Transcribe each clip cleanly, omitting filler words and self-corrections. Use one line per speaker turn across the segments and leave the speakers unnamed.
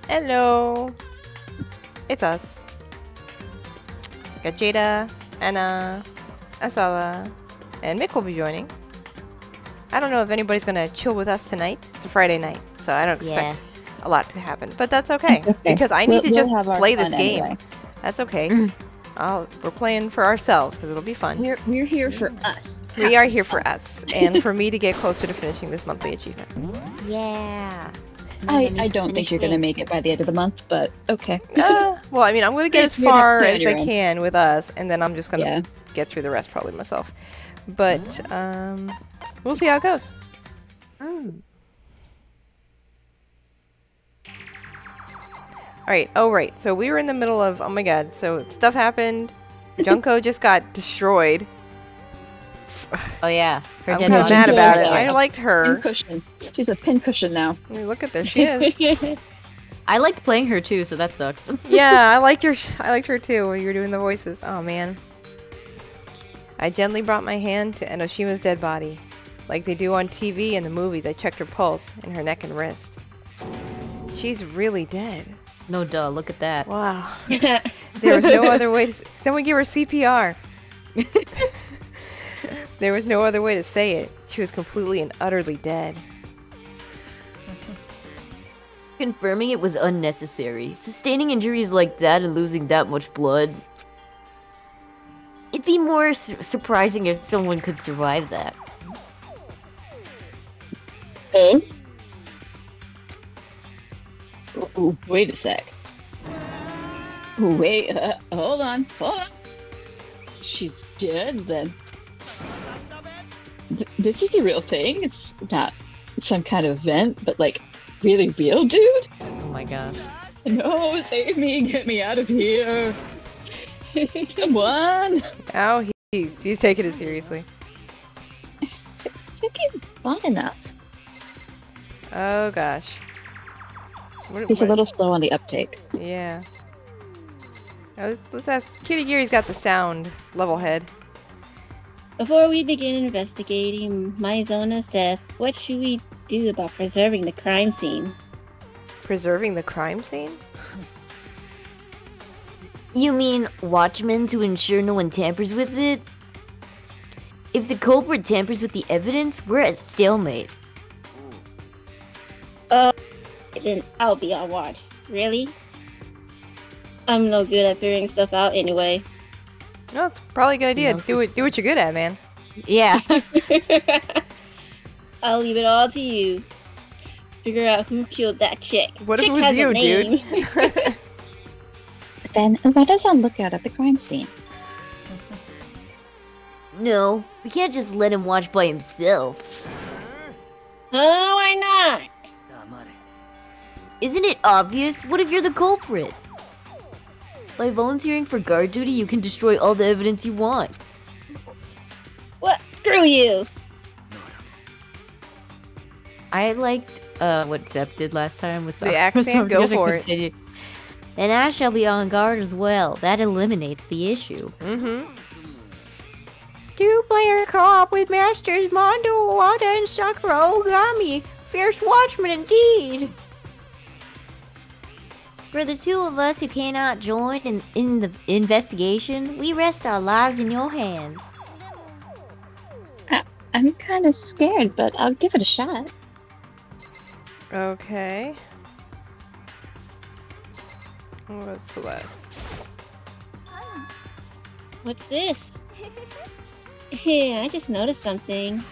Hello. It's us. Got Jada, Anna, Asala, and Mick will be joining. I don't know if anybody's gonna chill with us tonight. It's a Friday night, so I don't expect a lot to happen. But that's okay, because I need to just play this game. Anyway. That's okay. We're playing for ourselves because it'll be fun.
We're here for us.
We are here for us, and for me to get closer to finishing this monthly achievement.
Yeah.
I don't think you're going to make it by the end of the month, but okay.
Well, I mean, I'm going to get as far as I can with us, and then I'm just going to get through the rest probably myself. But we'll see how it goes. Alright, oh right, so we were in the middle of, oh my god, so stuff happened. Junko just got destroyed.
Oh yeah,
I'm kind of mad about it. I liked her.
Pincushion. She's a pincushion now.
I mean, look at there, she is.
I liked playing her too, so that sucks.
Yeah, I liked her too when you were doing the voices. Oh man. I gently brought my hand to Enoshima's dead body. Like they do on TV and the movies, I checked her pulse in her neck and wrist. She's really dead.
No duh, look at that.
Wow. There was no other way to... Someone give her CPR. There was no other way to say it. She was completely and utterly dead.
Confirming it was unnecessary. Sustaining injuries like that and losing that much blood. It'd be more surprising if someone could survive that.
Oh? Ooh, wait a sec. Wait, hold on. She's dead then. This is a real thing? It's not some kind of event, but like, really real, dude?
Oh my gosh.
No, save me, get me out of here. Come on.
Oh, he's taking it seriously.
Took him long enough.
Oh gosh.
He's a little slow on the uptake.
Yeah. Now let's ask. Kitty Geary's got the sound level head.
Before we begin investigating Maizona's death, what should we do about preserving the crime scene?
Preserving the crime scene?
You mean watchmen to ensure no one tampers with it? If the culprit tampers with the evidence, we're at stalemate.
Then I'll be on watch. Really? I'm no good at figuring stuff out anyway.
No, it's probably a good idea. Do what you're good at, man.
Yeah.
I'll leave it all to you. Figure out who killed that chick.
What if it was you, dude?
Then why does on lookout at the crime scene?
No, we can't just let him watch by himself.
Oh, why not?
Isn't it obvious? What if you're the culprit? By volunteering for guard duty, you can destroy all the evidence you want.
What? Screw you!
I liked what Zep did last time with
the accent. Go for it.
And I shall be on guard as well. That eliminates the issue. Two-player co-op with Masters Mondo, Wada, and Sakura Ogami. Fierce watchman indeed. For the two of us who cannot join in the investigation, we rest our lives in your hands.
I'm kind of scared, but I'll give it a shot.
Okay. What's Celeste?
What's this? Hey, I just noticed something.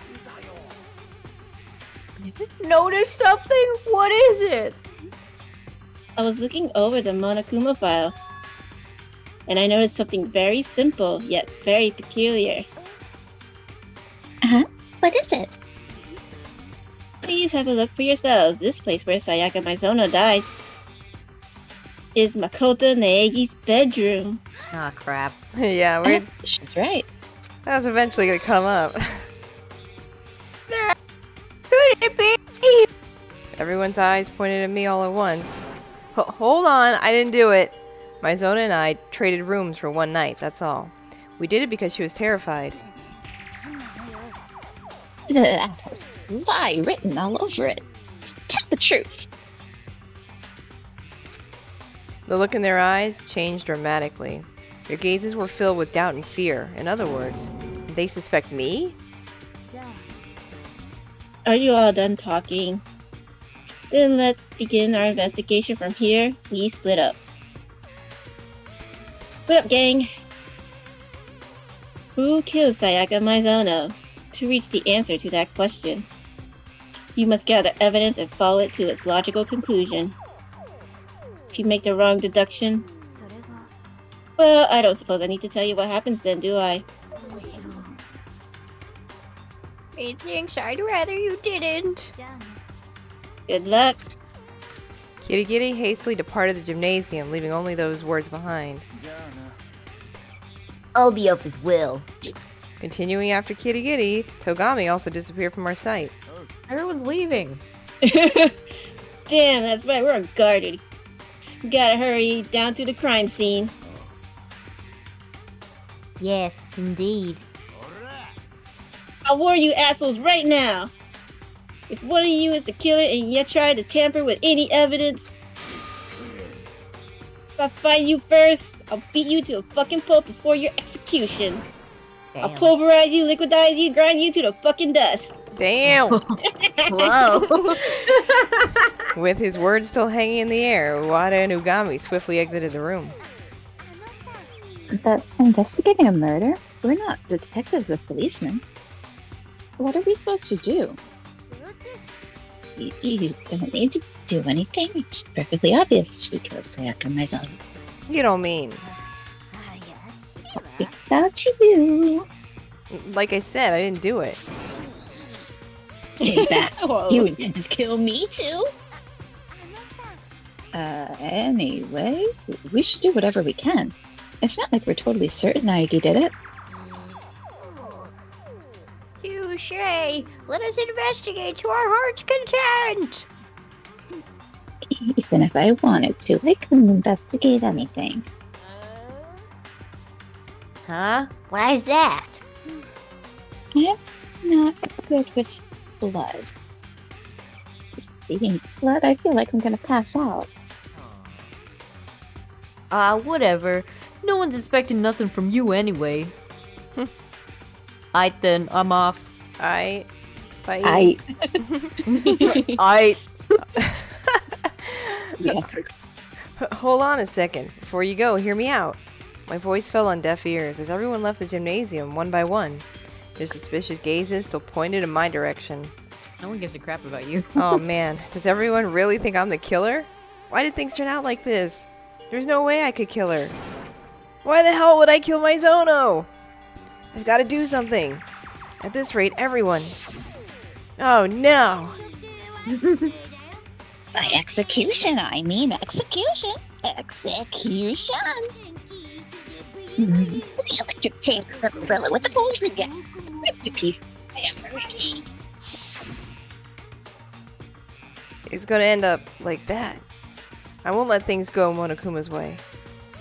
Notice something? What is it?
I was looking over the Monokuma file, and I noticed something very simple, yet very peculiar.
What is it?
Please have a look for yourselves. This place where Sayaka Maizono died is Makoto Naegi's bedroom.
Ah, crap.
Yeah,
she's right.
That was eventually gonna come up.
Could it be?
Everyone's eyes pointed at me all at once. Hold on, I didn't do it. Maizono and I traded rooms for one night, that's all. We did it because she was terrified.
That has lie written all over it. Tell the truth.
The look in their eyes changed dramatically. Their gazes were filled with doubt and fear. In other words, they suspect me?
Are you all done talking? Then let's begin our investigation from here. We split up. Split up, gang! Who killed Sayaka Maizono? To reach the answer to that question, you must gather evidence and follow it to its logical conclusion. If you make the wrong deduction, well, I don't suppose I need to tell you what happens then, do I?
Thanks, I'd rather you didn't.
Good luck.
Kirigiri hastily departed the gymnasium, leaving only those words behind.
I'll be off as well.
Continuing after Kirigiri, Togami also disappeared from our sight.
Everyone's leaving.
Damn, that's right, we're unguarded. Gotta hurry down to the crime scene.
Yes, indeed.
I'll warn you assholes right now. If one of you is the killer and you try to tamper with any evidence, if I find you first, I'll beat you to a fucking pulp before your execution.
Damn.
I'll pulverize you, liquidize you, grind you to the fucking dust.
Damn!
Whoa.
With his words still hanging in the air, Wada and Ugami swiftly exited the room.
But investigating a murder? We're not detectives or policemen. What are we supposed to do?
You don't need to do anything. It's perfectly obvious who killed Sayaka Maizono.
You don't mean.
About you.
Like I said, I didn't do it.
In fact, you intend to kill me too?
Anyway, we should do whatever we can. It's not like we're totally certain Naegi did it.
Touche! Let us investigate to our heart's content!
Even if I wanted to, I couldn't investigate anything.
Huh? Why is that?
I'm not good with blood. Seeing blood, I feel like I'm gonna pass out.
Whatever. No one's expecting nothing from you anyway. Aight then, I'm off.
Bye.
I
Aight.
yeah.
Hold on a second. Before you go, hear me out. My voice fell on deaf ears as everyone left the gymnasium one by one. Their suspicious gazes still pointed in my direction.
No one gives a crap about you.
Oh man, does everyone really think I'm the killer? Why did things turn out like this? There's no way I could kill her. Why the hell would I kill my Zono? I've got to do something. At this rate, everyone. Oh no!
By execution, I mean execution. Execution. The electric chain umbrella with the phones again. Ripped to pieces.
It's gonna end up like that. I won't let things go Monokuma's way.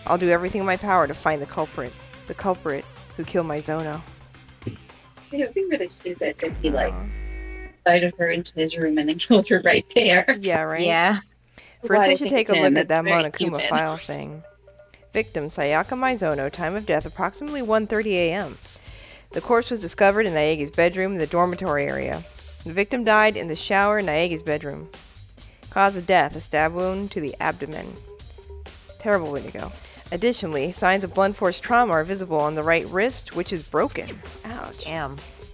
I'll do everything in my power to find the culprit. The culprit who killed my Zono.
It would be really stupid if he, invited her into his room and then killed her right there.
Yeah, right?
Yeah.
First,
Well,
I
I
should
think
take a
it's
look
him.
at that
That's very
Monokuma
stupid.
file thing. Victim, Sayaka Maizono, time of death approximately 1:30 a.m. The corpse was discovered in Naegi's bedroom in the dormitory area. The victim died in the shower in Naegi's bedroom. Cause of death, a stab wound to the abdomen. Terrible way to go. Additionally, signs of blunt force trauma are visible on the right wrist, which is broken. Ouch.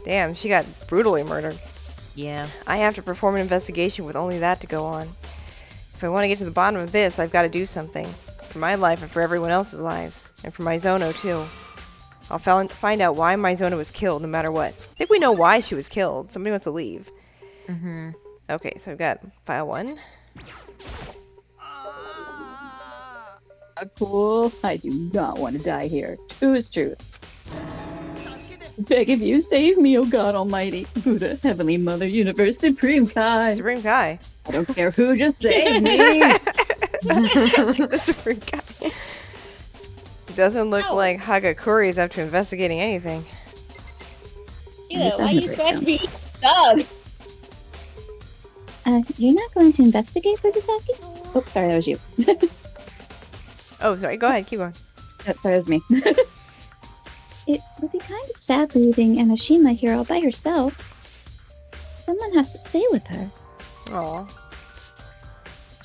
Damn, she got brutally murdered.
Yeah.
I have to perform an investigation with only that to go on. If I want to get to the bottom of this, I've got to do something. For my life and for everyone else's lives. And for my Zono, too. I'll find out why my Zono was killed, no matter what. I think we know why she was killed. Somebody wants to leave.
Mm-hmm.
Okay, so I've got file 1.
Cool. I do not want to die here. True is truth. Beg of you, save me, O God Almighty. Buddha, Heavenly Mother, Universe, Supreme Kai.
Supreme Kai.
I don't care who, just save me.
The Supreme Kai. Doesn't look like Hagakuri is up to investigating anything.
Yeah, why you scratch me? Dog!
You're not going to investigate, Fujisaki?
Oh, sorry, that was you.
Oh, sorry. Go ahead. Keep going.
That was me. It would be kind of sad leaving Emashima here all by herself. Someone has to stay with her.
Aw.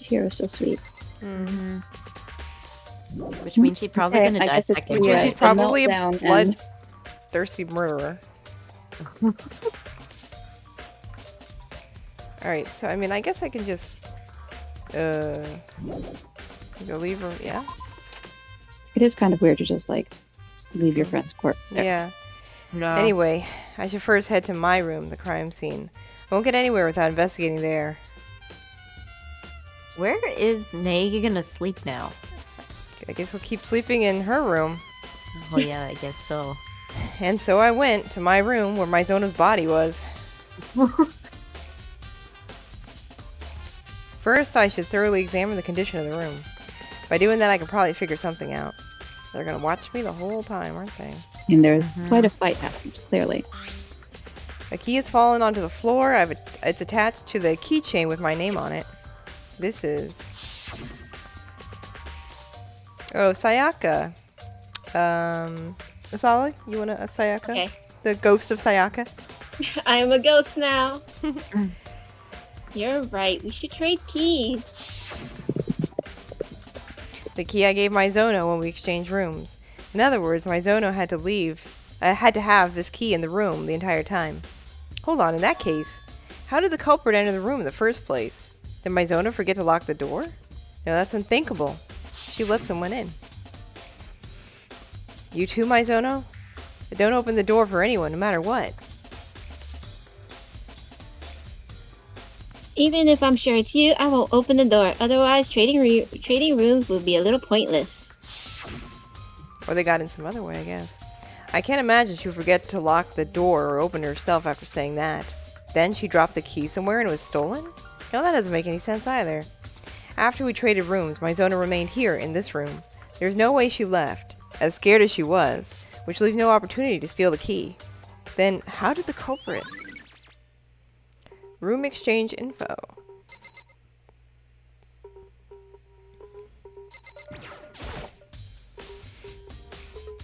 Chihiro's so sweet.
Mm-hmm. Which means she's probably
Okay,
gonna
I
die
guess it's
second.
Which
Yeah,
means she's
the
probably a
meltdown and-
bloodthirsty murderer. Alright, so I mean, I guess I can just. Go leave her. Yeah?
It is kind of weird to just, like, leave your friend's corpse there.
Yeah.
No.
Anyway, I should first head to my room, the crime scene. I won't get anywhere without investigating there.
Where is Nagi gonna sleep now?
I guess we'll keep sleeping in her room.
Oh yeah, I guess so.
And so I went to my room where Mizono's body was. First, I should thoroughly examine the condition of the room. By doing that, I can probably figure something out. They're gonna watch me the whole time, aren't they?
And there's quite a fight happened, clearly.
A key has fallen onto the floor. It's attached to the keychain with my name on it. This is... Oh, Sayaka. Asala, you want a Sayaka?
Okay.
The ghost of Sayaka?
I am a ghost now. You're right. We should trade keys.
The key I gave Mizono when we exchanged rooms. In other words, Mizono had to leave. Had to have this key in the room the entire time. Hold on, in that case, how did the culprit enter the room in the first place? Did Mizono forget to lock the door? No, that's unthinkable. She let someone in. You too, Mizono? Don't open the door for anyone, no matter what.
Even if I'm sure it's you, I won't open the door. Otherwise, trading rooms would be a little pointless.
Or they got in some other way, I guess. I can't imagine she would forget to lock the door or open it herself after saying that. Then she dropped the key somewhere and it was stolen? No, that doesn't make any sense either. After we traded rooms, Mizono remained here in this room. There's no way she left, as scared as she was, which leaves no opportunity to steal the key. Then, how did the culprit? Room exchange info.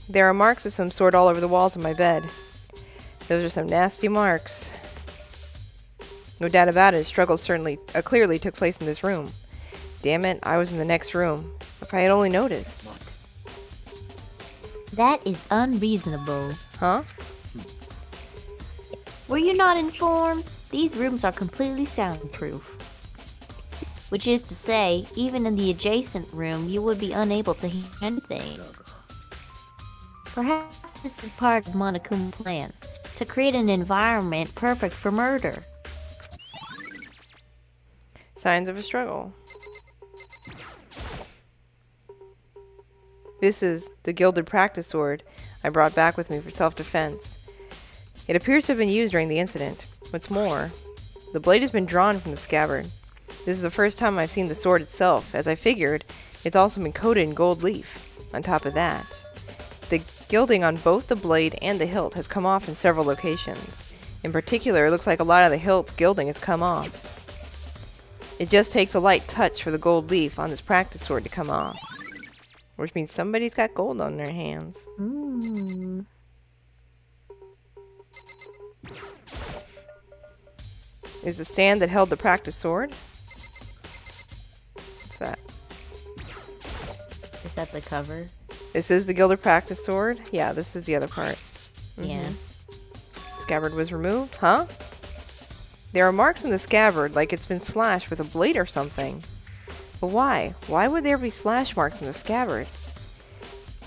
There are marks of some sort all over the walls of my bed. Those are some nasty marks. No doubt about it, struggle clearly took place in this room. Damn it, I was in the next room. If I had only noticed.
That is unreasonable.
Huh?
Were you not informed? These rooms are completely soundproof. Which is to say, even in the adjacent room, you would be unable to hear anything. Perhaps this is part of Monokuma's plan, to create an environment perfect for murder.
Signs of a struggle. This is the gilded practice sword I brought back with me for self-defense. It appears to have been used during the incident. What's more, the blade has been drawn from the scabbard. This is the first time I've seen the sword itself. As I figured, it's also been coated in gold leaf. On top of that, the gilding on both the blade and the hilt has come off in several locations. In particular, it looks like a lot of the hilt's gilding has come off. It just takes a light touch for the gold leaf on this practice sword to come off. Which means somebody's got gold on their hands.
Hmm.
Is the stand that held the practice sword? What's that?
Is that the cover?
This is the gilded practice sword? Yeah, this is the other part.
Yeah.
Scabbard was removed, huh? There are marks in the scabbard, like it's been slashed with a blade or something. But why? Why would there be slash marks in the scabbard?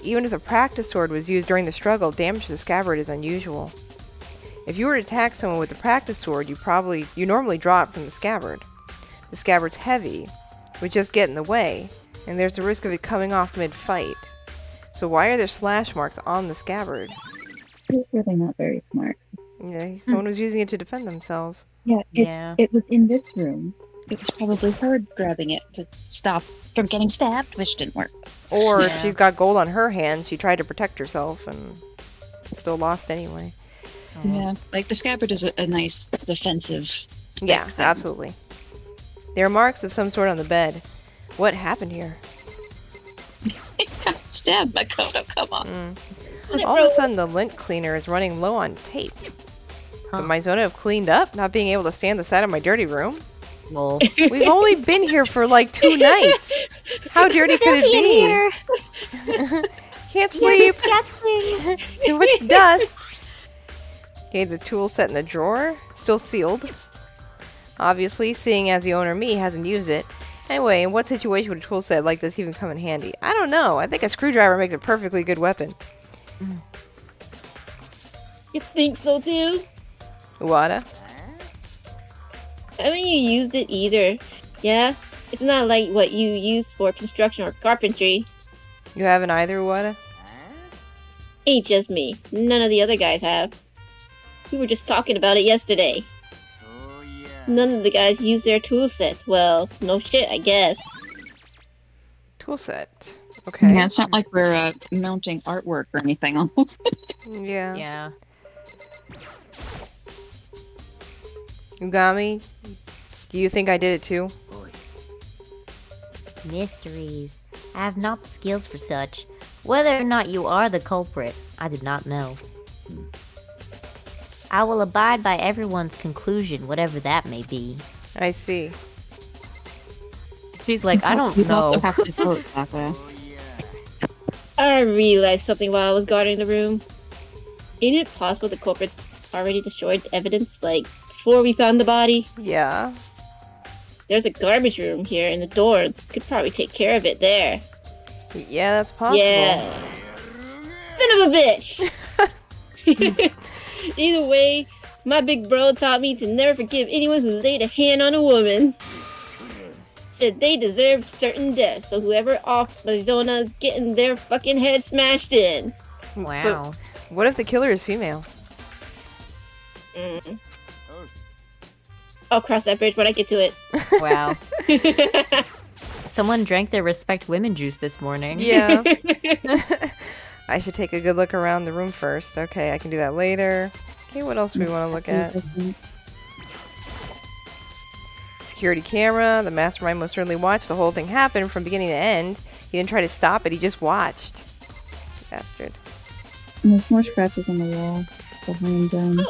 Even if the practice sword was used during the struggle, damage to the scabbard is unusual. If you were to attack someone with the practice sword, you normally draw it from the scabbard. The scabbard's heavy, would just get in the way, and there's a risk of it coming off mid-fight. So why are there slash marks on the scabbard?
It's really not very smart.
Yeah, someone was using it to defend themselves.
Yeah, it was in this room. It was probably her grabbing it to stop from getting stabbed, which didn't work.
Or if she's got gold on her hand, she tried to protect herself and still lost anyway.
Yeah, like the scabbard is a nice defensive stick
Yeah,
thing.
absolutely. There are marks of some sort on the bed. What happened here?
Stab Makoto, come on.
All of a sudden, the lint cleaner is running low on tape. Could my Zona have cleaned up, not being able to stand the sight of my dirty room?
Lol.
We've only been here for like 2 nights. How dirty could it be? Can't sleep.
Disgusting.
Too much dust. Okay, the tool set in the drawer, still sealed. Obviously, seeing as the owner me hasn't used it. Anyway, in what situation would a tool set like this even come in handy? I don't know. I think a screwdriver makes a perfectly good weapon.
You think so too?
Uwada?
I mean, you used it either. Yeah? It's not like what you use for construction or carpentry.
You haven't either, Uwada?
Ain't just me. None of the other guys have. We were just talking about it yesterday. None of the guys use their tool sets. Well, no shit, I guess.
Tool set. Okay.
Yeah, it's not like we're mounting artwork or anything on.
Yeah.
Yeah.
Ugami, do you think I did it too?
Mysteries. I have not the skills for such. Whether or not you are the culprit, I do not know. I will abide by everyone's conclusion, whatever that may be.
I see.
She's like, I don't
You
know.
also have to vote, Sakura.
I realized something while I was guarding the room. Isn't it possible the culprits already destroyed evidence, like, before we found the body?
Yeah.
There's a garbage room here in the dorms. Could probably take care of it there.
Yeah, that's possible.
Yeah. Son of a bitch! Either way, my big bro taught me to never forgive anyone who laid a hand on a woman. Said they deserve certain deaths, so whoever off my Zona is getting their fucking head smashed in.
Wow.
What if the killer is female?
I'll cross that bridge when I get to it.
Wow. Someone drank their Respect Women juice this morning.
Yeah. I should take a good look around the room first. Okay, I can do that later. Okay, what else do we want to look at? Security camera. The mastermind most certainly watched the whole thing happen from beginning to end. He didn't try to stop it, he just watched. Bastard.
And there's more scratches on the wall behind them.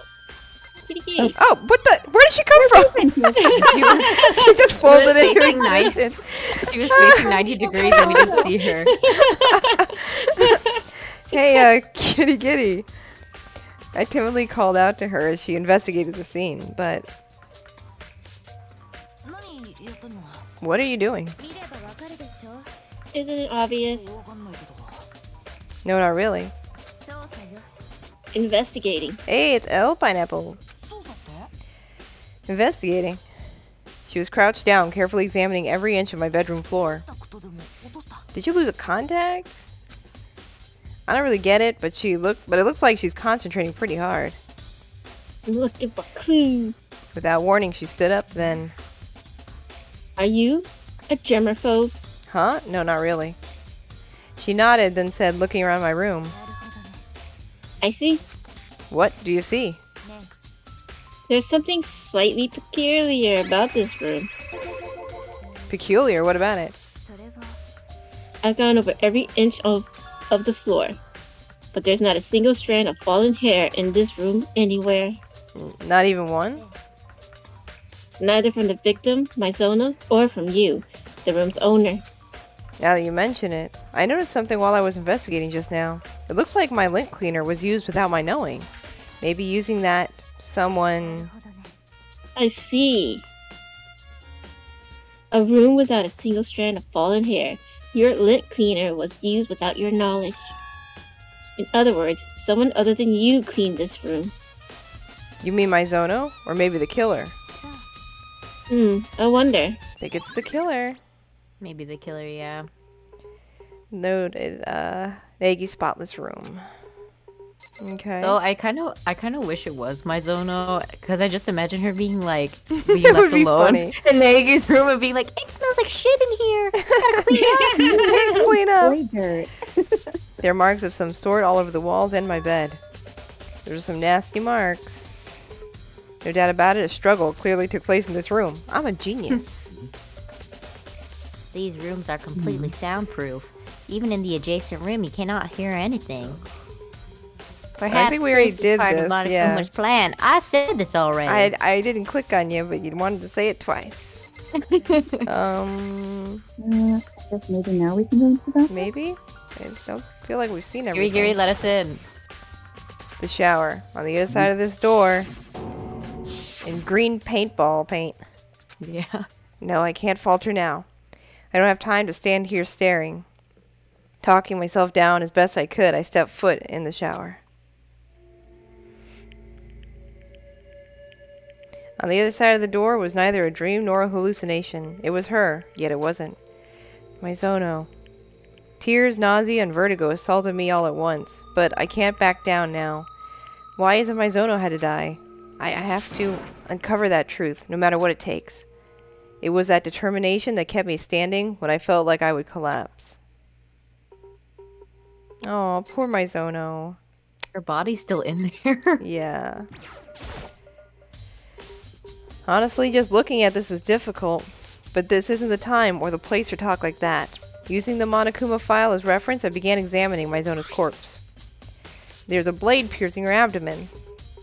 Oh, what the? Where did she come from? She just folded into
facing 90.
existence.
She was facing 90 degrees and we didn't see her.
Hey, kitty kitty. I timidly called out to her as she investigated the scene, but... What are you doing?
Isn't it obvious?
No, not really.
Investigating.
Hey, it's L Pineapple. Investigating. She was crouched down, carefully examining every inch of my bedroom floor. Did you lose a contact? I don't really get it, but it looks like she's concentrating pretty hard.
I'm looking for clues.
Without warning, she stood up, then...
Are you a germaphobe?
Huh? No, not really. She nodded, then said, looking around my room.
I see.
What do you see?
There's something slightly peculiar about this room.
Peculiar? What about it?
I've gone over every inch of the floor, but there's not a single strand of fallen hair in this room anywhere.
Not even one?
Neither from the victim, my Zona, or from you, the room's owner.
Now that you mention it, I noticed something while I was investigating just now. It looks like my lint cleaner was used without my knowing. Maybe using that someone...
I see. A room without a single strand of fallen hair. Your lint cleaner was used without your knowledge. In other words, someone other than you cleaned this room.
You mean my Zono? Or maybe the killer?
I wonder.
Think it's the killer.
Maybe the killer, yeah.
Noted, Nagi spotless room. Okay.
So I kind of wish it was my Zono, because I just imagine her being like being
It would
left
be
alone
funny.
in Nagi's room and being like, "It smells like shit in here. Gotta clean up."
Clean up.
Dirt.
There are marks of some sort all over the walls and my bed. There's some nasty marks. No doubt about it, a struggle clearly took place in this room. I'm a genius.
These rooms are completely soundproof. Even in the adjacent room, you cannot hear anything. Perhaps
think we already
this is
did
part
this,
of Monikuma's
yeah.
plan. I said this already.
I didn't click on you, but you wanted to say it twice.
I guess maybe now we can go into that.
Maybe? I don't feel like we've seen
Giri,
everything.
Giri, let us in.
The shower. On the other side of this door. In green paintball paint.
Yeah.
No, I can't falter now. I don't have time to stand here staring. Talking myself down as best I could, I stepped foot in the shower. On the other side of the door was neither a dream nor a hallucination. It was her, yet it wasn't. My Zono. Tears, nausea, and vertigo assaulted me all at once, but I can't back down now. Why isn't my Zono had to die? I have to uncover that truth, no matter what it takes. It was that determination that kept me standing when I felt like I would collapse. Oh, poor my Zono.
Her body's still in there.
Yeah. Honestly, just looking at this is difficult, but this isn't the time or the place for talk like that. Using the Monokuma file as reference, I began examining my Zona's corpse. There's a blade piercing her abdomen.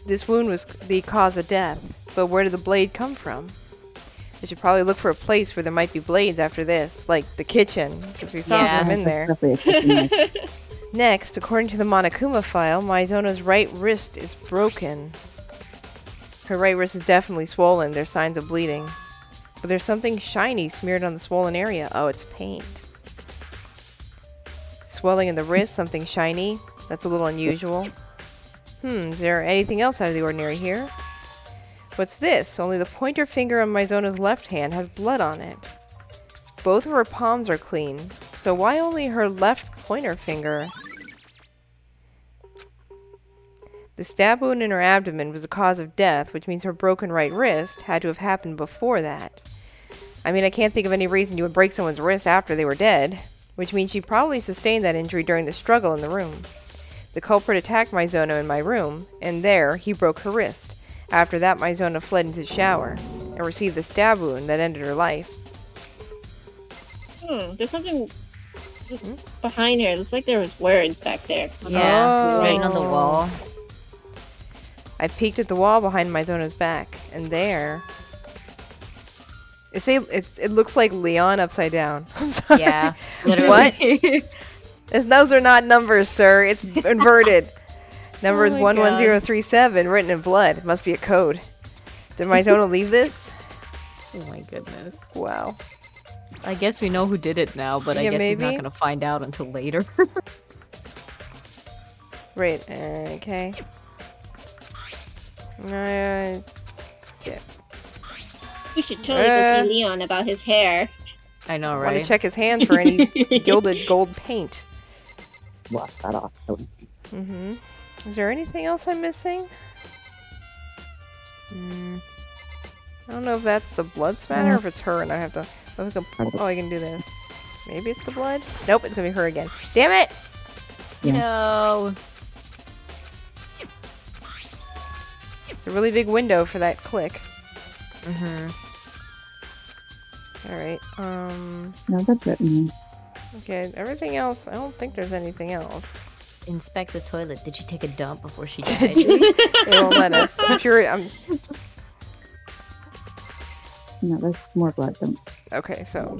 This wound was the cause of death, but where did the blade come from? I should probably look for a place where there might be blades after this, like the kitchen, because we saw
Yeah.
some in there.
Definitely a kitchen knife.
Next, according to the Monokuma file, my Zona's right wrist is broken. Her right wrist is definitely swollen. There's signs of bleeding. But there's something shiny smeared on the swollen area. Oh, it's paint. Swelling in the wrist, something shiny. That's a little unusual. Is there anything else out of the ordinary here? What's this? Only the pointer finger on my Zona's left hand has blood on it. Both of her palms are clean. So why only her left pointer finger? The stab wound in her abdomen was the cause of death, which means her broken right wrist had to have happened before that. I mean, I can't think of any reason you would break someone's wrist after they were dead, which means she probably sustained that injury during the struggle in the room. The culprit attacked my Zono in my room, and there he broke her wrist. After that, my Zono fled into the shower and received the stab wound that ended her life.
There's something behind her. It looks like there was words back there.
Yeah, writing on the
Oh.
wall.
I peeked at the wall behind my Zona's back, and there... It looks like Leon upside down. I'm sorry.
Yeah, literally.
What? Those are not numbers, sir. It's inverted. Number is
Oh my
11037, written in blood. Must be a code. Did my Zona leave this?
Oh my goodness.
Wow.
I guess we know who did it now, but I
Yeah,
guess he's not
maybe.
gonna find out until later.
Right, okay. Yeah.
You should totally go see Leon about his hair.
I know,
Want
right?
to check his hands for any gilded gold paint.
Wash that off.
Mm-hmm. Is there anything else I'm missing? I don't know if that's the blood spatter or if it's her and I have to... Oh, I can do this. Maybe it's the blood? Nope, it's gonna be her again. Damn it!
No.
It's a really big window for that click. Alright,
No, that's written.
okay, everything else, I don't think there's anything else.
Inspect the toilet. Did she take a dump before she died?
Did you? They won't let us. I'm sure,
No, there's more blood. Don't.
okay, so...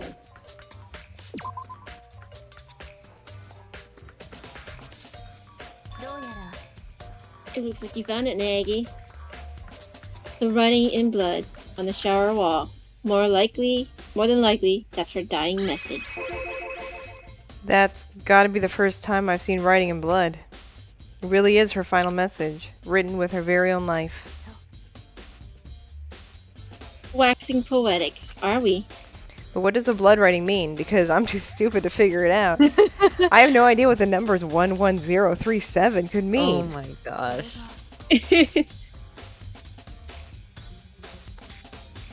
It looks like you found it, Nagi. The writing in blood on the shower wall. More than likely, that's her dying message.
That's gotta be the first time I've seen writing in blood. It really is her final message, written with her very own life.
Waxing poetic, are we?
But what does the blood writing mean? Because I'm too stupid to figure it out. I have no idea what the numbers 11037 could
Oh
mean.
my gosh.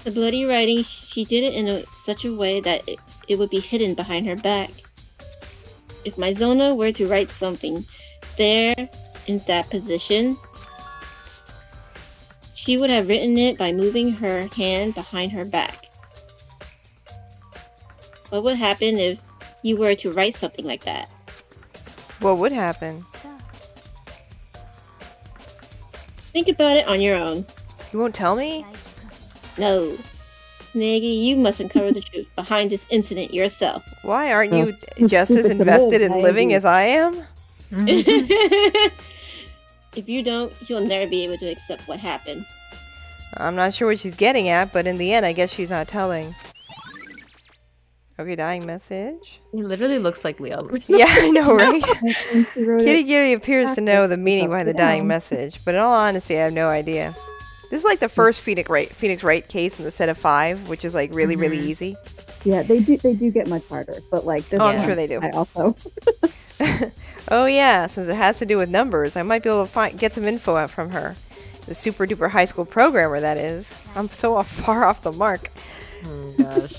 The bloody writing, she did it in such a way that it would be hidden behind her back. If my Zona were to write something there in that position, she would have written it by moving her hand behind her back. What would happen if you were to write something like that.
What would happen?
Think about it on your own.
You won't tell me?
No. Negi, you must uncover the truth behind this incident yourself.
Why aren't
Well,
you
it's
just as
stupid to
invested
live,
in
I
living
agree.
as I am?
If you don't, you'll never be able to accept what happened.
I'm not sure what she's getting at, but in the end, I guess she's not telling. Okay, dying message.
He literally looks like Leon.
Yeah, I know, right?
And she wrote
Kitty
it.
Kitty appears to know the meaning behind the dying
down.
message, but in all honesty, I have no idea. This is like the first Phoenix Wright case in the set of 5, which is like really, really easy.
Yeah, they do get much harder, but like this
Oh, I'm
one,
sure they do.
I also
Oh yeah, since it has to do with numbers, I might be able to get some info out from her. The super duper high school programmer, that is. I'm so far off the mark.
Oh gosh.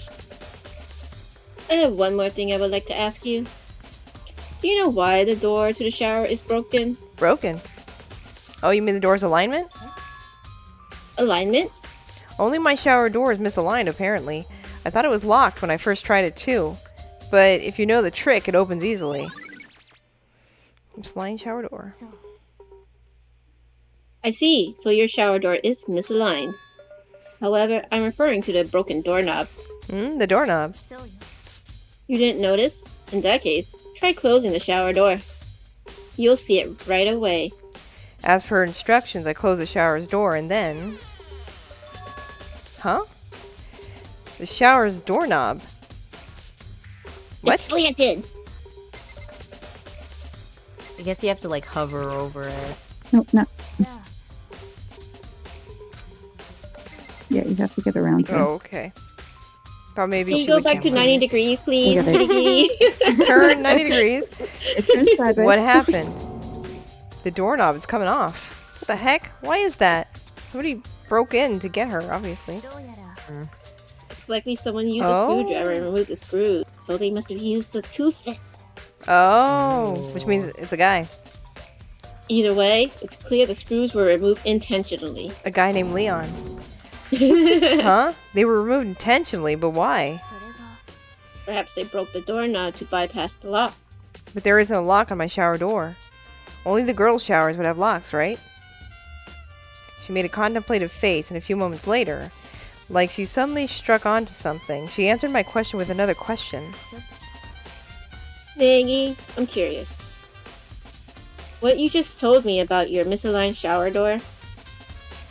I have one more thing I would like to ask you. Do you know why the door to the shower is broken?
Broken. Oh, you mean the door's alignment?
Alignment?
Only my shower door is misaligned, apparently. I thought it was locked when I first tried it, too. But if you know the trick, it opens easily. Misaligned shower door.
I see, so your shower door is misaligned. However, I'm referring to the broken doorknob.
The doorknob.
You didn't notice? In that case, try closing the shower door. You'll see it right away.
As per instructions, I close the shower's door and then... Huh? The shower's doorknob. What?
It's slanted!
I guess you have to like hover over it.
nope, not. Yeah, you have to get around to it.
Oh, okay. Thought maybe
Can you
she
go
would
back to
come
90
in.
degrees, please?
Yeah,
Negi?
Turn 90 degrees.
It turns sideways.
What happened? The doorknob is coming off. What the heck? Why is that? Somebody broke in to get her, obviously.
It's likely someone used
Oh.
a screwdriver and removed the screws, so they must have used the two-step.
Oh, which means it's a guy.
Either way, it's clear the screws were removed intentionally.
A guy named Leon. Huh? They were removed intentionally, but why?
Perhaps they broke the doorknob to bypass the lock.
But there isn't a lock on my shower door. Only the girls' showers would have locks, right? She made a contemplative face, and a few moments later, like she suddenly struck onto something, she answered my question with another question.
Negi, I'm curious. What you just told me about your misaligned shower door,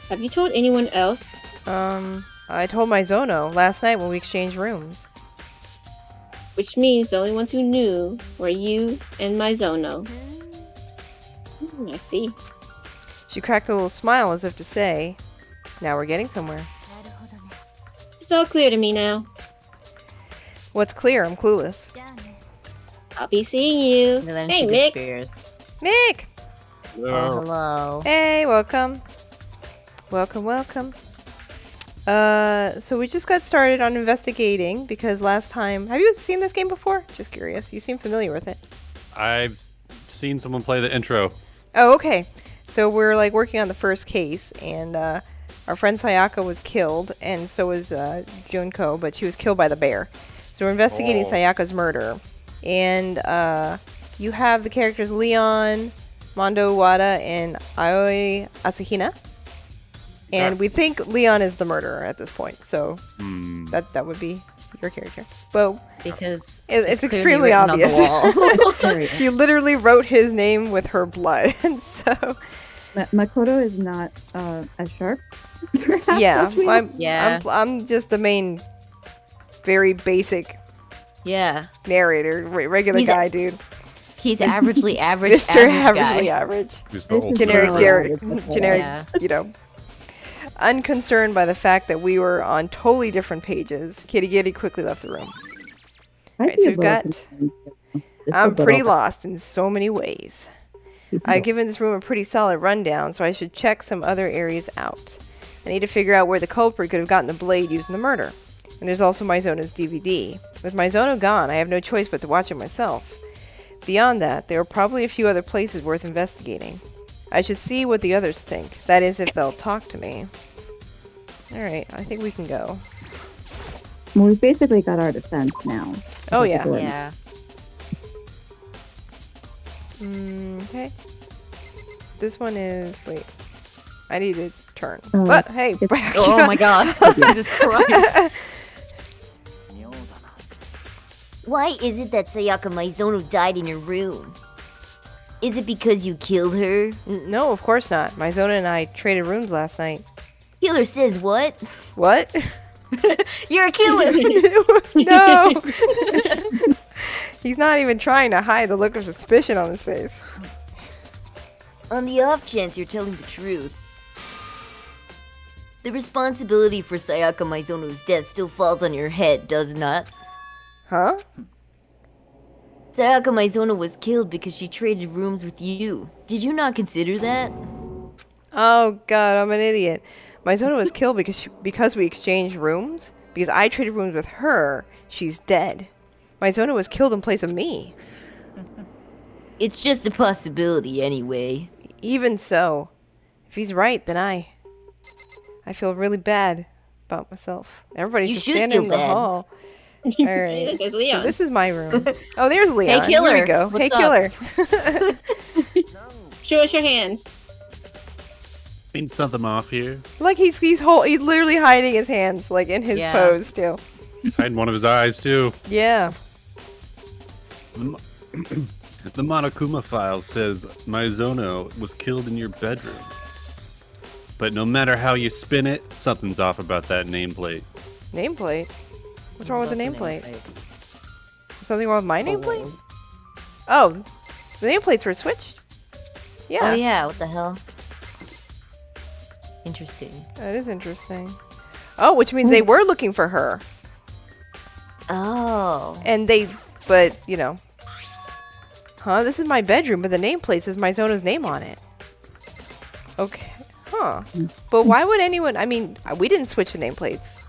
have you told anyone else?
I told my Zono last night when we exchanged rooms.
Which means the only ones who knew were you and my Zono. I see.
She cracked a little smile as if to say, now we're getting somewhere.
It's all clear to me now.
What's clear? I'm clueless.
I'll be seeing you.
And then
Hey,
she
Mick.
disappears.
Mick!
Oh, hello.
Hey, welcome. Welcome, welcome. So we just got started on investigating because last time... Have you seen this game before? Just curious. You seem familiar with it.
I've seen someone play the intro.
Oh, okay. So we're like working on the first case, and our friend Sayaka was killed, and so was Junko, but she was killed by the bear. So we're investigating
Oh.
Sayaka's murder, and you have the characters Leon, Mondo Wada, and Aoi Asahina, and we think Leon is the murderer at this point. So that would be your character. Well,
Because
it's
clearly
extremely
written on the
obvious.
wall.
She literally wrote his name with her blood, and so.
Makoto is not as sharp. perhaps,
Yeah,
as we
Yeah.
I'm just the main, very basic
Yeah.
narrator, regular
He's a-
guy, dude.
He's averagely average.
Mr.
average
Averagely
guy.
average,
Who's the
This
old
is
generic,
Well,
Jared,
it's a-
generic,
Yeah.
you know, unconcerned by the fact that we were on totally different pages. Kitty Kitty quickly left the room.
I'd
Alright,
be
so
a
we've
little
got-
confused, too. Just a
I'm
little
pretty
bit.
lost in so many ways. I've given this room a pretty solid rundown, so I should check some other areas out. I need to figure out where the culprit could have gotten the blade used in the murder. And there's also my Zono's DVD. With my Zono gone, I have no choice but to watch it myself. Beyond that, there are probably a few other places worth investigating. I should see what the others think. That is, if they'll talk to me. Alright, I think we can go.
Well, we've basically got our defense now.
Oh, yeah.
Good.
Yeah.
Okay. This one is... Wait. I need to turn.
Oh,
What? Hey,
it's-
back.
Oh my god. Jesus Christ.
Why is it that Sayaka Maizono died in your room? Is it because you killed her?
No, of course not. Mizona and I traded rooms last night.
Killer says what?
What?
You're a killer!
No! He's not even trying to hide the look of suspicion on his face.
On the off chance you're telling the truth, the responsibility for Sayaka Maizono's death still falls on your head, does it not?
Huh?
Sayaka Maizono was killed because she traded rooms with you. Did you not consider that?
Oh god, I'm an idiot. Mizona was killed because we exchanged rooms? Because I traded rooms with her, she's dead. Mizona was killed in place of me.
It's just a possibility anyway.
Even so, if he's right, then I feel really bad about myself. Everybody's
You
just
should
standing
feel
in the
bad.
hall. Alright.
There's
So
Leon.
this is my room. Oh, there's Leon.
Hey, killer.
Here we go.
What's
Hey,
up?
killer.
Show us your hands.
Ain't something off here.
Like he's literally hiding his hands like in his
Yeah.
pose still.
He's hiding one of his eyes too.
Yeah.
The Monokuma file says Maizono was killed in your bedroom. But no matter how you spin it, something's off about that nameplate.
Nameplate? What's wrong with the nameplate? Something wrong with my nameplate? Oh, the nameplates were switched? Yeah.
Oh yeah, what the hell? Interesting.
That is interesting. Oh, which means they were looking for her.
Oh.
And but, you know. Huh, this is my bedroom, but the nameplate says Mizono's name on it. Okay. Huh. But why would anyone, I mean, we didn't switch the nameplates.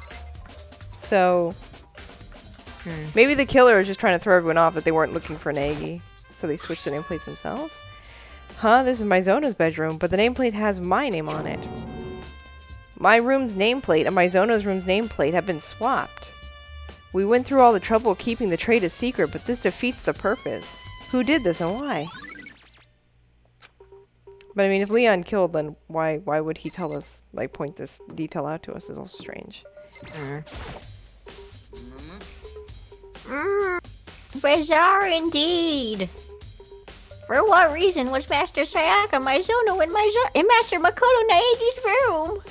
So, maybe the killer is just trying to throw everyone off that they weren't looking for Nagi. So they switched the nameplates themselves. Huh, this is Mizono's bedroom, but the nameplate has my name on it. My room's nameplate and Mizono's room's nameplate have been swapped. We went through all the trouble of keeping the trade a secret, but this defeats the purpose. Who did this and why? But I mean, if Leon killed, then why would he tell us, like, point this detail out to us? Is also strange.
Bizarre indeed. For what reason was Master Sayaka Maizono in Master Makoto Naegi's room?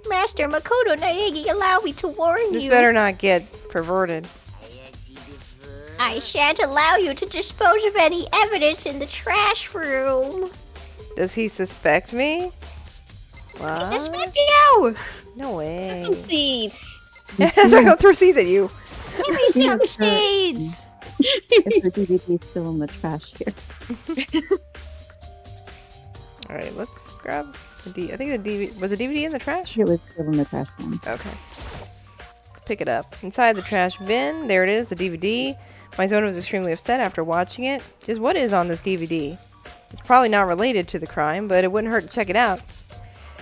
Master Makoto Naegi, allow me to warn
This
you.
better not get perverted.
I shan't allow you to dispose of any evidence in the trash room.
Does he suspect me?
I
What?
suspect you.
No way.
Some seeds.
That's right, I'll throw seeds at you.
Give me some seeds.
If the DVD's still in the trash here.
Alright, let's grab the I think the DVD... Was the DVD in the trash?
It was still in the trash can.
Okay. Pick it up. Inside the trash bin, there it is, the DVD. Maizono was extremely upset after watching it. Just what is on this DVD? It's probably not related to the crime, but it wouldn't hurt to check it out.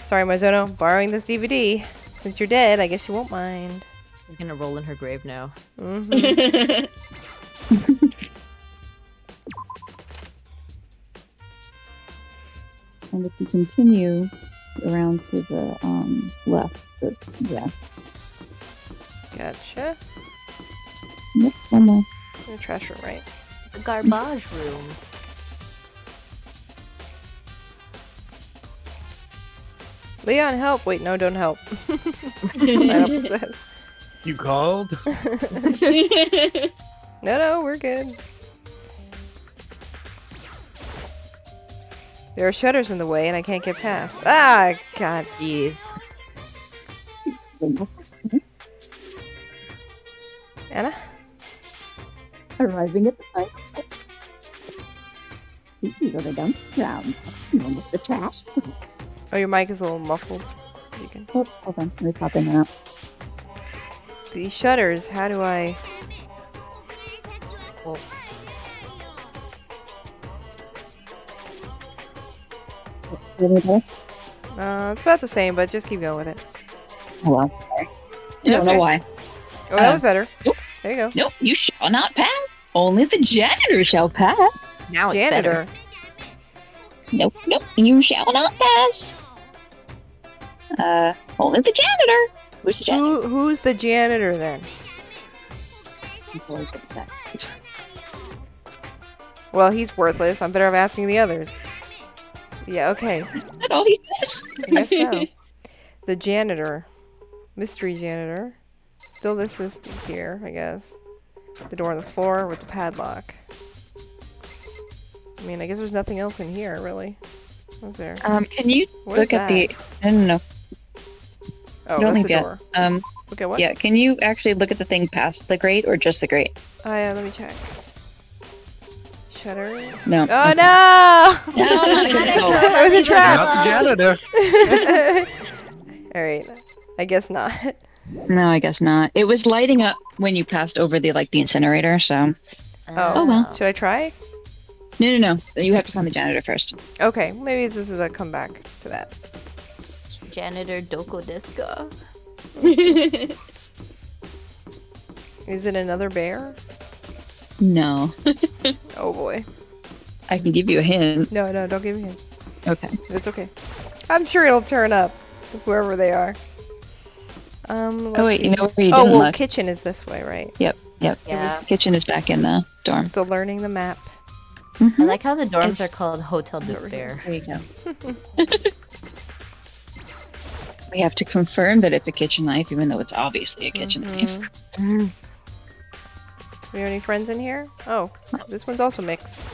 Sorry, Maizono, borrowing this DVD. Since you're dead, I guess you won't mind.
I'm gonna roll in her grave now.
Mm-hmm.
And if you continue around to the left, yeah.
Gotcha.
Yep, one more.
In the trash room, right?
The garbage room.
Leon, help! Wait, no, don't help. Pineapple says.
You called?
No, we're good. There are shutters in the way and I can't get past. Ah, God.
Jeez.
Anna?
Arriving at the site. These are the dump ground. With the trash.
Oh, your mic is a little muffled. You can...
Oh, hold on. Let me pop in and out.
These shutters, how do I...
Oh.
Really there?
It's about the same, but just keep going with it.
Oh, well.
I don't know why.
Oh, that was better.
Nope.
There you go.
Nope, you shall not pass. Only the janitor shall pass.
Now it's
Janitor.
Nope, nope, you shall not pass. Only the janitor. Who's the janitor?
Who's the janitor then?
What is that?
Well, he's worthless. I'm better off asking the others. Yeah, okay.
Is that all he says?
I guess so. The janitor. Mystery janitor. Still this is here, I guess. The door on the floor with the padlock. I mean, I guess there's nothing else in here, really. What's there?
Can you
What
look
is
at the... I don't know.
Oh,
don't
that's
think
the
yet.
door. Look at what?
Yeah, can you actually look at the thing past the grate or just the grate?
Oh, yeah, let me check. Shutters?
No.
Oh,
Okay.
no!
No, not a good go.
It was a trap!
Not the janitor.
Alright. I guess not.
No, I guess not. It was lighting up when you passed over the the incinerator, so...
Oh,
well.
Should I try?
No. You have to find the janitor first.
Okay, maybe this is a comeback to that.
Janitor Doko Deska.
Is it another bear?
No.
Oh boy.
I can give you a hint.
No, don't give me a hint.
Okay.
It's okay. I'm sure it'll turn up, whoever they are.
Oh wait, you know where you
Oh,
didn't
well,
look?
kitchen is this way, right?
Yep.
Yeah.
Kitchen is back in the dorm.
I'm still learning the map.
I like how the dorms
It's-
are called Hotel
It's over
Despair.
There you go. We have to confirm that it's a kitchen knife, even though it's obviously a kitchen knife.
Do we have any friends in here? Oh, this one's also mixed.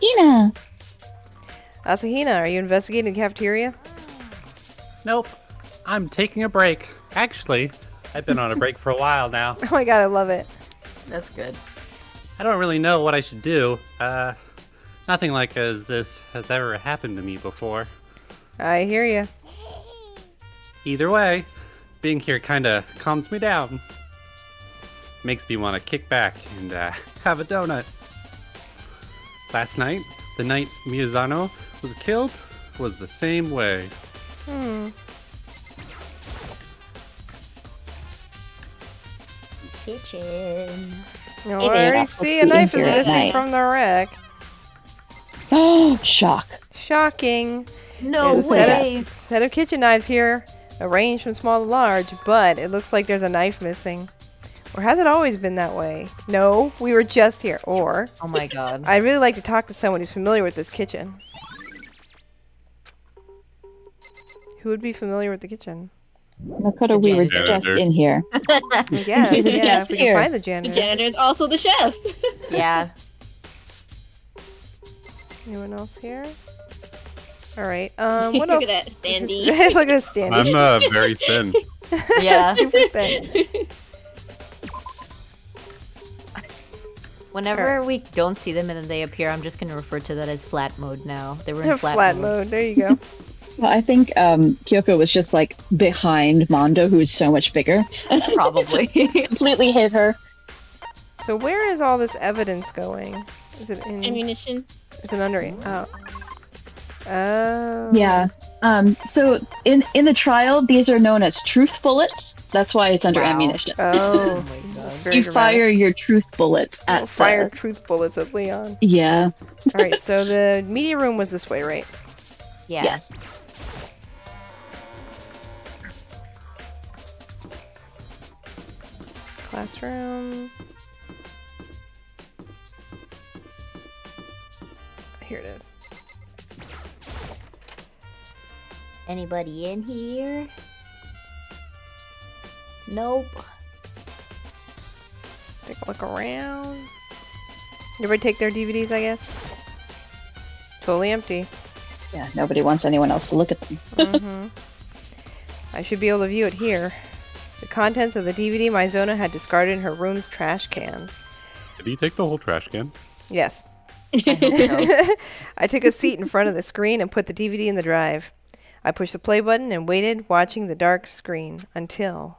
Ina!
Asahina, are you investigating the cafeteria?
Nope. I'm taking a break. Actually, I've been on a break for a while now.
Oh my god, I love it.
That's good.
I don't really know what I should do. Nothing like as this has ever happened to me before.
I hear you.
Either way, being here kinda calms me down. Makes me want to kick back and have a donut. Last night, the night Miyazano was killed, was the same way.
Kitchen.
Oh,
Hey
I
there,
already
what's
see
the
a knife is
injury at
missing
night?
from the wreck.
Oh, shock.
Shocking.
No
There's a
way.
set of kitchen knives here, arranged from small to large, but it looks like there's a knife missing. Or has it always been that way? No, we were just here. Or,
Oh my god.
I'd really like to talk to someone who's familiar with this kitchen. Who would be familiar with the kitchen?
Makoto, we were just
Janitor.
in here.
I guess,
He's
yeah,
just
if we
here.
can find the
The
janitor.
janitor is also the chef.
Yeah.
Anyone else here? Alright, what
Look
else?
at that, Sandy.
It's like a standy.
I'm very thin.
Yeah.
Super thin.
Whenever we don't see them and then they appear, I'm just gonna refer to that as flat mode now. They were in
Flat mode, there you go.
Well, I think Kyoko was just like behind Mondo, who's so much bigger.
Probably.
Completely hit her.
So where is all this evidence going? Is it in...
Ammunition.
Is it under... Oh. Oh.
Yeah. So in the trial, these are known as truth bullets. That's why it's under
Wow.
ammunition.
Oh.
my god.
That's very
You
dramatic.
fire your truth bullets at
We'll fire
the-
truth bullets at Leon.
Yeah.
Alright, so the media room was this way, right?
Yeah.
Yes.
Classroom. Here it is.
Anybody in here? Nope.
Take a look around. Everybody take their DVDs, I guess? Totally empty.
Yeah. Nobody wants anyone else to look at them.
Hmm. I should be able to view it here. The contents of the DVD Mizona had discarded in her room's trash can.
Did you take the whole trash can?
Yes.
I hope so.
I took a seat in front of the screen and put the DVD in the drive. I pushed the play button and waited, watching the dark screen, until...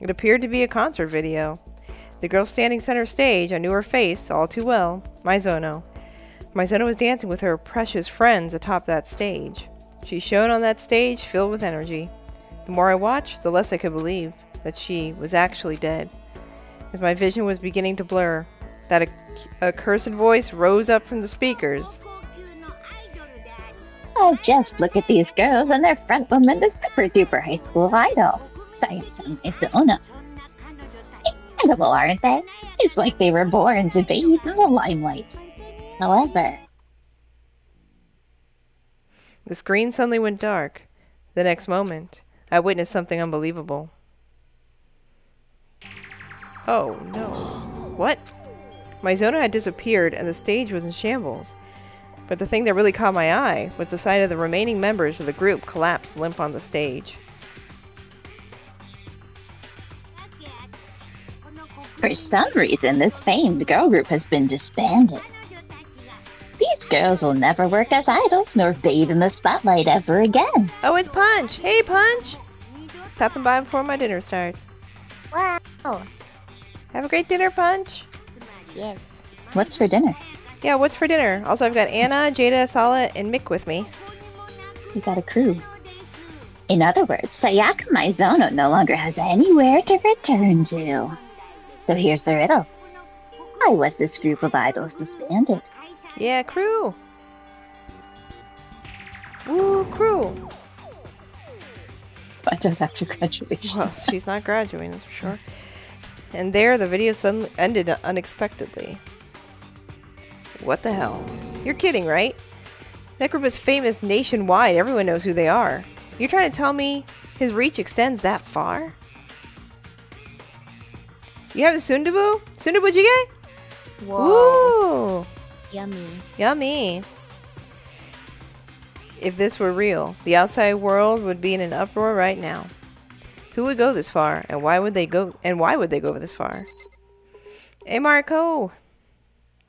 It appeared to be a concert video. The girl standing center stage, I knew her face all too well, Maizono. Maizono was dancing with her precious friends atop that stage. She shone on that stage, filled with energy. The more I watched, the less I could believe that she was actually dead. as my vision was beginning to blur. That accursed voice rose up from the speakers.
Oh, just look at these girls and their front woman, the super duper high school idol. Sayaka Mizuno. Incredible, aren't they? It's like they were born to bathe in the limelight. However,
The screen suddenly went dark. The next moment, I witnessed something unbelievable. Oh, no. What? My Zona had disappeared and the stage was in shambles. But the thing that really caught my eye was the sight of the remaining members of the group collapsed limp on the stage.
for some reason, this famed girl group has been disbanded. These girls will never work as idols nor bathe in the spotlight ever again.
Oh, it's Punch! Hey, Punch! Stopping by before my dinner starts.
Wow.
Have a great dinner, Punch.
Yes.
What's for dinner?
Yeah, what's for dinner? Also, I've got Anna, Jada, Sala, and Mick with me.
We got a crew. In other words, Sayaka Maizono no longer has anywhere to return to. So here's the riddle. Why was this group of idols disbanded?
Yeah, crew. Woo, crew.
But just after graduation.
Well, she's not graduating, that's for sure. And there, the video suddenly ended unexpectedly. What the hell? You're kidding, right? That group is famous nationwide. Everyone knows who they are. You're trying to tell me his reach extends that far? You have a Sundubu? Sundubu jjigae?
Whoa.
Ooh.
Yummy.
Yummy. If this were real, the outside world would be in an uproar right now. Who would go this far, and why would they go? And why would they go this far? Hey, Marco,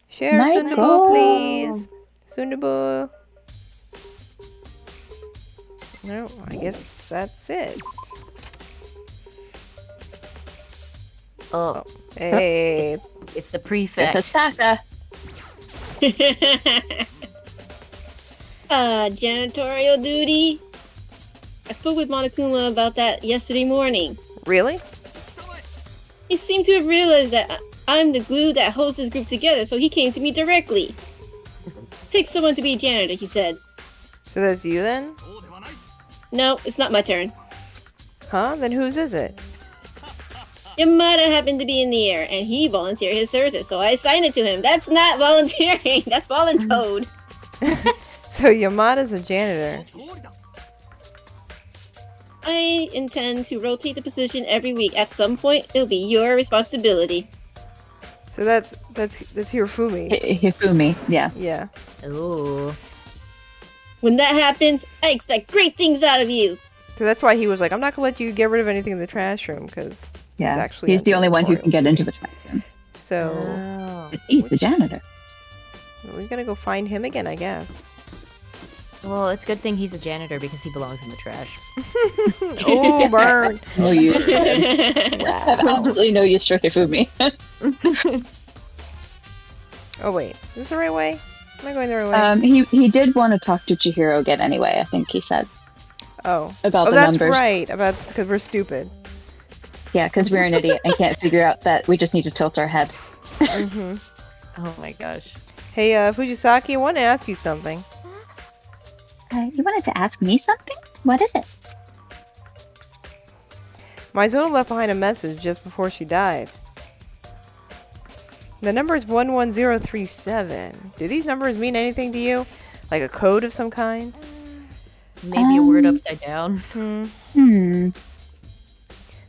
share
Marco.
Sundubu, please. Sundubu. No, I guess that's it.
Oh,
Hey,
it's the
It's
prefect.
Osaka.
Janitorial duty. I spoke with Monokuma about that yesterday morning.
really?
He seemed to have realized that I'm the glue that holds this group together, so he came to me directly. Pick someone to be janitor, he said.
So that's you then?
No, it's not my turn.
Huh? Then whose is it?
Yamada happened to be in the air, and he volunteered his services, so I assigned it to him. That's not volunteering, that's voluntoed.
So Yamada's a janitor.
I intend to rotate the position every week. At some point, it'll be your responsibility.
So that's Hirofumi.
Hifumi, yeah.
Yeah.
Ooh.
When that happens, I expect great things out of you.
So that's why he was like, I'm not gonna let you get rid of anything in the trash room because
Yeah,
it's actually
he's the only one who
janitorial
can get into the trash room.
So
Oh.
He's the janitor.
we're gonna go find him again, I guess.
Well, it's a good thing he's a janitor because he belongs in the trash.
Oh, burn!
No use for him. I have absolutely no use for Hifumi.
Oh wait, is this the right way? Am I going the right way?
He did want to talk to Chihiro again anyway, I think he said.
Oh,
About the
that's
numbers.
right. About because we're stupid.
Yeah, because we're an idiot and can't figure out that we just need to tilt our head.
Hmm.
Oh my gosh.
Hey, Fujisaki, I want to ask you something.
You wanted to ask me something? What is it?
Maizono left behind a message just before she died. The number is 11037. Do these numbers mean anything to you? Like a code of some kind?
Maybe a word upside down.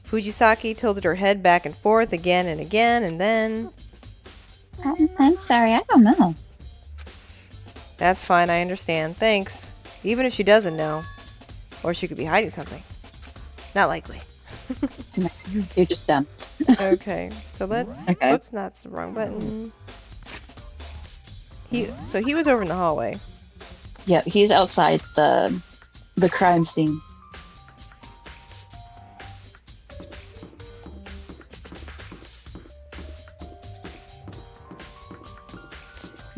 Fujisaki tilted her head back and forth again and again, and then...
I'm sorry, I don't know.
That's fine, I understand. Thanks. Even if she doesn't know. Or she could be hiding something. Not likely.
You're just dumb.
Okay, so let's...
Okay.
Whoops, that's the wrong button. So he was over in the hallway.
Yeah, he's outside the crime scene.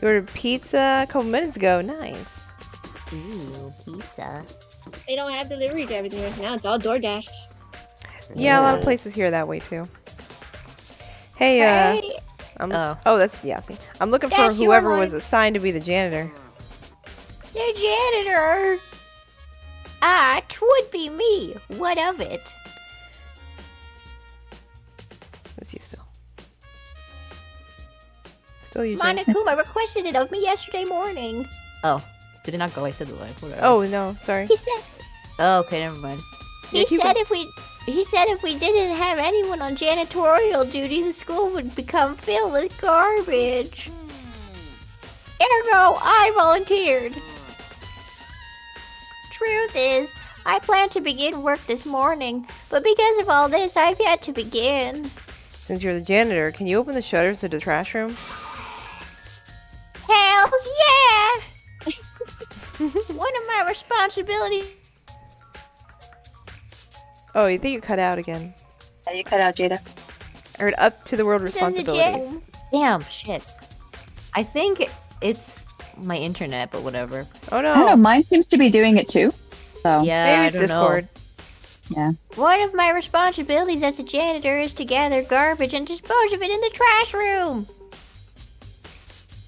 You ordered pizza a couple minutes ago. Nice.
Ooh, pizza.
They don't have delivery drivers anymore now. It's all DoorDash.
Yeah, a lot of places here that way too. Hey,
Hey,
oh, that's Yasmin. I'm looking for
That's your
whoever
line.
was assigned to be the janitor.
the janitor. Ah, 'twould be me. What of it?
That's you still. Still you, Jen.
Monokuma requested it of me yesterday morning.
Oh, did it not go? I said the line. Whatever.
Oh, no, sorry.
He said
Oh, okay, never mind.
Yeah,
he
keep
said if we didn't have anyone on janitorial duty, the school would become filled with garbage. Ergo, I volunteered. Truth is, I planned to begin work this morning, but because of all this, I've yet to begin.
Since you're the janitor, can you open the shutters to the trash room?
Hells yeah! One of my responsibilities.
Oh, you think you cut out again.
Yeah, you cut out Jada.
I heard up to the world
is the
responsibilities.
gym.
Damn, shit. I think it's my internet, but whatever.
Oh
I don't know.
no.
Mine seems to be doing it too. So
Yeah,
Maybe
I
it's
don't
Discord.
yeah.
One of my responsibilities as a janitor is to gather garbage and dispose of it in the trash room.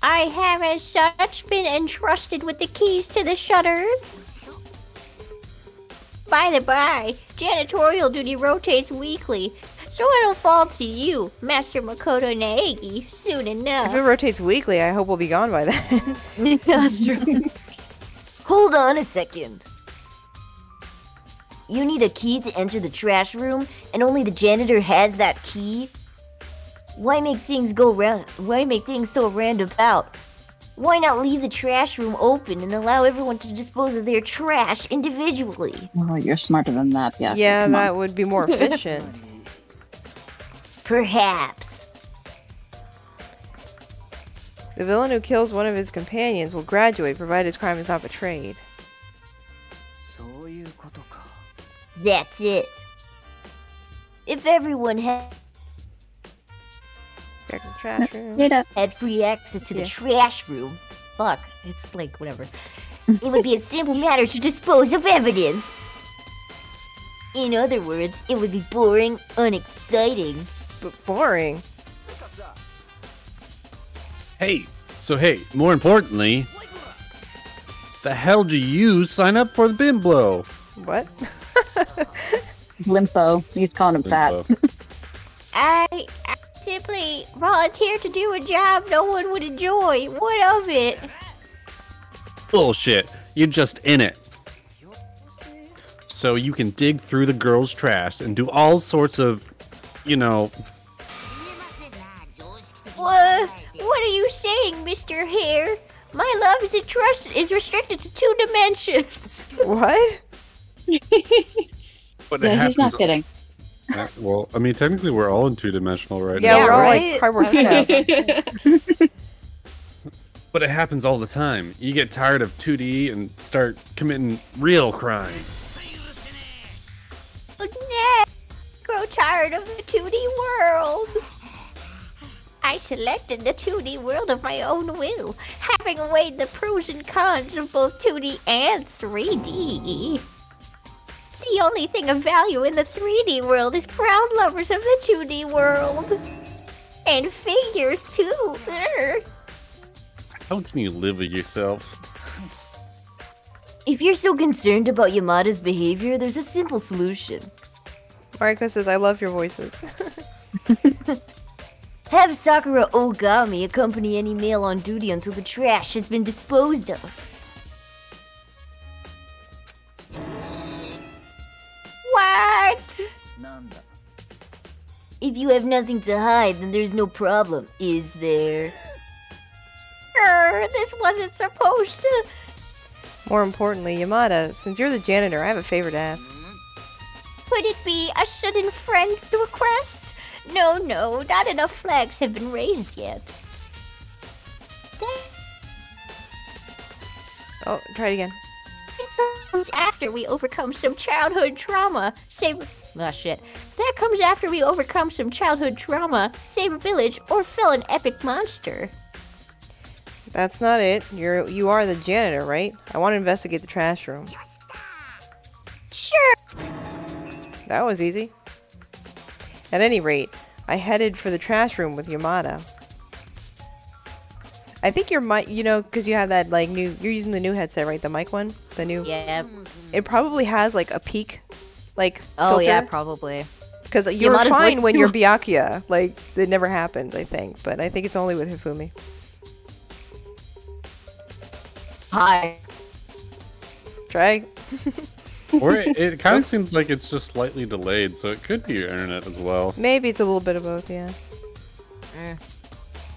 I have as such been entrusted with the keys to the shutters. By the by, janitorial duty rotates weekly, so it'll fall to you, Master Makoto Naegi, soon enough.
If it rotates weekly, I hope we'll be gone by then.
That's true.
Hold on a second. You need a key to enter the trash room, and only the janitor has that key? Why make things so roundabout? Why not leave the trash room open and allow everyone to dispose of their trash individually?
Oh, you're smarter than that. Yeah.
Yeah,
come on.
that would be more efficient.
Perhaps.
The villain who kills one of his companions will graduate, provided his crime is not betrayed.
That's it. If everyone had
Back to the trash room.
Jada.
free access to the
Yeah.
trash room,
Fuck. It's like, whatever.
it would be a simple matter to dispose of evidence. In other words, it would be boring, unexciting.
But boring.
Hey, more importantly, the hell do you sign up for the bin blow?
What?
Limpo. He's calling him fat.
I simply volunteered to do a job no one would enjoy. What of it?
Bullshit. You're just in it. So you can dig through the girls' trash and do all sorts of,
What are you saying, Mr. Hare? My love is restricted to 2 dimensions.
What?
But
Yeah, he's not kidding.
Well, I mean, technically we're all in two-dimensional right
Yeah,
now.
we're all
right?
like cardboard cutouts.
But it happens all the time. You get tired of 2D and start committing real crimes.
Nah, grow tired of the 2D world. I selected the 2D world of my own will, having weighed the pros and cons of both 2D and 3D. The only thing of value in the 3D world is proud lovers of the 2D world. And figures, too. Urgh.
How can you live with yourself?
If you're so concerned about Yamada's behavior, there's a simple solution.
Mariko says, I love your voices.
Have Sakura Ogami accompany any male on duty until the trash has been disposed of.
What?
If you have nothing to hide, then there's no problem, is there?
This wasn't supposed to.
More importantly, Yamada, since you're the janitor, I have a favor to ask.
Could it be a sudden friend request? No, not enough flags have been raised yet.
Oh, try it again.
That comes after we overcome some childhood trauma. That comes after we overcome some childhood trauma, save a village, or fell an epic monster.
That's not it. You are the janitor, right? I want to investigate the trash room.
Sure.
That was easy. At any rate, I headed for the trash room with Yamada. I think your mic, you know, because you have that like new, you're using the new headset, right? The mic one, the new.
Yeah.
It probably has like a peak, like
Oh
filter.
yeah, probably.
Because you were
Yamada's
fine
voice
when
too.
you're Byakuya. Like it never happened, I think. But I think it's only with Hifumi.
Hi.
Try.
Or it kind of seems like it's just slightly delayed, so it could be your internet as well.
Maybe it's a little bit of both. Yeah.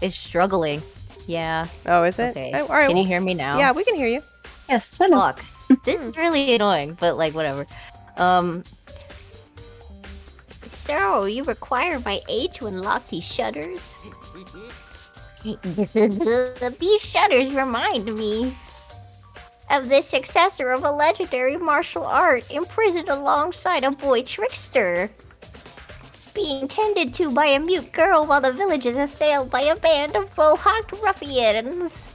It's struggling. Yeah.
Oh, is it?
Okay.
Oh, all right.
Can you
well,
hear me now?
Yeah, we can hear you.
Yes, hello.
Fuck. This is really annoying, but like whatever.
So, you require my aid to unlock these shutters? These shutters remind me of the successor of a legendary martial art imprisoned alongside a boy trickster, being tended to by a mute girl while the village is assailed by a band of bow-hawked ruffians.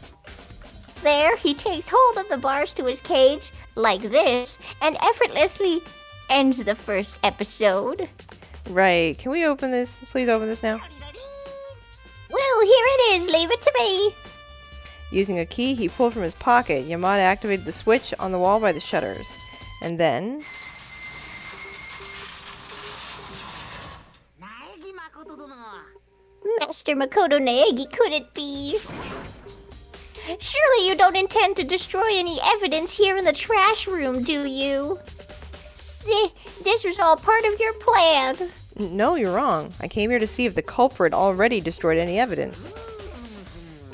There, he takes hold of the bars to his cage, like this, and effortlessly ends the first episode.
Right. Can we open this? Please open this now.
Well, here it is. Leave it to me.
Using a key he pulled from his pocket, Yamada activated the switch on the wall by the shutters. And then...
Master Makoto Naegi, could it be? Surely you don't intend to destroy any evidence here in the trash room, do you? This was all part of your plan.
No, you're wrong. I came here to see if the culprit already destroyed any evidence.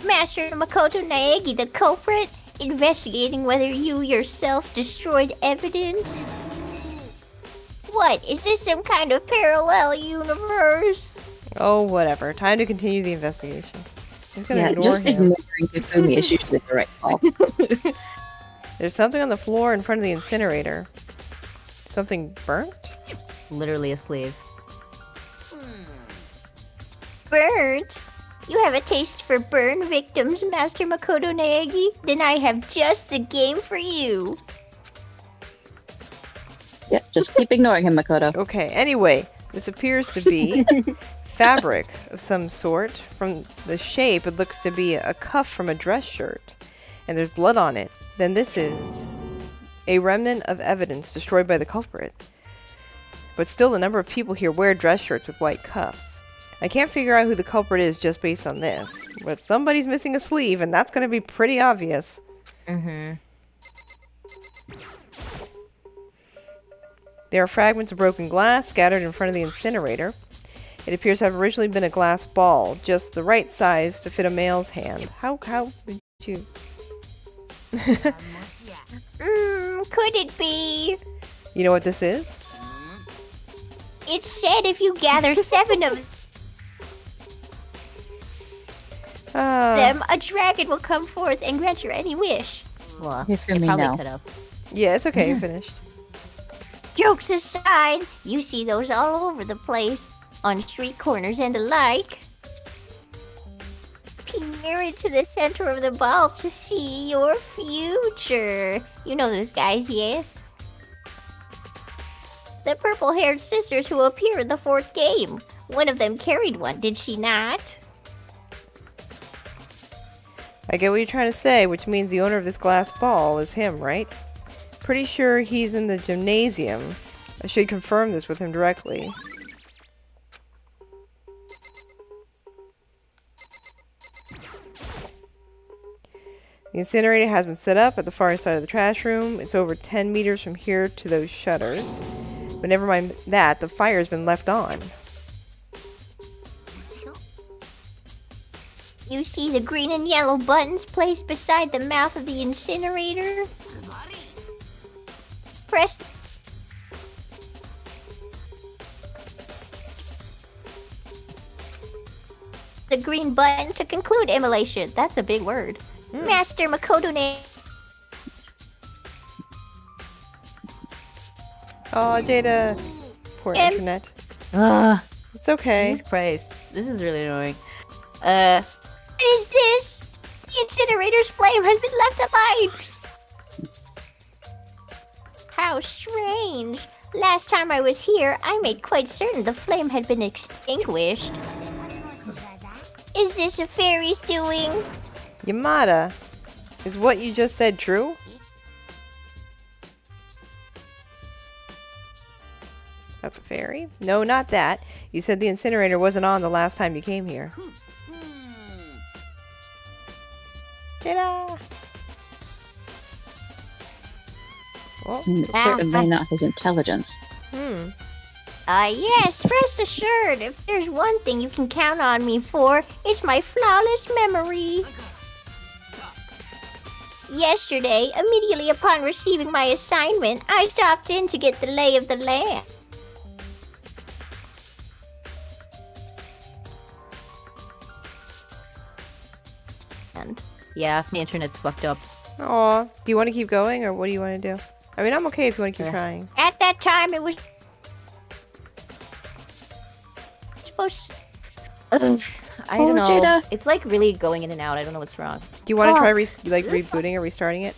Master Makoto Naegi, the culprit, investigating whether you yourself destroyed evidence? What, is this some kind of parallel universe?
Oh, whatever. Time to continue the investigation. I'm gonna
Yeah,
ignore
just
him.
ignoring Hifumi is usually the right call.
There's something on the floor in front of the incinerator. Something burnt?
Literally a sleeve.
Burnt? You have a taste for burn victims, Master Makoto Naegi? Then I have just the game for you.
Yeah, just keep ignoring him, Makoto.
Okay, anyway, this appears to be fabric of some sort. From the shape, it looks to be a cuff from a dress shirt. And there's blood on it. Then this is a remnant of evidence destroyed by the culprit. But still, the number of people here wear dress shirts with white cuffs. I can't figure out who the culprit is just based on this. But somebody's missing a sleeve, and that's going to be pretty obvious.
Mm-hmm.
There are fragments of broken glass scattered in front of the incinerator. It appears to have originally been a glass ball, just the right size to fit a male's hand. How did you...
Could it be?
You know what this is?
It said if you gather 7 of them, a dragon will come forth and grant your any wish.
Well,
Hifumi
it probably
now.
could have.
Yeah, it's okay. You finished.
Jokes aside, you see those all over the place, on street corners and the like. Peer into the center of the ball to see your future. You know those guys, yes? The purple-haired sisters who appear in the 4th game. One of them carried one, did she not?
I get what you're trying to say, which means the owner of this glass ball is him, right? Pretty sure he's in the gymnasium. I should confirm this with him directly. The incinerator has been set up at the far side of the trash room. It's over 10 meters from here to those shutters. But never mind that, the fire's been left on.
You see the green and yellow buttons placed beside the mouth of the incinerator? Press the green button to conclude immolation. That's a big word. Master Makoto
Oh, Jada. Poor internet. It's okay.
Jesus Christ. This is really annoying.
What is this? The incinerator's flame has been left alight! How strange. Last time I was here, I made quite certain the flame had been extinguished. Is this a fairy's doing?
Yamada, is what you just said true? Not the fairy? No, not that. You said the incinerator wasn't on the last time you came here. Ta-da! Oh.
Certainly not his intelligence.
Yes, rest assured, if there's one thing you can count on me for, it's my flawless memory. Yesterday, immediately upon receiving my assignment, I stopped in to get the lay of the land.
And yeah, the internet's fucked up.
Aw, do you want to keep going, or what do you want to do? I mean, I'm okay if you want to keep trying.
At that time, it was supposed.
I don't know.
Jada.
It's like really going in and out. I don't know what's wrong.
Do you want to try rebooting or restarting it?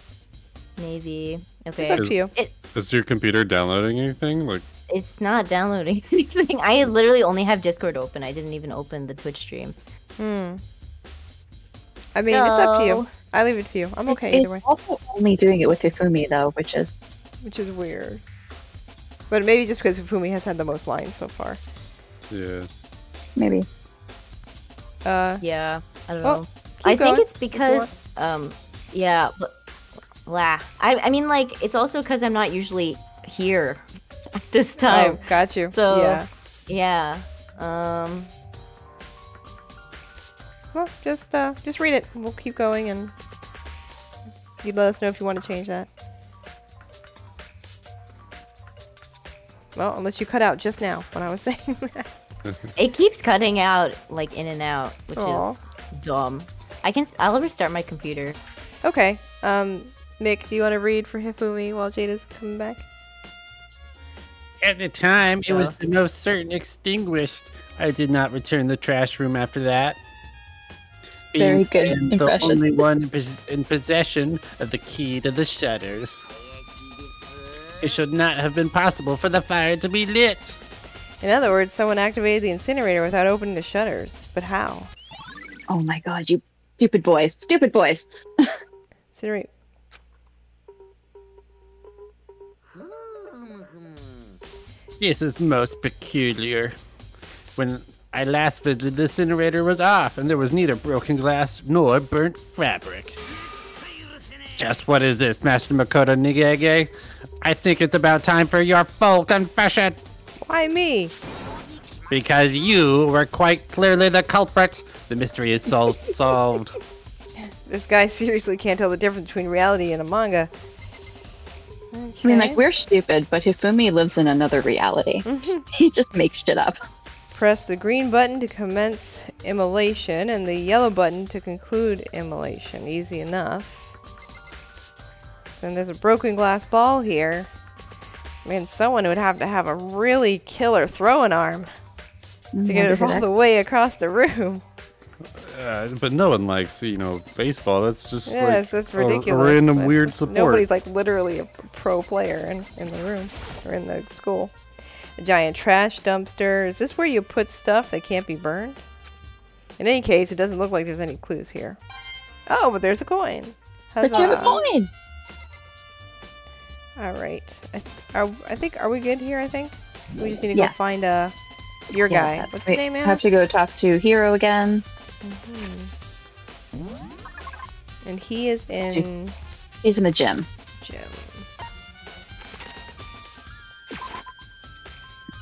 Maybe.
It's
Okay.
up to you.
Is your computer downloading anything? Like,
It's not downloading anything. I literally only have Discord open. I didn't even open the Twitch stream.
I mean, it's up to you. I leave it to you. I'm okay either way.
It's also only doing it with Hifumi though, which is
weird. But maybe just because Fumi has had the most lines so far.
yeah.
maybe.
Yeah, I don't know.
keep
I
going.
think it's because, yeah, but, I mean, like, it's also because I'm not usually here at this time.
Oh, got you.
So,
yeah. Well, just read it. We'll keep going, and you'd let us know if you want to change that. Well, unless you cut out just now when I was saying that.
It keeps cutting out, like, in and out, which
Aw.
is dumb. I'll restart my computer.
Okay. Mick, do you want to read for Hifumi while Jada's coming back?
At the time, it was the most certain extinguished. I did not return the trash room after that.
Very good
Being the
impression.
only one in possession of the key to the shutters. It should not have been possible for the fire to be lit.
In other words, someone activated the incinerator without opening the shutters. But how?
Oh my god, you stupid boys. Stupid boys.
Incinerate.
This is most peculiar. When I last visited, the incinerator was off, and there was neither broken glass nor burnt fabric. Just what is this, Master Makoto Nigege? I think it's about time for your full confession.
Why me?
Because you were quite clearly the culprit. The mystery is so solved.
This guy seriously can't tell the difference between reality and a manga. Okay.
I mean, like, we're stupid, but Hifumi lives in another reality. He just makes shit up.
Press the green button to commence immolation and the yellow button to conclude immolation. Easy enough. Then there's a broken glass ball here. I mean, someone would have to have a really killer throwing arm to get it all the way across the room.
But no one likes, baseball. That's just
Yes,
like
that's
a
ridiculous.
random
That's
weird
just-
support.
Nobody's like literally a pro player in the room or in the school. A giant trash dumpster. Is this where you put stuff that can't be burned? In any case, it doesn't look like there's any clues here. Oh, but there's a coin.
But you're the
Huzzah.
coin.
All right. I think, are we good here, I think? We just need to
Yeah.
go find your guy. What's his
Wait,
name,
I
man?
have to go talk to Hiro again.
And he is in
He's in the gym.
gym.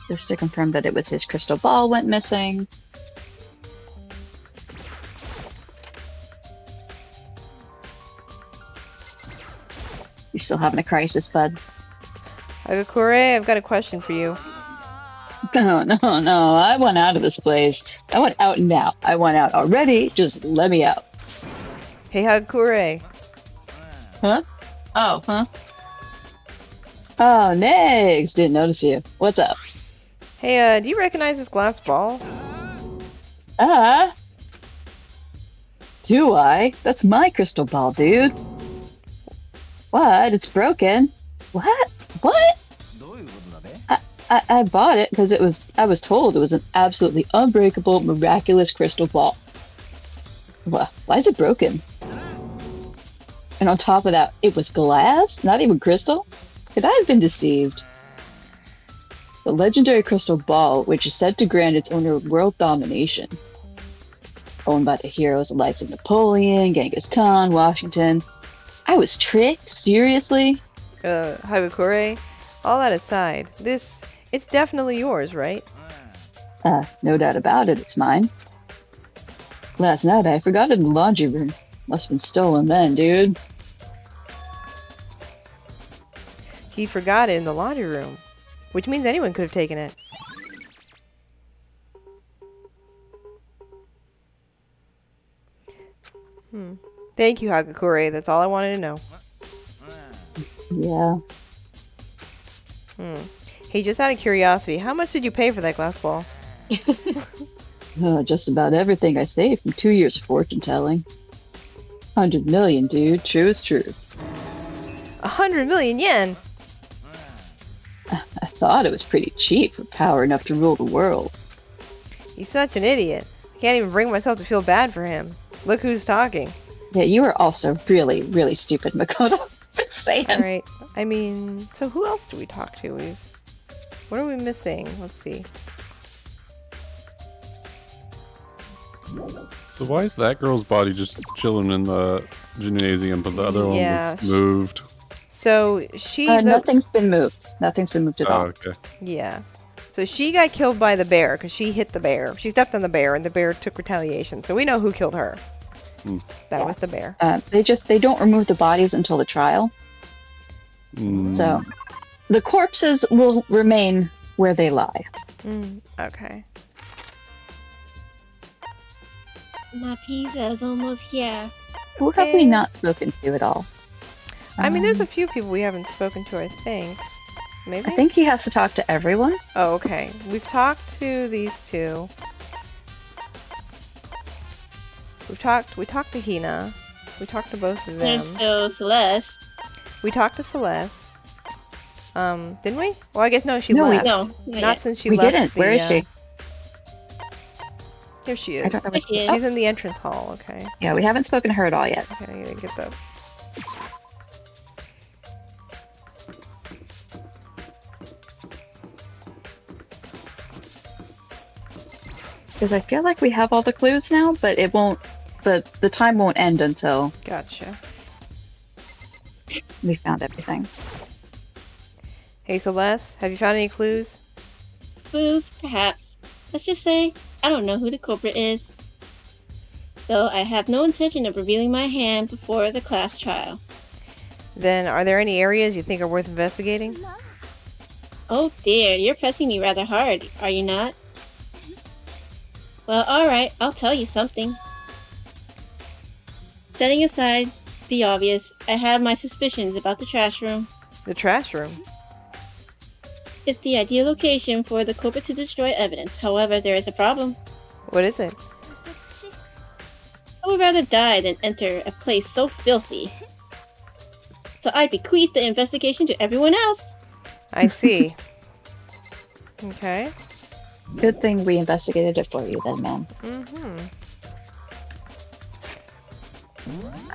Just to confirm that it was his crystal ball went missing. You still having a crisis, bud?
Agakure, I've got a question for you.
No, no. I want out of this place. I want out now. I want out already. Just let me out.
Hey, Agakure.
Huh? Oh, huh? Oh, Negs! Didn't notice you. What's up?
Hey, do you recognize this glass ball?
Do I? That's my crystal ball, dude. What? It's broken? What? What?
I bought it because I was told it was an absolutely unbreakable, miraculous crystal ball. Well, why is it broken? And on top of that, it was glass, not even crystal? Could I have been deceived? The legendary crystal ball, which is said to grant its owner world domination. Owned by the heroes of likes of Napoleon, Genghis Khan, Washington. I was tricked? Seriously?
Hagakure, all that aside, it's definitely yours, right?
No doubt about it, it's mine. Last night I forgot it in the laundry room. Must have been stolen then, dude.
He forgot it in the laundry room, which means anyone could have taken it. Thank you, Hagakure. That's all I wanted to know.
Yeah.
Hey, just out of curiosity, how much did you pay for that glass ball?
Just about everything I saved from 2 years of fortune telling. 100 million, dude. True is true.
100 million yen?
I thought it was pretty cheap for power enough to rule the world.
He's such an idiot. I can't even bring myself to feel bad for him. Look who's talking.
Yeah, you are also really, really stupid, Makoto. Just saying.
Alright. I mean, so who else do we talk to? What are we missing? Let's see.
So why is that girl's body just chilling in the gymnasium, but the other one was moved?
So she...
Nothing's been moved. Nothing's been moved at all.
Okay.
Yeah. So she got killed by the bear because she hit the bear. She stepped on the bear and the bear took retaliation. So we know who killed her. That was the bear.
They don't remove the bodies until the trial. So the corpses will remain where they lie.
Okay.
My pizza is almost here.
Who have we not spoken to at all?
I mean, there's a few people we haven't spoken to, I think. Maybe?
I think he has to talk to everyone.
Oh, okay. We've talked to these two. We talked to Hina. We talked to both of them.
There's still Celeste.
We talked to Celeste. Didn't we? Well, I guess no, she left.
No,
not since she
we
left.
Didn't. Where is she?
Here she is.
I don't know where she is.
She's in the entrance hall, okay.
Yeah, we haven't spoken to her at all yet.
Okay, I gotta get that.
Because I feel like we have all the clues now, but it won't. The time won't end until.
Gotcha.
We found everything.
Hey Celeste, have you found any clues?
Clues, perhaps. Let's just say I don't know who the culprit is. Though I have no intention of revealing my hand before the class trial.
Then, are there any areas you think are worth investigating?
Oh dear, you're pressing me rather hard, are you not? Well, alright, I'll tell you something. Setting aside the obvious, I have my suspicions about the trash room.
The trash room?
It's the ideal location for the culprit to destroy evidence. However, there is a problem.
What is it?
I would rather die than enter a place so filthy. So I bequeath the investigation to everyone else.
I see. Okay.
Good thing we investigated it for you then, ma'am.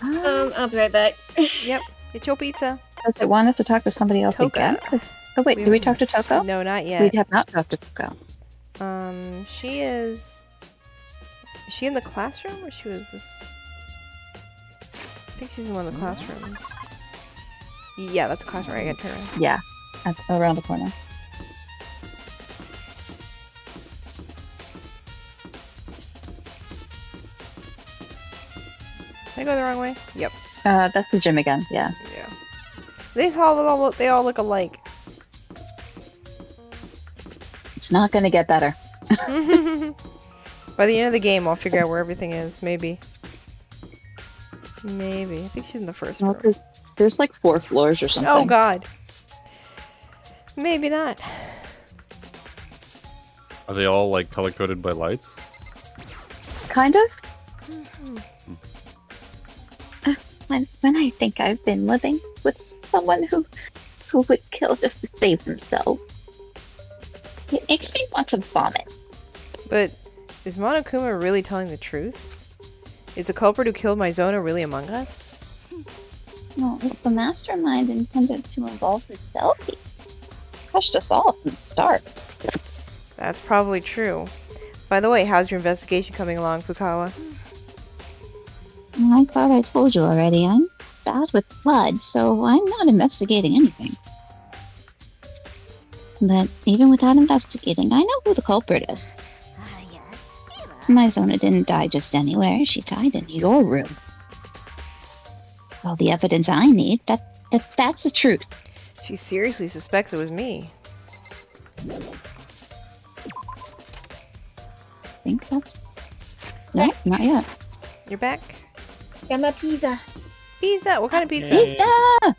I'll be right back.
Yep. Get your pizza.
Does it want us to talk to somebody else again? Oh wait, did we talk to Toko?
No, not yet.
We have not talked to Toko.
She is... Is she in the classroom or she was this... I think she's in one of the classrooms. Yeah, that's the classroom. I gotta turn around.
Yeah, that's around the corner.
Did I go the wrong way? Yep.
That's the gym again, yeah.
Yeah. They all look alike.
It's not gonna get better.
By the end of the game, I'll figure out where everything is. Maybe. Maybe. I think she's in the first room.
There's like 4 floors or something.
Oh god. Maybe not.
Are they all like color coded by lights?
Kind of. When I think I've been living with someone who would kill just to save themselves.
It makes me want to vomit.
But is Monokuma really telling the truth? Is the culprit who killed Maizono really among us?
Well, if the mastermind intended to involve himself, he crushed us all from the start.
That's probably true. By the way, how's your investigation coming along, Fukawa?
I thought I told you already. I'm bad with blood, so I'm not investigating anything. But even without investigating, I know who the culprit is. Maizono didn't die just anywhere. She died in your room. All the evidence I need. That's the truth.
She seriously suspects it was me.
Think that's... No, not yet.
You're back?
Got my pizza.
Pizza? What kind of pizza?
Pizza!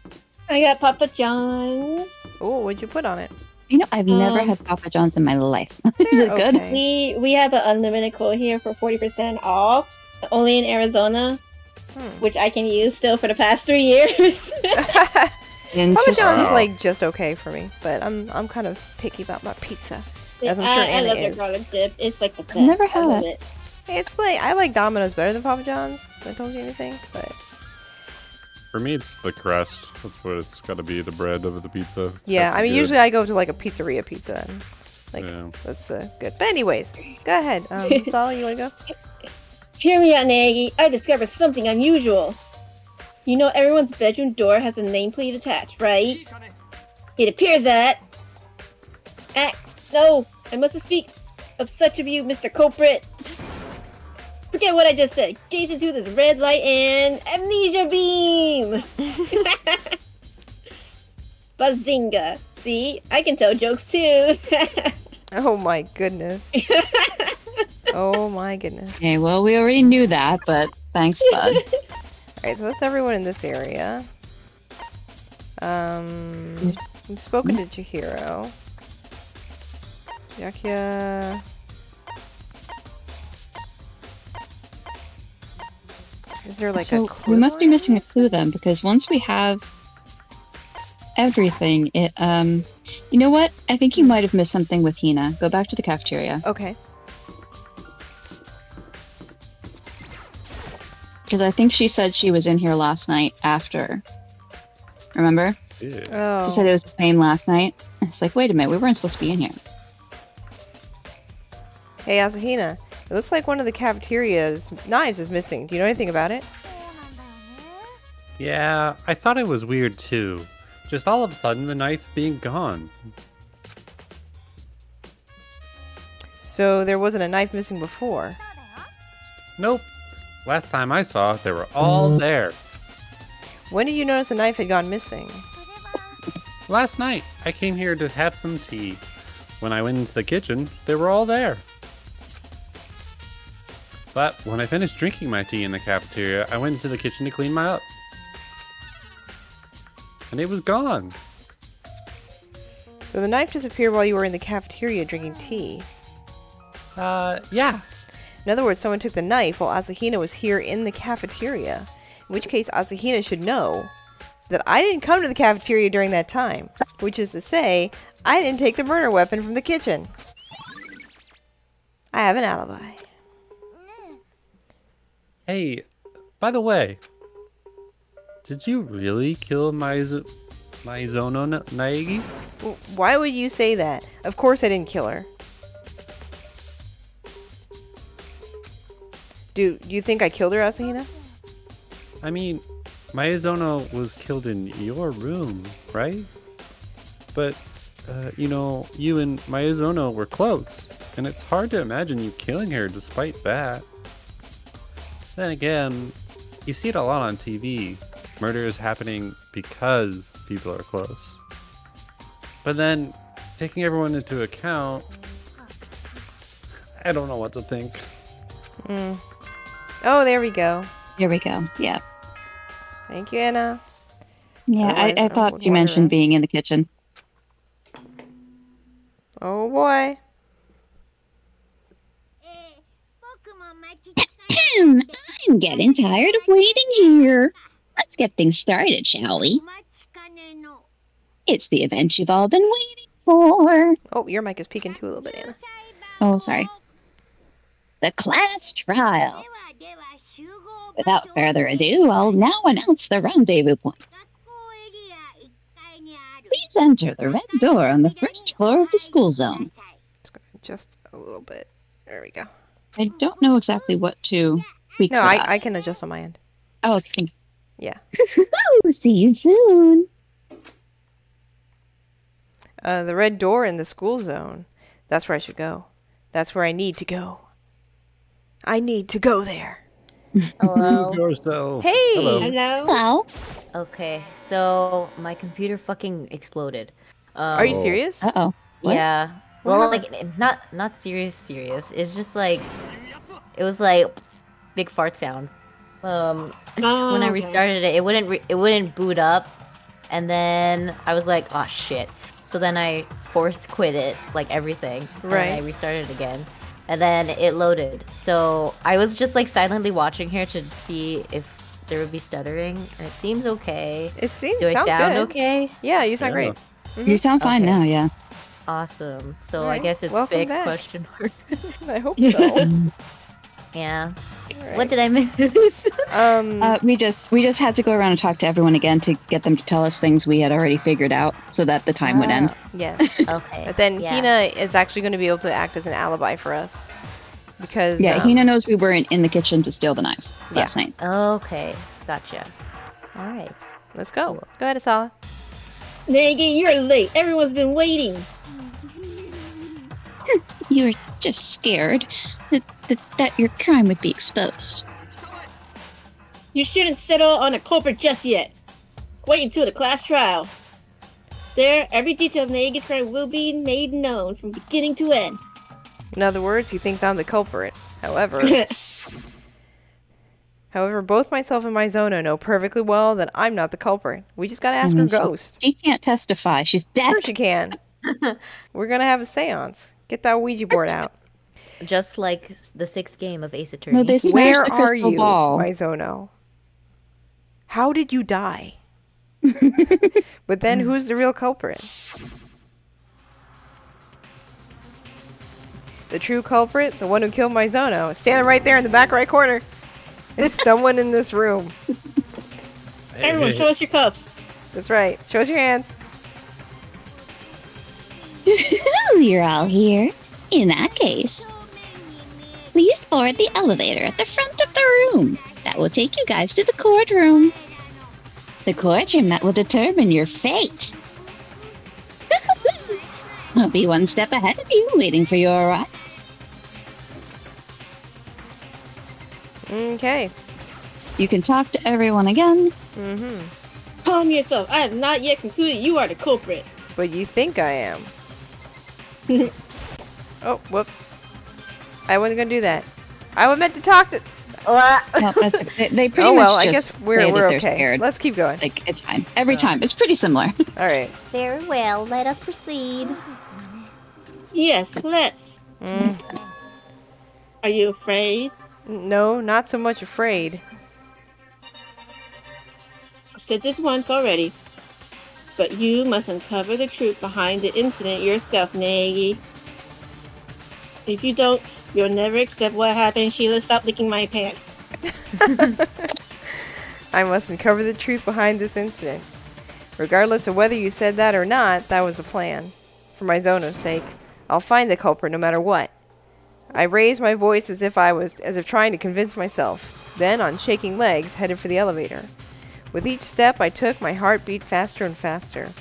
I got Papa John's.
Oh, what'd you put on it?
You know, I've never had Papa John's in my life. Is it good?
Okay.
We have an unlimited code here for 40% off. Only in Arizona. Which I can use still for the past 3 years.
Papa
Interesting.
John's is like just okay for me, but I'm kind of picky about my pizza. As I'm sure
I
Anna
love
is.
their garlic dip. It's like the best.
never
I
had
love
it.
It's like I like Domino's better than Papa John's. If that tells you anything, but
For me, it's the crust. That's what it's got to be, the bread of the pizza. It's
yeah,
got to
I
be
mean
good.
usually I go to like a pizzeria pizza, and like
Yeah.
that's good. But anyways, go ahead. Sala, you wanna go?
Hear me out, Nagi. I discovered something unusual. You know everyone's bedroom door has a nameplate attached, right? It appears that... No! I mustn't speak of such of you, Mr. Culprit. Forget what I just said. Gaze into this red light and... Amnesia beam! Bazinga! See? I can tell jokes too!
Oh my goodness. Oh my goodness.
Okay, well, we already knew that, but thanks, bud.
Alright, so that's everyone in this area. We've spoken to Chihiro. Yakuya. Is there like a
So
clue?
we must be
on
missing a
this?
clue then, because once we have everything, it you know what? I think you might have missed something with Hina. Go back to the cafeteria.
Okay.
Because I think she said she was in here last night after. Remember?
Yeah.
Oh.
She said it was the same last night. It's like, wait a minute, we weren't supposed to be in here.
Hey, Asahina. It looks like one of the cafeteria's knives is missing. Do you know anything about it?
Yeah, I thought it was weird too. Just all of a sudden, the knife being gone.
So there wasn't a knife missing before.
Nope. Last time I saw, they were all there.
When did you notice the knife had gone missing?
Last night, I came here to have some tea. When I went into the kitchen, they were all there. But when I finished drinking my tea in the cafeteria, I went into the kitchen to clean my up. And it was gone.
So the knife disappeared while you were in the cafeteria drinking tea.
Yeah.
In other words, someone took the knife while Asahina was here in the cafeteria. In which case, Asahina should know that I didn't come to the cafeteria during that time. Which is to say, I didn't take the murder weapon from the kitchen. I have an alibi.
Hey, by the way, did you really kill Maizono Naegi?
Why would you say that? Of course I didn't kill her. Do you think I killed her, Asahina?
I mean, Maizono was killed in your room, right? But, you know, you and Maizono were close, and it's hard to imagine you killing her despite that. Then again, you see it a lot on TV. Murder is happening because people are close. But then, taking everyone into account, I don't know what to think.
Oh, there we go.
Here we go. Yeah.
Thank you, Anna.
Yeah,
Otherwise,
I
I
thought
would
you mentioned
wonder.
being in the kitchen.
Oh boy.
I'm getting tired of waiting here. Let's get things started, shall we? It's the event you've all been waiting for.
Oh, your mic is peeking too a little bit, Anna.
Oh, sorry. The class trial. Without further ado, I'll now announce the rendezvous point. Please enter the red door on the first floor of the school zone.
It's going to adjust a little bit. There we go.
I don't know exactly what to tweak.
No,
for that.
I can adjust on my end.
Oh, thank you.
Yeah.
See you soon.
The red door in the school zone. That's where I should go. That's where I need to go. I need to go there.
Hello.
Move yourself.
Hey!
Hello.
Hello?
Hello.
Okay, so my computer fucking exploded.
Are you
Oh.
serious?
Uh-oh. What?
Yeah.
What
Well,
happened?
like not serious. It's just like it was like big fart sound. When I
okay.
restarted it, it wouldn't boot up, and then I was like, oh shit. So then I force quit it, like everything,
Right.
and I restarted again, and then it loaded. So I was just like silently watching here to see if there would be stuttering, and it seems okay.
It seems
Do I
sounds
sound
good.
okay?
Yeah, you sound
Yeah.
great.
You sound fine
Okay.
now, yeah.
Awesome. So I
Alright,
guess it's
welcome
fixed?
back.
Question mark.
I hope so.
Yeah.
Alright.
What did I miss?
We just had to go around and talk to everyone again to get them to tell us things we had already figured out so that the time would end.
Yeah.
Okay.
But then
yeah.
Hina is actually going to be able to act as an alibi for us. Because
Yeah, Hina knows we weren't in the kitchen to steal the knife last night.
Okay. Gotcha. All right.
Let's go. Go ahead, Asala.
Nagi, you're late. Everyone's been waiting.
You're just scared that your crime would be exposed.
You shouldn't settle on a culprit just yet. Wait until the class trial. There, every detail of Nagi's crime will be made known from beginning to end.
In other words, he thinks I'm the culprit. However, both myself and Maizono know perfectly well that I'm not the culprit. We just gotta ask her ghost.
She can't testify. She's dead.
Sure she can. We're gonna have a seance. Get that Ouija board out.
Just like the 6th game of Ace Attorney.
No, they smashed
Where
the
are
crystal
you,
ball.
Maizono? How did you die? But then who's the real culprit? The true culprit, the one who killed Maizono, is standing right there in the back right corner. Is someone in this room.
Everyone, show us your cups.
That's right. Show us your hands.
You're all here. In that case, please board the elevator at the front of the room. That will take you guys to the courtroom. The courtroom that will determine your fate. I'll be one step ahead of you, waiting for your arrival.
Okay.
You can talk to everyone again.
Mm-hmm.
Calm yourself. I have not yet concluded you are the culprit.
But you think I am. Oh, whoops. I wasn't gonna do that. I was meant to talk to...
No, they pretty
Oh well,
much
I
just
guess we're
say that they're
okay.
scared.
Let's keep going.
Like, it's fine. Every time. It's pretty similar.
Alright.
Very well, let us proceed.
Yes, let's. Are you afraid?
No, not so much afraid.
I've said this once already. But you must uncover the truth behind the incident yourself, Nagi. If you don't, you'll never accept what happened. Sheila, stop licking my pants.
I must uncover the truth behind this incident. Regardless of whether you said that or not, that was the plan. For Maizono's sake, I'll find the culprit no matter what. I raised my voice as if trying to convince myself. Then, on shaking legs, headed for the elevator. With each step I took, my heart beat faster and faster.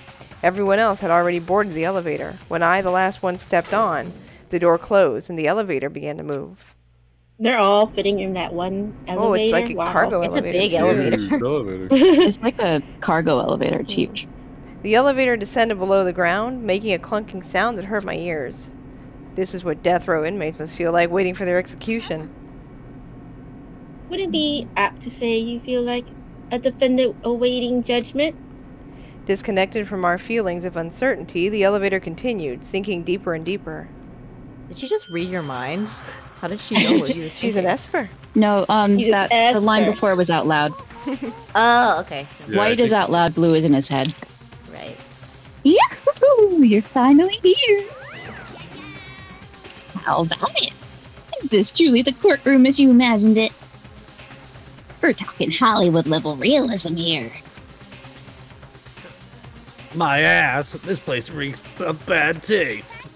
Everyone else had already boarded the elevator. When I, the last one, stepped on, the door closed and the elevator began to move.
They're all fitting in that one elevator.
Oh, it's like a
Wow.
cargo
It's a
elevator.
big
too.
elevator.
It's like a cargo elevator. It's huge.
The elevator descended below the ground, making a clunking sound that hurt my ears. This is what death row inmates must feel like waiting for their execution.
Wouldn't it be apt to say you feel like a defendant awaiting judgment?
Disconnected from our feelings of uncertainty, the elevator continued, sinking deeper and deeper.
Did she just read your mind? How did she know what you were
She's an
thinking?
Esper.
No,
He's an
the line
Esper.
before was out loud.
Oh, okay.
Yeah, I
White is
think-
out loud, blue is in his head.
Right.
Yahoo! Oh, you're finally here. How about it? Is this truly the courtroom as you imagined it? We're talking Hollywood level realism here.
My ass, this place reeks of bad taste.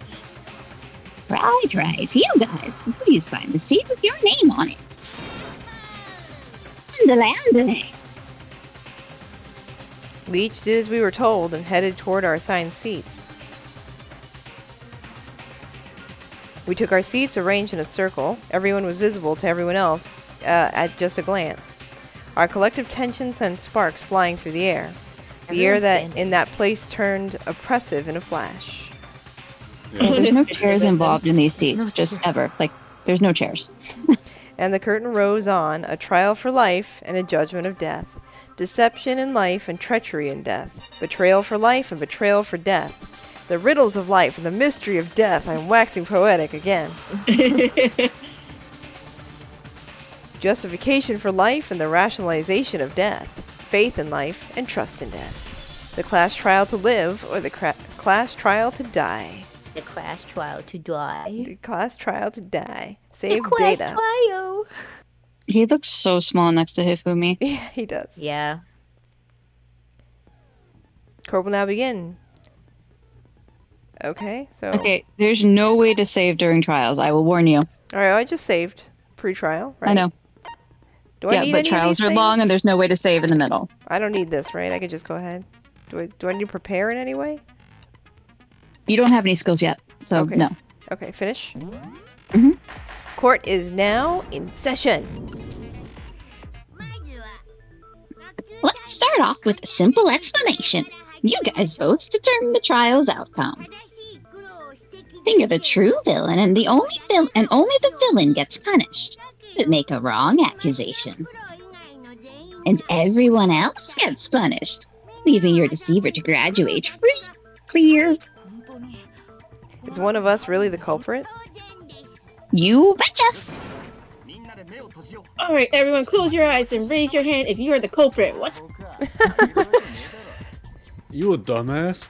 Right. You guys, please find the seat with your name on it. Andale.
We each did as we were told and headed toward our assigned seats. We took our seats arranged in a circle. Everyone was visible to everyone else at just a glance. Our collective tension sent sparks flying through the air. The air that in that place turned oppressive in a flash.
Yeah, there's no chairs involved in these seats, just ever. Like, there's no chairs.
And the curtain rose on, a trial for life and a judgment of death. Deception in life and treachery in death. Betrayal for life and betrayal for death. The riddles of life and the mystery of death. I'm waxing poetic again. Justification for life and the rationalization of death. Faith in life and trust in death. The class trial to live or the class trial to die.
The class trial to die.
The class trial to die. Save
the class
data.
trial.
He looks so small next to Hifumi.
Yeah, he does.
Yeah.
Court will now begin. Okay, so...
Okay, there's no way to save during trials, I will warn you.
Alright, I just saved pre-trial, right?
I know.
Do I need
but
any
trials
of these
are long
things?
and there's no way to save in the middle.
I don't need this, right? I could just go ahead. Do I need to prepare in any way?
You don't have any skills yet, so
Okay.
no.
Okay, finish.
Mhm.
Court is now in session.
Let's start off with a simple explanation. You guys both determine the trial's outcome. Finger the true villain, and only the villain gets punished. But make a wrong accusation, and everyone else gets punished, leaving your deceiver to graduate free, clear.
Is one of us really the culprit?
You betcha.
Alright, everyone, close your eyes and raise your hand if you are the culprit. What?
You a dumbass?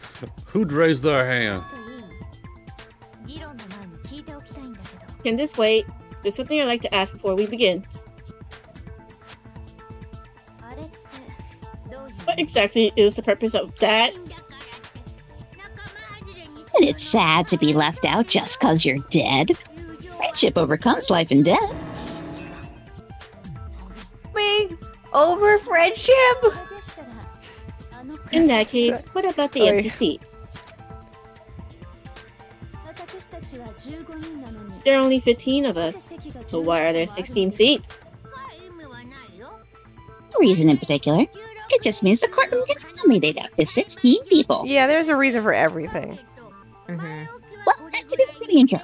Who'd raise their hand?
Can this wait? There's something I'd like to ask before we begin. What exactly is the purpose of that?
And it's sad to be left out just 'cause you're dead. Friendship overcomes life and death.
Me over friendship.
In that case, what about the empty seat? There are only 15 of us, so why are there 16 seats?
No reason in particular. It just means the courtroom can accommodate up to 16 people.
Yeah, there's a reason for everything.
Well, that should be for the intro.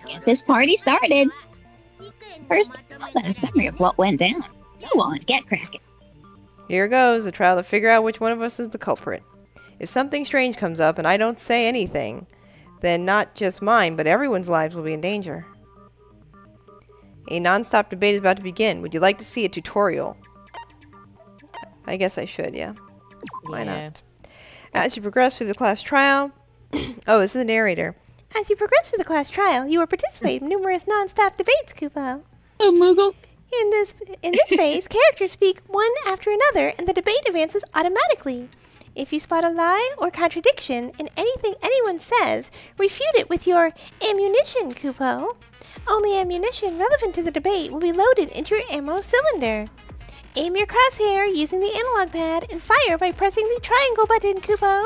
Get this party started. First, I'll let a summary of what went down. Go on, get cracking.
Here goes, the trial to figure out which one of us is the culprit. If something strange comes up and I don't say anything, then not just mine, but everyone's lives will be in danger. A non-stop debate is about to begin. Would you like to see a tutorial? I guess I should, yeah. Why not? As you progress through the class trial... oh, this is the narrator. As you progress through the class trial, you will participate in numerous non-stop debates, Kupo.
Oh, Moogle.
In this phase, characters speak one after another, and the debate advances automatically. If you spot a lie or contradiction in anything anyone says, refute it with your ammunition, Kupo. Only ammunition relevant to the debate will be loaded into your ammo cylinder. Aim your crosshair using the analog pad and fire by pressing the triangle button, Kupo.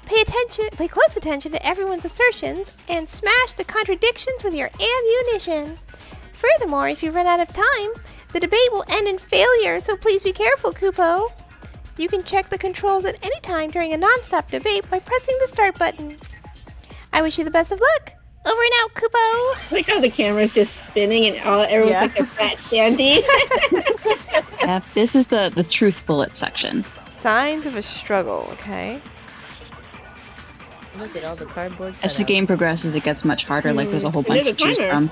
Pay close attention to everyone's assertions and smash the contradictions with your ammunition. Furthermore, if you run out of time, the debate will end in failure, so please be careful, Kupo. You can check the controls at any time during a non-stop debate by pressing the start button. I wish you the best of luck. Over and out, Kupo.
Like how the camera's just spinning and everyone's like a fat standee.
Yeah, this is the truth bullet section.
Signs of a struggle, okay.
Look at all the cardboard
As the
cutouts.
game progresses, it gets much harder. Like, there's a whole bunch to choose from.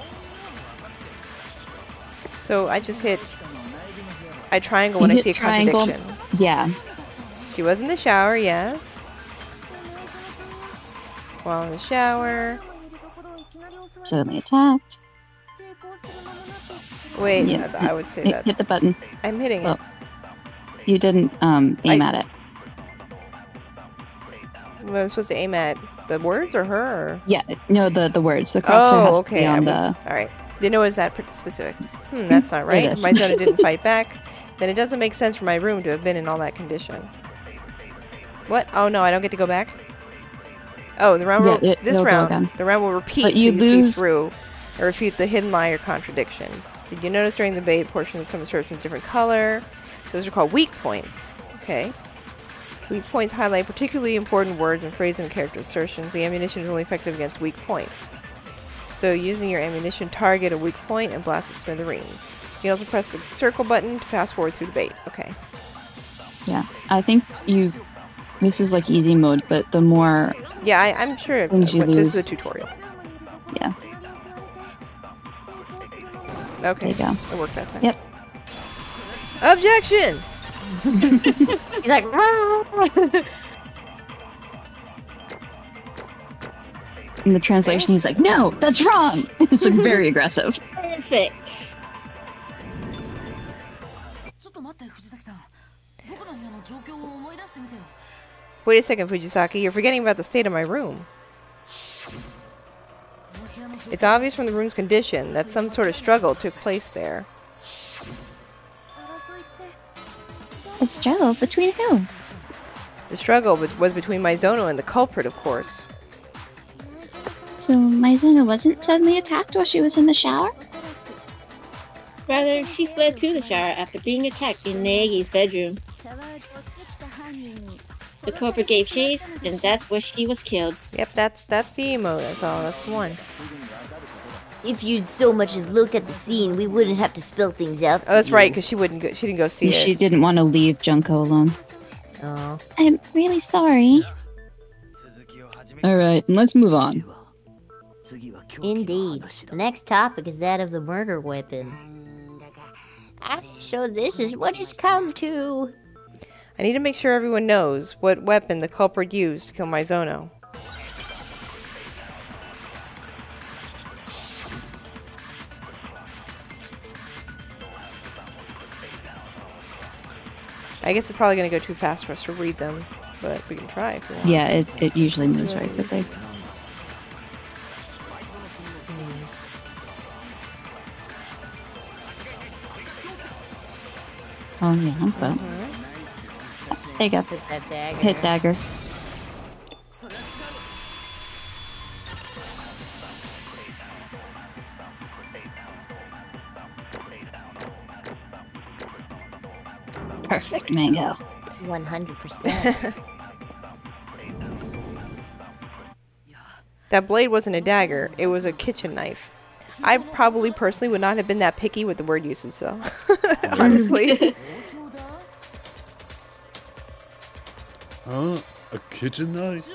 So I just hit... I triangle when I see a contradiction.
Yeah.
She was in the shower, yes. while in the shower.
Suddenly attacked.
Wait,
Yeah,
I would say that.
Hit the button.
I'm hitting
Oh.
it.
You didn't aim at it.
Am I supposed to aim at the words or her? Or?
Yeah, no, the words. The cursor has to
okay.
be on
All right. Didn't know it was that specific. That's not
It
right.
is.
My Zona didn't fight back. Then it doesn't make sense for my room to have been in all that condition. What? Oh no, I don't get to go back. Oh, the round.
Yeah,
This
it'll go
round,
again.
the round will repeat
But
till
you
you see
lose-
through or refute the hidden lie or contradiction. Did you notice during the debate portion of some assertions a different color? Those are called weak points. Okay. Weak points highlight particularly important words and phrases and character assertions. The ammunition is only effective against weak points. So using your ammunition, target a weak point and blast the smithereens. You can also press the circle button to fast forward through debate. Okay.
Yeah, I think this is like easy mode, but the more
Yeah, I'm sure
Things you
this is a
lose.
tutorial.
yeah,
Okay.
there you go.
It worked that time.
Yep.
Objection!
He's like,
In the translation, he's like, "No, that's wrong." It's like very aggressive.
Perfect.
Wait a second, Fujisaki. You're forgetting about the state of my room. It's obvious from the room's condition that some sort of struggle took place there.
A struggle between who?
The struggle was between Mizono and the culprit, of course.
So Mizuna wasn't suddenly attacked while she was in the shower?
Rather, she fled to the shower after being attacked in Naegi's bedroom. The culprit gave chase, and that's where she was killed.
Yep, that's the emote. That's all. That's one.
If you'd so much as looked at the scene, we wouldn't have to spell things out.
Oh, that's right, because she didn't go see
She
it.
didn't want to leave Junko alone.
Oh.
I'm really sorry.
All right, let's move on.
Indeed. The next topic is that of the murder weapon.
So this is what it's come to.
I need to make sure everyone knows what weapon the culprit used to kill Mizono. I guess it's probably going to go too fast for us to read them, but we can try if you want.
Yeah, it usually moves very quickly. Oh yeah, but there you go.
hit that dagger.
Hit dagger. Perfect mango.
100%.
That blade wasn't a dagger, it was a kitchen knife. I probably personally would not have been that picky with the word usage, though. Honestly.
Huh? A kitchen knife?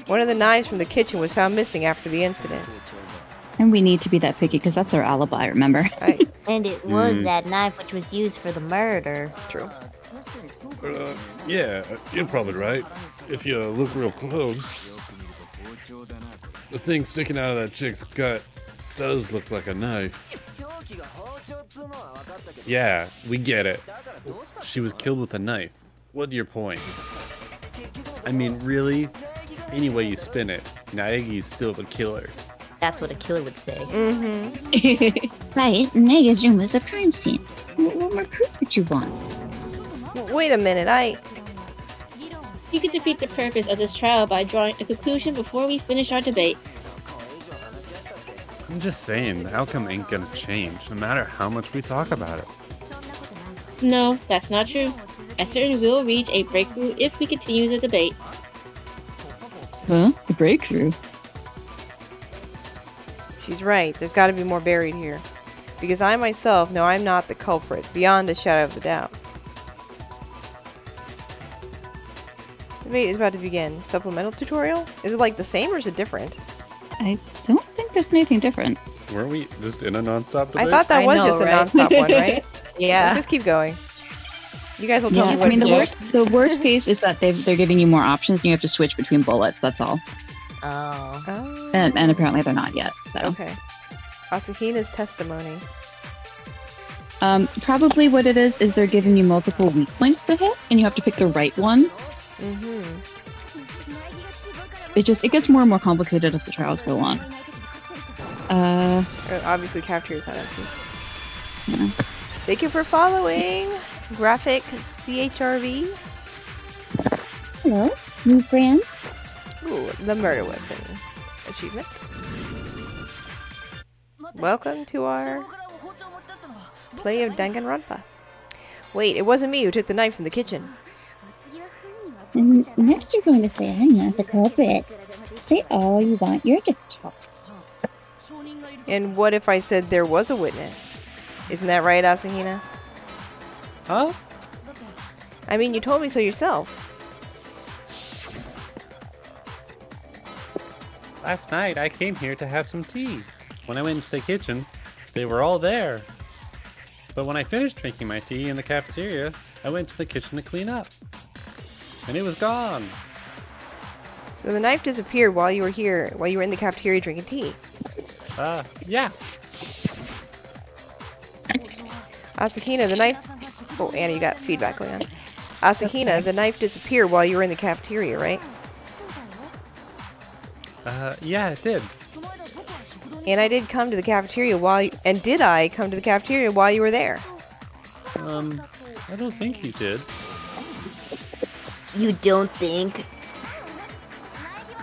One of the knives from the kitchen was found missing after the incident.
And we need to be that picky because that's our alibi, remember?
Right,
And it was that knife which was used for the murder.
true.
Yeah, you're probably right. If you look real close. The thing sticking out of that chick's gut does look like a knife. Yeah, we get it. She was killed with a knife. What's your point? I mean, really? Any way you spin it, Naegi's still the killer.
That's what a killer would say.
Right, Nega's room was a crime scene. What more proof could you want?
Wait a minute,
You can defeat the purpose of this trial by drawing a conclusion before we finish our debate.
I'm just saying, the outcome ain't gonna change, no matter how much we talk about it.
No, that's not true. I certainly will reach a breakthrough if we continue the debate.
Huh? The breakthrough.
she's right. There's got to be more buried here. Because I myself know I'm not the culprit, beyond a shadow of the doubt. The debate is about to begin. Supplemental tutorial? Is it like the same or is it different?
I don't think there's anything different.
Weren't we just in a non-stop debate?
I thought that
I
was
know,
just a
right?
non-stop one, right? Let's
Yeah.
just keep going. You guys will tell
Yeah,
me
I
what
mean
to
the
do.
worst case is that they're giving you more options and you have to switch between bullets. That's all.
Oh.
Oh.
And apparently they're not yet. So.
Okay. Asahina's testimony.
Probably what it is they're giving you multiple weak points to hit, and you have to pick the right one.
Mm-hmm.
It gets more and more complicated as the trials go on.
Obviously, cafeteria's not empty.
Yeah.
Thank you for following. Graphic CHRV.
Hello, new friend.
Ooh, the murder weapon achievement. Welcome to our play of Danganronpa. Wait, it wasn't me who took the knife from the kitchen.
Next you're going to say I'm not the culprit. Say all you want, you're just talking.
And what if I said there was a witness? Isn't that right, Asahina?
Huh?
I mean, you told me so yourself.
Last night I came here to have some tea. When I went into the kitchen, they were all there. But when I finished drinking my tea in the cafeteria, I went to the kitchen to clean up. And it was gone.
So the knife disappeared while you were here, while you were in the cafeteria drinking tea.
Yeah.
Asahina, the knife... Oh, Anna, you got feedback going on. Asahina, the knife disappeared while you were in the cafeteria, right?
Yeah, it did.
And I did come to the cafeteria while you... And did I come to the cafeteria while you were there?
I don't think you did.
You don't think?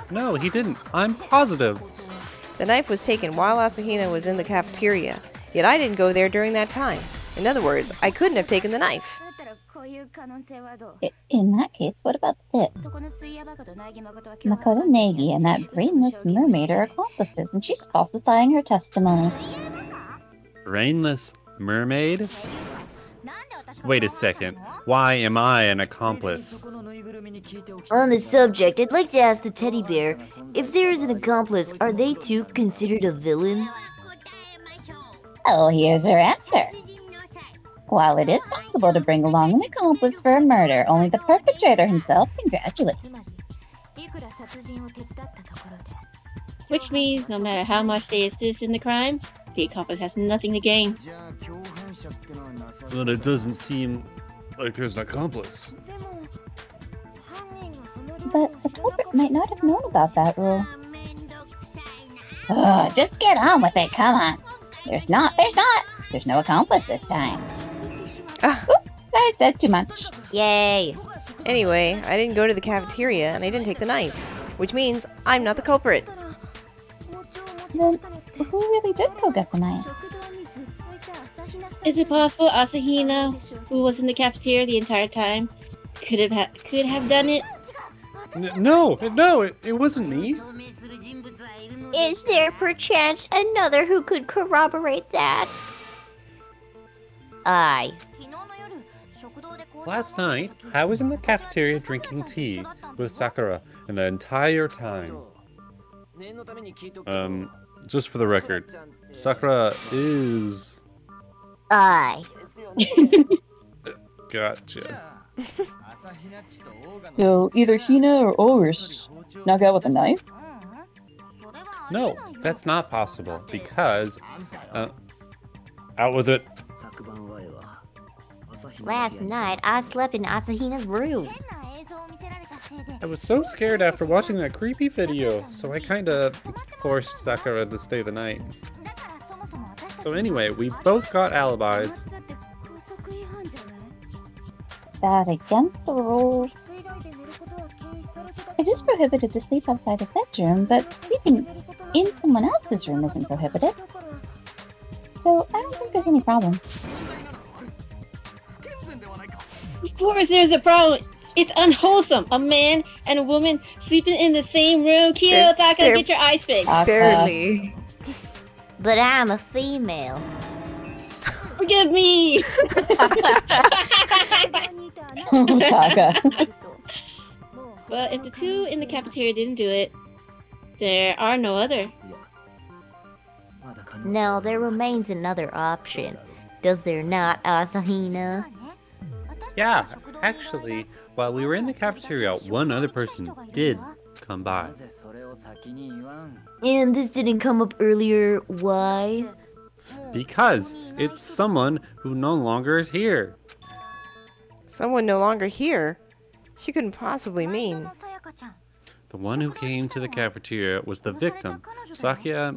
No, he didn't. I'm positive.
The knife was taken while Asahina was in the cafeteria, yet I didn't go there during that time. In other words, I couldn't have taken the knife.
In that case, what about this? Makoto Negi and that brainless mermaid are accomplices, and she's falsifying her testimony.
Brainless mermaid? Wait a second. Why am I an accomplice?
On the subject, I'd like to ask the teddy bear, if there is an accomplice, are they too considered a villain?
Oh, here's her answer. While it is possible to bring along an accomplice for a murder, only the perpetrator himself can graduate.
Which means no matter how much they assist in the crime, the accomplice has nothing to gain.
But it doesn't seem like there's an accomplice.
But the culprit might not have known about that rule. Oh, just get on with it, come on. There's no accomplice this time. Oops, I said too much.
Yay!
Anyway, I didn't go to the cafeteria and I didn't take the knife, which means I'm not the culprit.
Then, who really did go get the knife?
Is it possible Asahina, who was in the cafeteria the entire time, could have done it?
No, it wasn't me.
Is there perchance another who could corroborate that?
Aye.
Last night, I was in the cafeteria drinking tea with Sakura, and the entire time. Just for the record, Sakura is...
Aye.
Gotcha.
So either Hina or Oris snuck out with a knife?
No, that's not possible, because... out with it.
Last night, I slept in Asahina's room.
I was so scared after watching that creepy video, so I kinda forced Sakura to stay the night. So anyway, we both got alibis.
That against the rules. It is prohibited to sleep outside a bedroom, but sleeping in someone else's room isn't prohibited. So I don't think there's any problem.
Of course there's a problem! It's unwholesome! A man and a woman sleeping in the same room! Kiyotaka, get your eyes fixed!
Barely.
But I'm a female.
Forgive me!
Taka.
But if the two in the cafeteria didn't do it, there are no other.
Now, there remains another option. Does there not, Asahina?
Yeah, actually, while we were in the cafeteria, one other person did come by.
And this didn't come up earlier. Why?
Because it's someone who no longer is here.
Someone no longer here? She couldn't possibly mean.
The one who came to the cafeteria was the victim, Sakya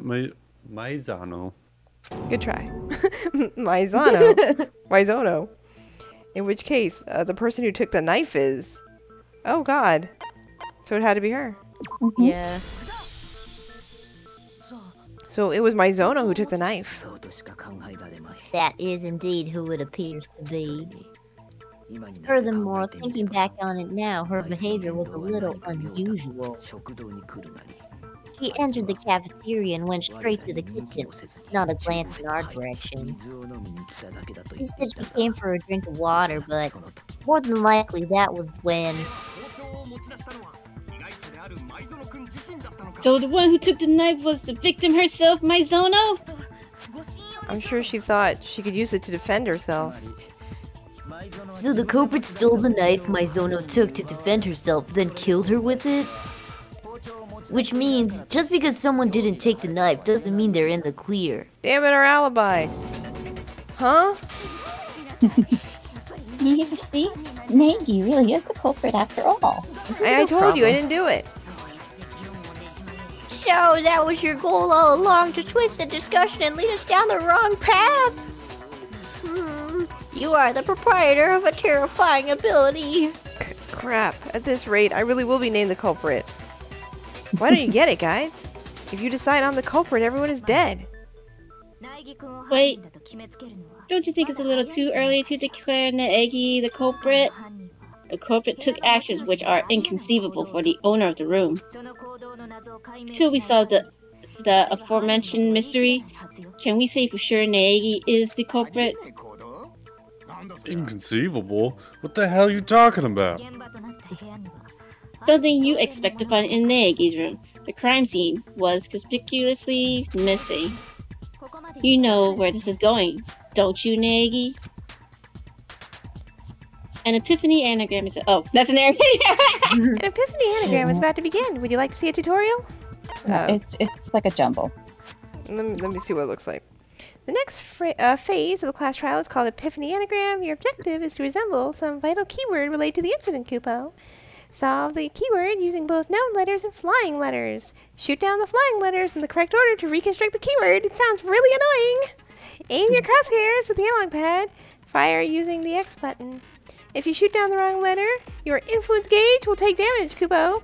Maizano.
Good try. Maizono. In which case, the person who took the knife is... Oh god. So it had to be her.
Yeah.
So it was Maizono who took the knife.
That is indeed who it appears to be. Furthermore, thinking back on it now, her behavior was a little unusual. She entered the cafeteria and went straight to the kitchen, not a glance in our direction. She said she came for a drink of water, but more than likely that was when...
So the one who took the knife was the victim herself, Maizono?
I'm sure she thought she could use it to defend herself.
So the culprit stole the knife Maizono took to defend herself, then killed her with it? Which means, just because someone didn't take the knife doesn't mean they're in the clear.
Damn it, our alibi. Huh?
You see, Nagi really is the culprit after all.
I told you I didn't do it.
So that was your goal all along, to twist the discussion and lead us down the wrong path? You are the proprietor of a terrifying ability.
Crap. At this rate, I really will be named the culprit. Why don't you get it, guys? If you decide I'm the culprit, everyone is dead.
Wait, don't you think it's a little too early to declare Naegi the culprit? The culprit took actions which are inconceivable for the owner of the room. Till we solve the aforementioned mystery, can we say for sure Naegi is the culprit?
Inconceivable? What the hell are you talking about?
Something you expect to find in Naegi's room. The crime scene was conspicuously missing. You know where this is going, don't you, Naegi? An epiphany anagram is... Oh, that's an anagram!
An epiphany anagram is about to begin. Would you like to see a tutorial?
It's like a jumble.
Let me see what it looks like. The next phase of the class trial is called Epiphany Anagram. Your objective is to resemble some vital keyword related to the incident, Kupo. Solve the keyword using both known letters and flying letters. Shoot down the flying letters in the correct order to reconstruct the keyword. It sounds really annoying. Aim your crosshairs with the analog pad. Fire using the X button. If you shoot down the wrong letter, your influence gauge will take damage, Kupo.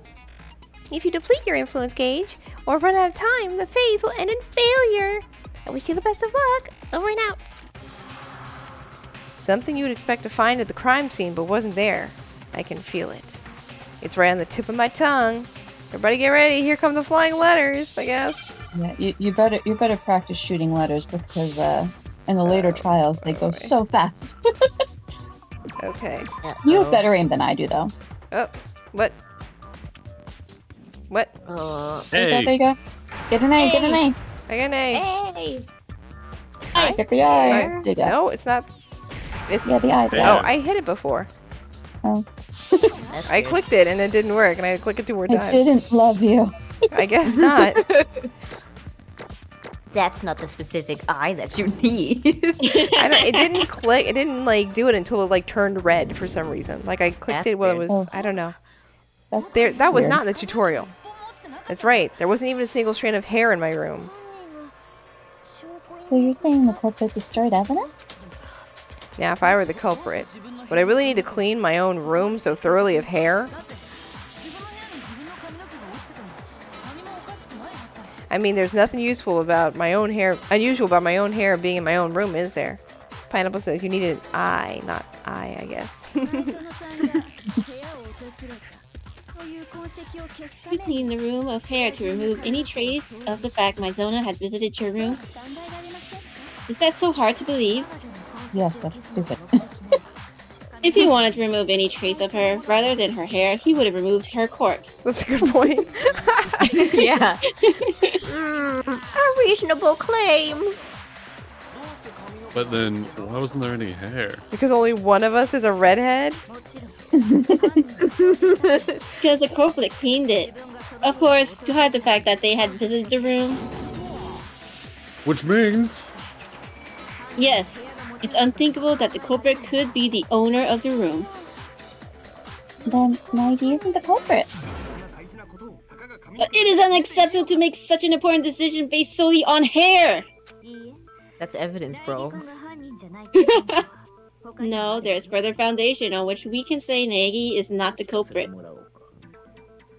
If you deplete your influence gauge or run out of time, the phase will end in failure. I wish you the best of luck. Over and out. Something you would expect to find at the crime scene, but wasn't there. I can feel it. It's right on the tip of my tongue. Everybody get ready. Here come the flying letters, I guess.
Yeah, you better practice shooting letters because in the later trials they go so fast.
Okay.
You have better aim than I do, though.
Oh, what? What?
Hey!
There you go. Get an A, get an A.
I got an A.
Hey!
I?
Get the I. There you go.
No, it's not. It's,
Yeah, the I.
oh, I hit it before.
Oh.
I clicked it and it didn't work, and I had to click it 2 more
I
times.
didn't love you.
I guess not.
That's not the specific eye that you need.
It didn't click. It didn't like do it until it like turned red for some reason. Like I clicked
That's
it while it
weird.
was. I don't know.
That's
That was
weird.
not in the tutorial. That's right. There wasn't even a single strand of hair in my room.
So you're saying the culprit destroyed evidence?
Now, if I were the culprit, would I really need to clean my own room so thoroughly of hair? I mean, there's nothing useful about my own hair, unusual about my own hair being in my own room, is there? Pineapple says you need an eye, not I guess.
You cleaned the room of hair to remove any trace of the fact Maizono had visited your room. Is that so hard to believe?
Yes, that's stupid.
If he wanted to remove any trace of her, rather than her hair, he would have removed her corpse.
That's a good point.
Yeah.
A reasonable claim.
But then, why wasn't there any hair?
Because only one of us is a redhead?
Because the culprit cleaned it. Of course, to hide the fact that they had visited the room.
Which means...
Yes, it's unthinkable that the culprit could be the owner of the room.
Then Maggie isn't the culprit.
But it is unacceptable to make such an important decision based solely on hair!
That's evidence, bro.
No, there's further foundation on which we can say Nagi is not the culprit.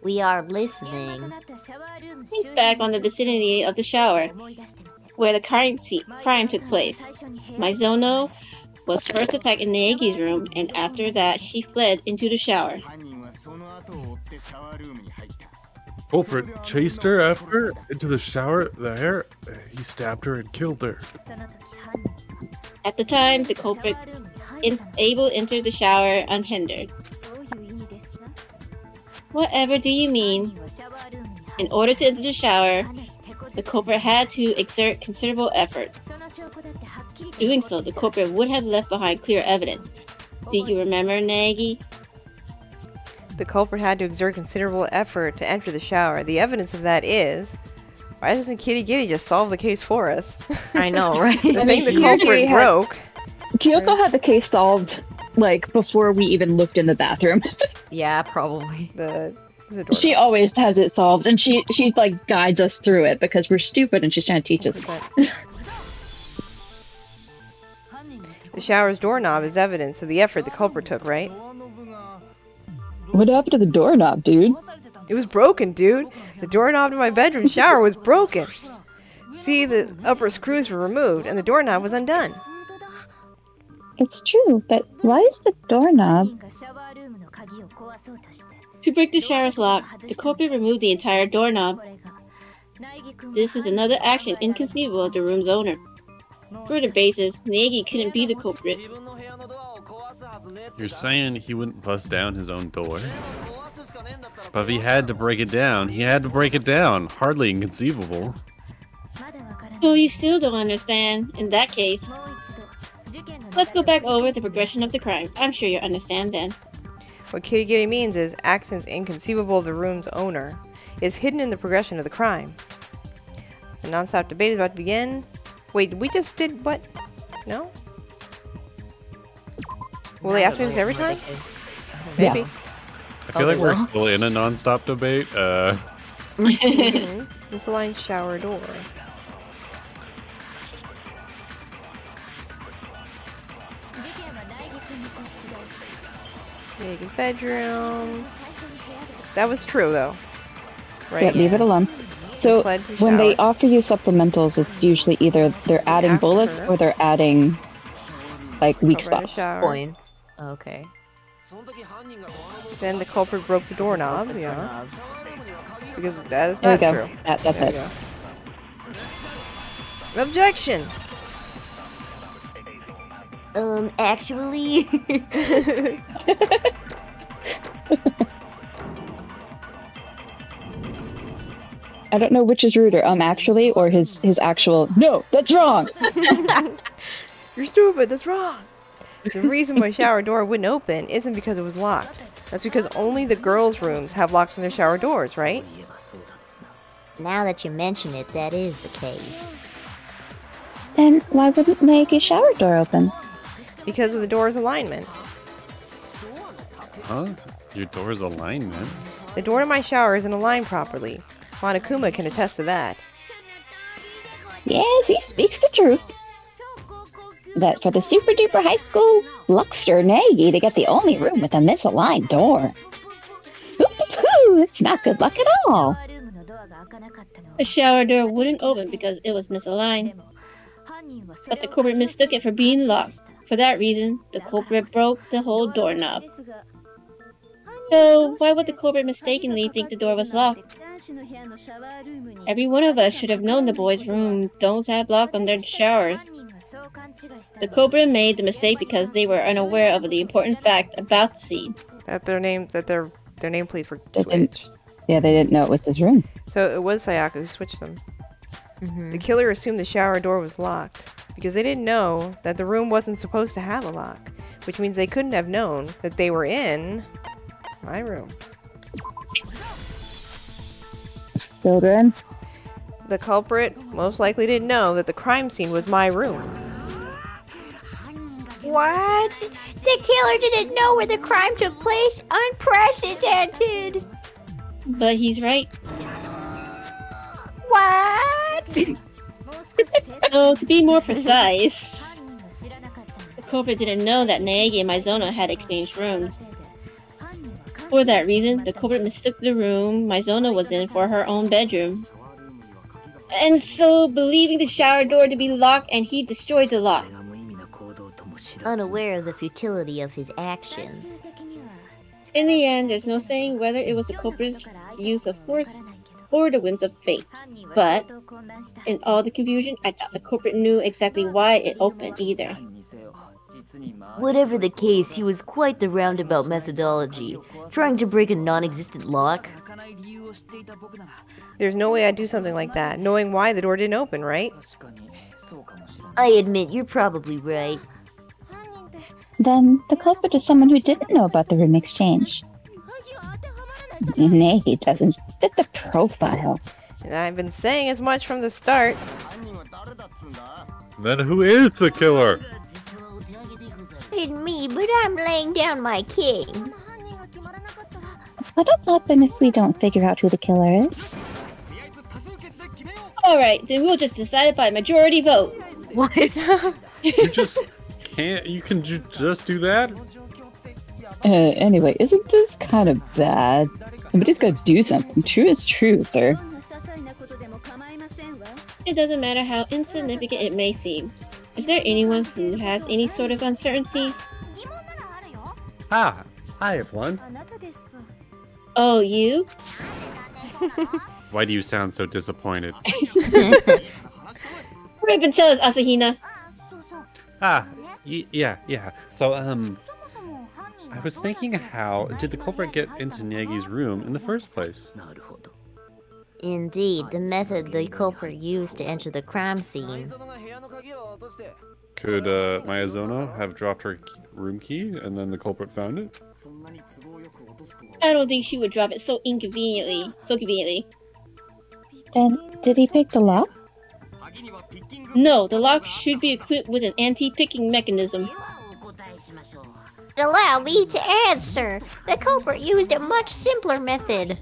We are listening.
Think back on the vicinity of the shower, where the crime took place. Mizono was first attacked in Nagi's room, and after that, she fled into the shower.
Culprit chased her after into the shower. There, he stabbed her and killed her.
At the time, the culprit entered the shower unhindered. Whatever do you mean? In order to enter the shower, the culprit had to exert considerable effort. Doing so, the culprit would have left behind clear evidence. Do you remember, Nagi?
The culprit had to exert considerable effort to enter the shower. The evidence of that is... Why doesn't Kitty Giddy just solve the case for us?
I know, right?
The thing the culprit broke.
Kyoko had the case solved, like, before we even looked in the bathroom.
Yeah, probably.
She always has it solved, and she like guides us through it because we're stupid and she's trying to teach us.
The shower's doorknob is evidence of the effort the culprit took, right?
What happened to the doorknob, dude?
It was broken, dude. The doorknob to my bedroom shower was broken. See, the upper screws were removed and the doorknob was undone.
It's true, but why is the doorknob?
To break the shower's lock, the culprit removed the entire doorknob. This is another action inconceivable of the room's owner. For the basis, Nagi couldn't be the culprit.
You're saying he wouldn't bust down his own door? But if he had to break it down, he had to break it down. Hardly inconceivable.
So you still don't understand. In that case, let's go back over the progression of the crime. I'm sure you'll understand then.
What Kitty Giddy means is actions inconceivable of the room's owner is hidden in the progression of the crime. The non-stop debate is about to begin. Wait, we just did what? No? Will they ask me this every time? Maybe.
Yeah.
I feel like we're still in a non-stop debate.
Misaligned shower door. Nagi's bedroom. That was true, though. Right?
Yeah, leave it alone. So, when they offer you supplementals, it's usually either they're adding bullets or they're adding, like, weak spots.
Points. Okay.
Then the culprit broke the doorknob, yeah. Because that is not true.
That's it.
Objection!
Actually...
I don't know which is ruder, actually, or his actual, no, that's wrong!
You're stupid, that's wrong! The reason my shower door wouldn't open isn't because it was locked. That's because only the girls' rooms have locks on their shower doors, right?
Now that you mention it, that is the case.
Then why wouldn't Nagi's shower door open?
Because of the door's alignment.
Huh? Your door's alignment?
The door to my shower isn't aligned properly. Monokuma can attest to that.
Yes, he speaks the truth. That for the super duper high school Luxor Nagi to get the only room with a misaligned door. It's not good luck at all.
The shower door wouldn't open because it was misaligned. But the culprit mistook it for being locked. For that reason, the culprit broke the whole doorknob. So, why would the culprit mistakenly think the door was locked? Every one of us should have known the boys' room don't have lock on their showers. The culprit made the mistake because they were unaware of the important fact about the scene.
That their nameplates were switched.
Yeah, they didn't know it was his room.
So it was Sayaka who switched them. The killer assumed the shower door was locked. because they didn't know that the room wasn't supposed to have a lock, which means they couldn't have known that they were in my room.
Children.
The culprit most likely didn't know that the crime scene was my room.
What? The killer didn't know where the crime took place? Unprecedented!
But he's right.
What?
So, to be more precise, the culprit didn't know that Naegi and Maizono had exchanged rooms. For that reason, the culprit mistook the room Maizono was in for her own bedroom. And so, believing the shower door to be locked, and he destroyed the lock.
Unaware of the futility of his actions.
In the end, there's no saying whether it was the culprit's use of force or the whims of fate. But, in all the confusion, I doubt the culprit knew exactly why it opened either.
Whatever the case, he was quite the roundabout methodology, trying to break a non-existent lock.
There's no way I'd do something like that, knowing why the door didn't open, right?
I admit, you're probably right.
Then the culprit is someone who didn't know about the room exchange. Nay, he doesn't fit the profile.
And I've been saying as much from the start.
Then who is the killer?
It's me, but I'm laying down my king.
What'll happen if we don't figure out who the killer is?
Alright, then we'll just decide it by majority vote.
What?
You just can't. You can just do that?
Anyway, isn't this kind of bad? Somebody's got to do something. True is truth, or...
It doesn't matter how insignificant it may seem. Is there anyone who has any sort of uncertainty?
Ah, I have one.
Oh, you?
Why do you sound so disappointed?
Hurry up and tell us, Asahina.
Ah, yeah. So, I was thinking, how did the culprit get into Nagi's room in the first place?
Indeed, the method the culprit used to enter the crime scene.
Could Maizono have dropped her room key and then the culprit found it?
I don't think she would drop it so conveniently.
Then, did he pick the lock?
No, the lock should be equipped with an anti-picking mechanism.
Allow me to answer. The culprit used a much simpler method.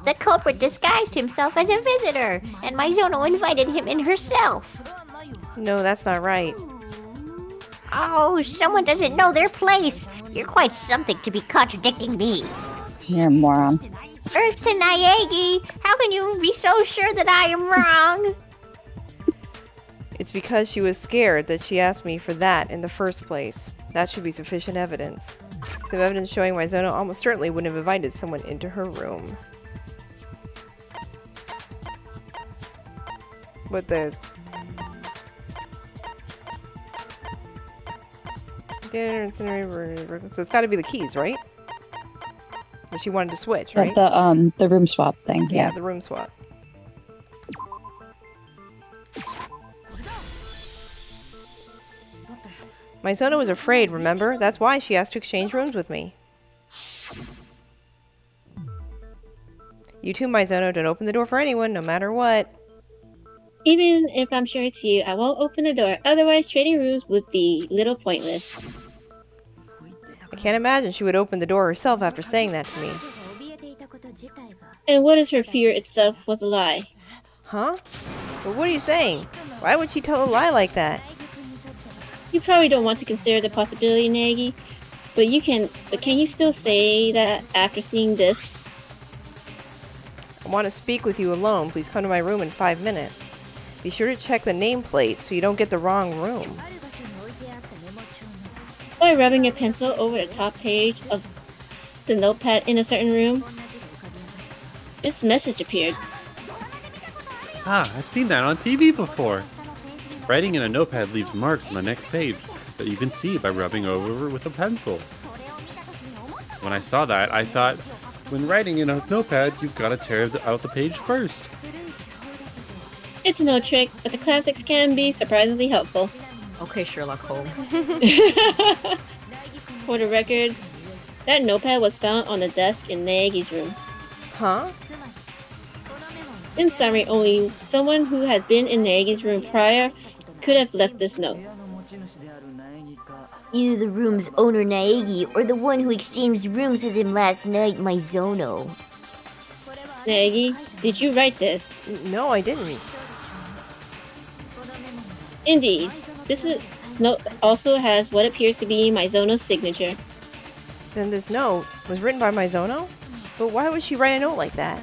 The culprit disguised himself as a visitor, and Maizono invited him in herself.
No, that's not right.
Oh, someone doesn't know their place. You're quite something to be contradicting me.
You're a moron.
Earth to Naegi, how can you be so sure that I am wrong?
It's because she was scared that she asked me for that in the first place. That should be sufficient evidence. Some evidence showing Maizono almost certainly wouldn't have invited someone into her room. But the... So it's got to be the keys, right? That she wanted to switch, right?
The room swap thing.
Yeah, the room swap. Maizono was afraid, remember? That's why she asked to exchange rooms with me. You too, Maizono, don't open the door for anyone, no matter what.
Even if I'm sure it's you, I won't open the door. Otherwise, trading rooms would be little pointless.
I can't imagine she would open the door herself after saying that to me.
And what if her fear itself was a lie?
Huh? But what are you saying? Why would she tell a lie like that?
You probably don't want to consider the possibility, Naegi, but can you still say that after seeing this?
I want to speak with you alone. Please come to my room in 5 minutes. Be sure to check the nameplate so you don't get the wrong room.
By rubbing a pencil over the top page of the notepad in a certain room, this message appeared.
Ah, I've seen that on TV before. Writing in a notepad leaves marks on the next page that you can see by rubbing over with a pencil. When I saw that, I thought, when writing in a notepad, you've got to tear out the page first.
It's no trick, but the classics can be surprisingly helpful.
Okay, Sherlock Holmes.
For the record, that notepad was found on the desk in Naegi's room.
Huh?
In summary, only someone who had been in Naegi's room prior could have left this note.
Either the room's owner Naegi or the one who exchanged rooms with him last night, Maizono.
Naegi, did you write this?
No, I didn't.
Indeed. This note also has what appears to be Maizono's signature.
Then this note was written by Maizono? But why would she write a note like that?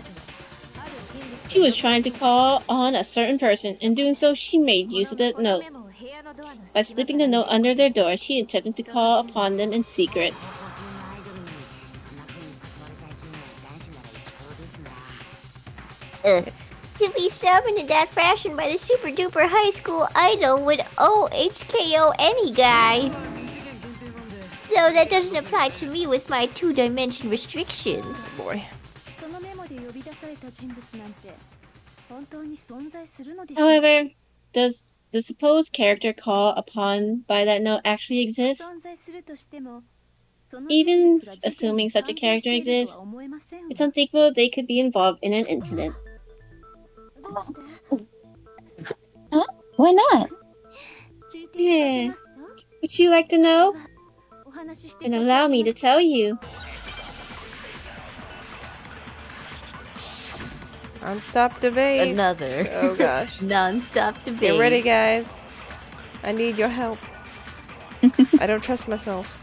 She was trying to call on a certain person, and doing so, she made use of the note. By slipping the note under their door, she attempted to call upon them in secret.
To be summoned in that fashion by the super duper high school idol would OHKO any guy. Though that doesn't apply to me with my 2-dimension restriction.
Boy.
However, does the supposed character called upon by that note actually exist? Even assuming such a character exists, it's unthinkable they could be involved in an incident.
Huh? Why not?
Yeah. Would you like to know? And allow me to tell you.
Non-stop debate.
Another.
Oh gosh.
Non-stop debate.
Get ready, guys. I need your help. I don't trust myself.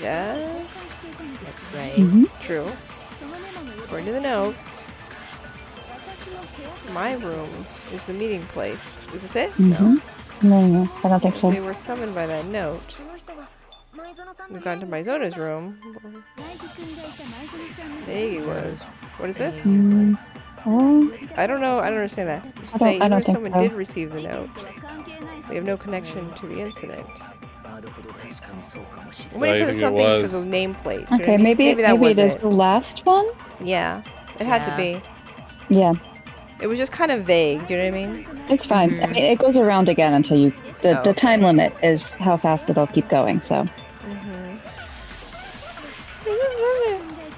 Yes.
That's right.
Mm-hmm.
True. According to the note, my room is the meeting place. Is this it?
Mm-hmm. No, I don't think so.
They were summoned by that note. We've gone to Maizono's room. There he was. What is this? I don't know. I don't understand that. Say
I
even
don't
if
think
someone
so.
did receive the note, we have no connection to the incident. I'm waiting for
think it
something for
was.
the nameplate. Do you know what I
Okay,
mean?
maybe
that was
it is
it.
the last one.
Yeah, it had to
Yeah.
be.
Yeah,
It was just kind of vague. Do you know what I mean?
it's fine. I mean, it goes around again until you. The
Oh,
time limit is how fast it'll keep going. So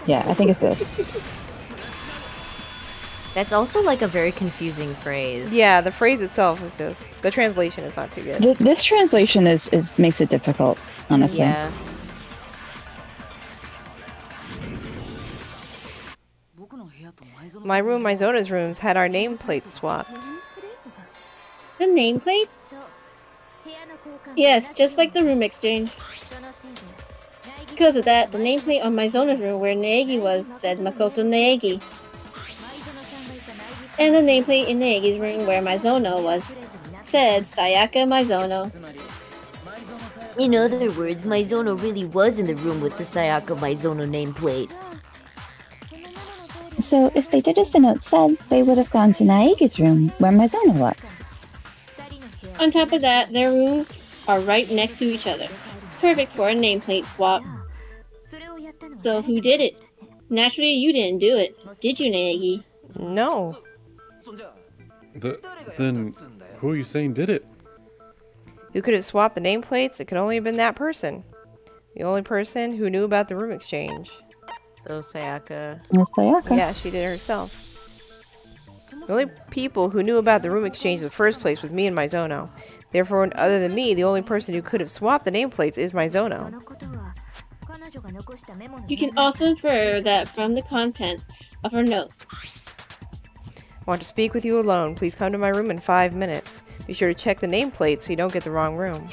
yeah, I think it's this.
That's also like a very confusing phrase.
Yeah, the phrase itself is just the translation is not too good.
This translation is makes it difficult, honestly.
Yeah.
My room, Maizona's rooms had our nameplates swapped.
The nameplates? Yes, just like the room exchange. Because of that, the nameplate on Maizono's room where Naegi was said Makoto Naegi. And the nameplate in Naegi's room where Maizono was said Sayaka Maizono.
In other words, Maizono really was in the room with the Sayaka Maizono nameplate.
So if they did as the note said, they would have gone to Naegi's room where Maizono was.
On top of that, their rooms are right next to each other. Perfect for a nameplate swap. So who did it? Naturally, you didn't do it, did you, Naegi?
No.
Then who are you saying did it?
Who could have swapped the nameplates? It could only have been that person. The only person who knew about the room exchange.
So Sayaka.
Miss Sayaka.
Yeah, she did it herself. The only people who knew about the room exchange in the first place was me and Maizono. Therefore, other than me, the only person who could have swapped the nameplates is Maizono.
You can also infer that from the content of her note.
Want to speak with you alone. Please come to my room in 5 minutes. Be sure to check the nameplate so you don't get the wrong room.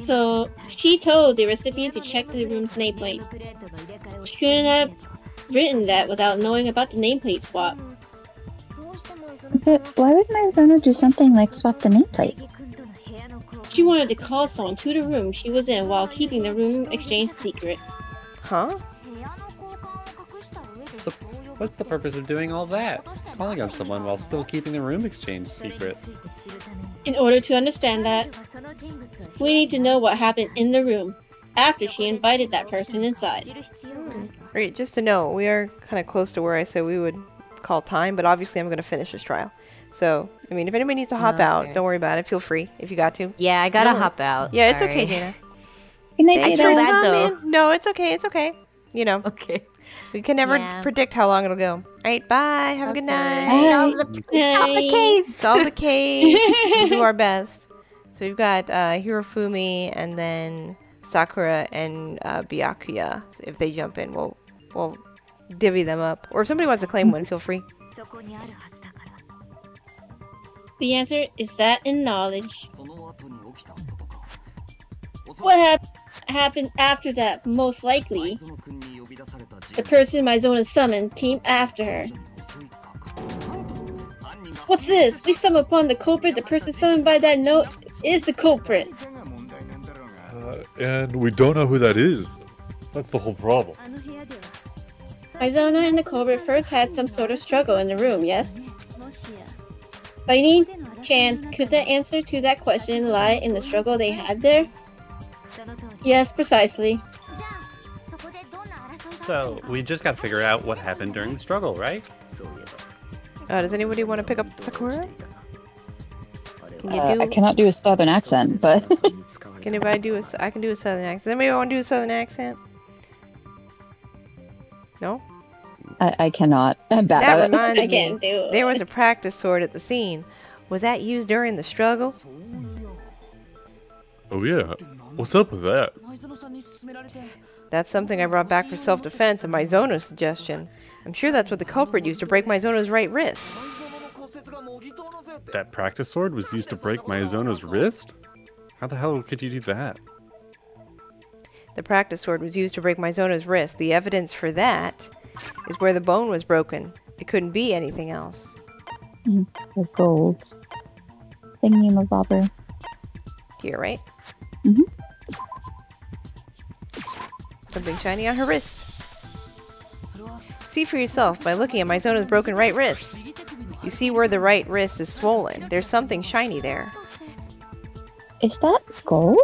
So, she told the recipient to check the room's nameplate. She couldn't have written that without knowing about the nameplate swap.
But why would Maizono do something like swap the nameplate?
She wanted to call someone to the room she was in while keeping the room exchange secret.
Huh?
What's the purpose of doing all that? Calling on someone while still keeping the room exchange secret.
In order to understand that, we need to know what happened in the room after she invited that person inside.
Alright, just to know, we are kind of close to where I said we would called time, but obviously I'm going to finish this trial. So, I mean, if anybody needs to hop out, don't worry about it. Feel free if you got to.
Yeah, I gotta
No.
hop out.
Yeah, it's
Sorry.
okay, Jana.
Good night,
I
Thanks
feel
for
bad, though.
coming. No, it's okay. It's okay. You know,
Okay.
we can never
Yeah.
predict how long it'll go. All right, bye. Have a good night.
Solve the case.
Solve the case. We'll do our best. So we've got Hirofumi and then Sakura and Byakuya. If they jump in, we'll divvy them up. Or if somebody wants to claim one, feel free.
The answer is that in knowledge. What happened after that? Most likely, the person Mizona summoned came after her. What's this? We stumble upon the culprit. The person summoned by that note is the culprit.
And we don't know who that is. That's the whole problem.
Mizona and the culprit first had some sort of struggle in the room, yes? By any chance, could the answer to that question lie in the struggle they had there? Yes, precisely.
So, we just gotta figure out what happened during the struggle, right?
Does anybody want to pick up Sakura? Can you
I cannot do a southern accent, but
Can anybody do I can do a southern accent. Does anybody want to do a southern accent? No?
I cannot. I'm bad
That
at it.
reminds
I can't
me,
do it.
there was a practice sword at the scene. Was that used during the struggle?
Oh yeah. What's up with that?
That's something I brought back for self-defense, and Mizono's suggestion. I'm sure that's what the culprit used to break Mizono's right wrist.
That practice sword was used to break Mizono's wrist? How the hell could you do that?
The practice sword was used to break Mizono's wrist. The evidence for that is where the bone was broken. It couldn't be anything else.
The gold. Thingy-mabobber.
Here, right?
Mhm.
Something shiny on her wrist. See for yourself by looking at Mizono's broken right wrist. You see where the right wrist is swollen. There's something shiny there.
Is that gold?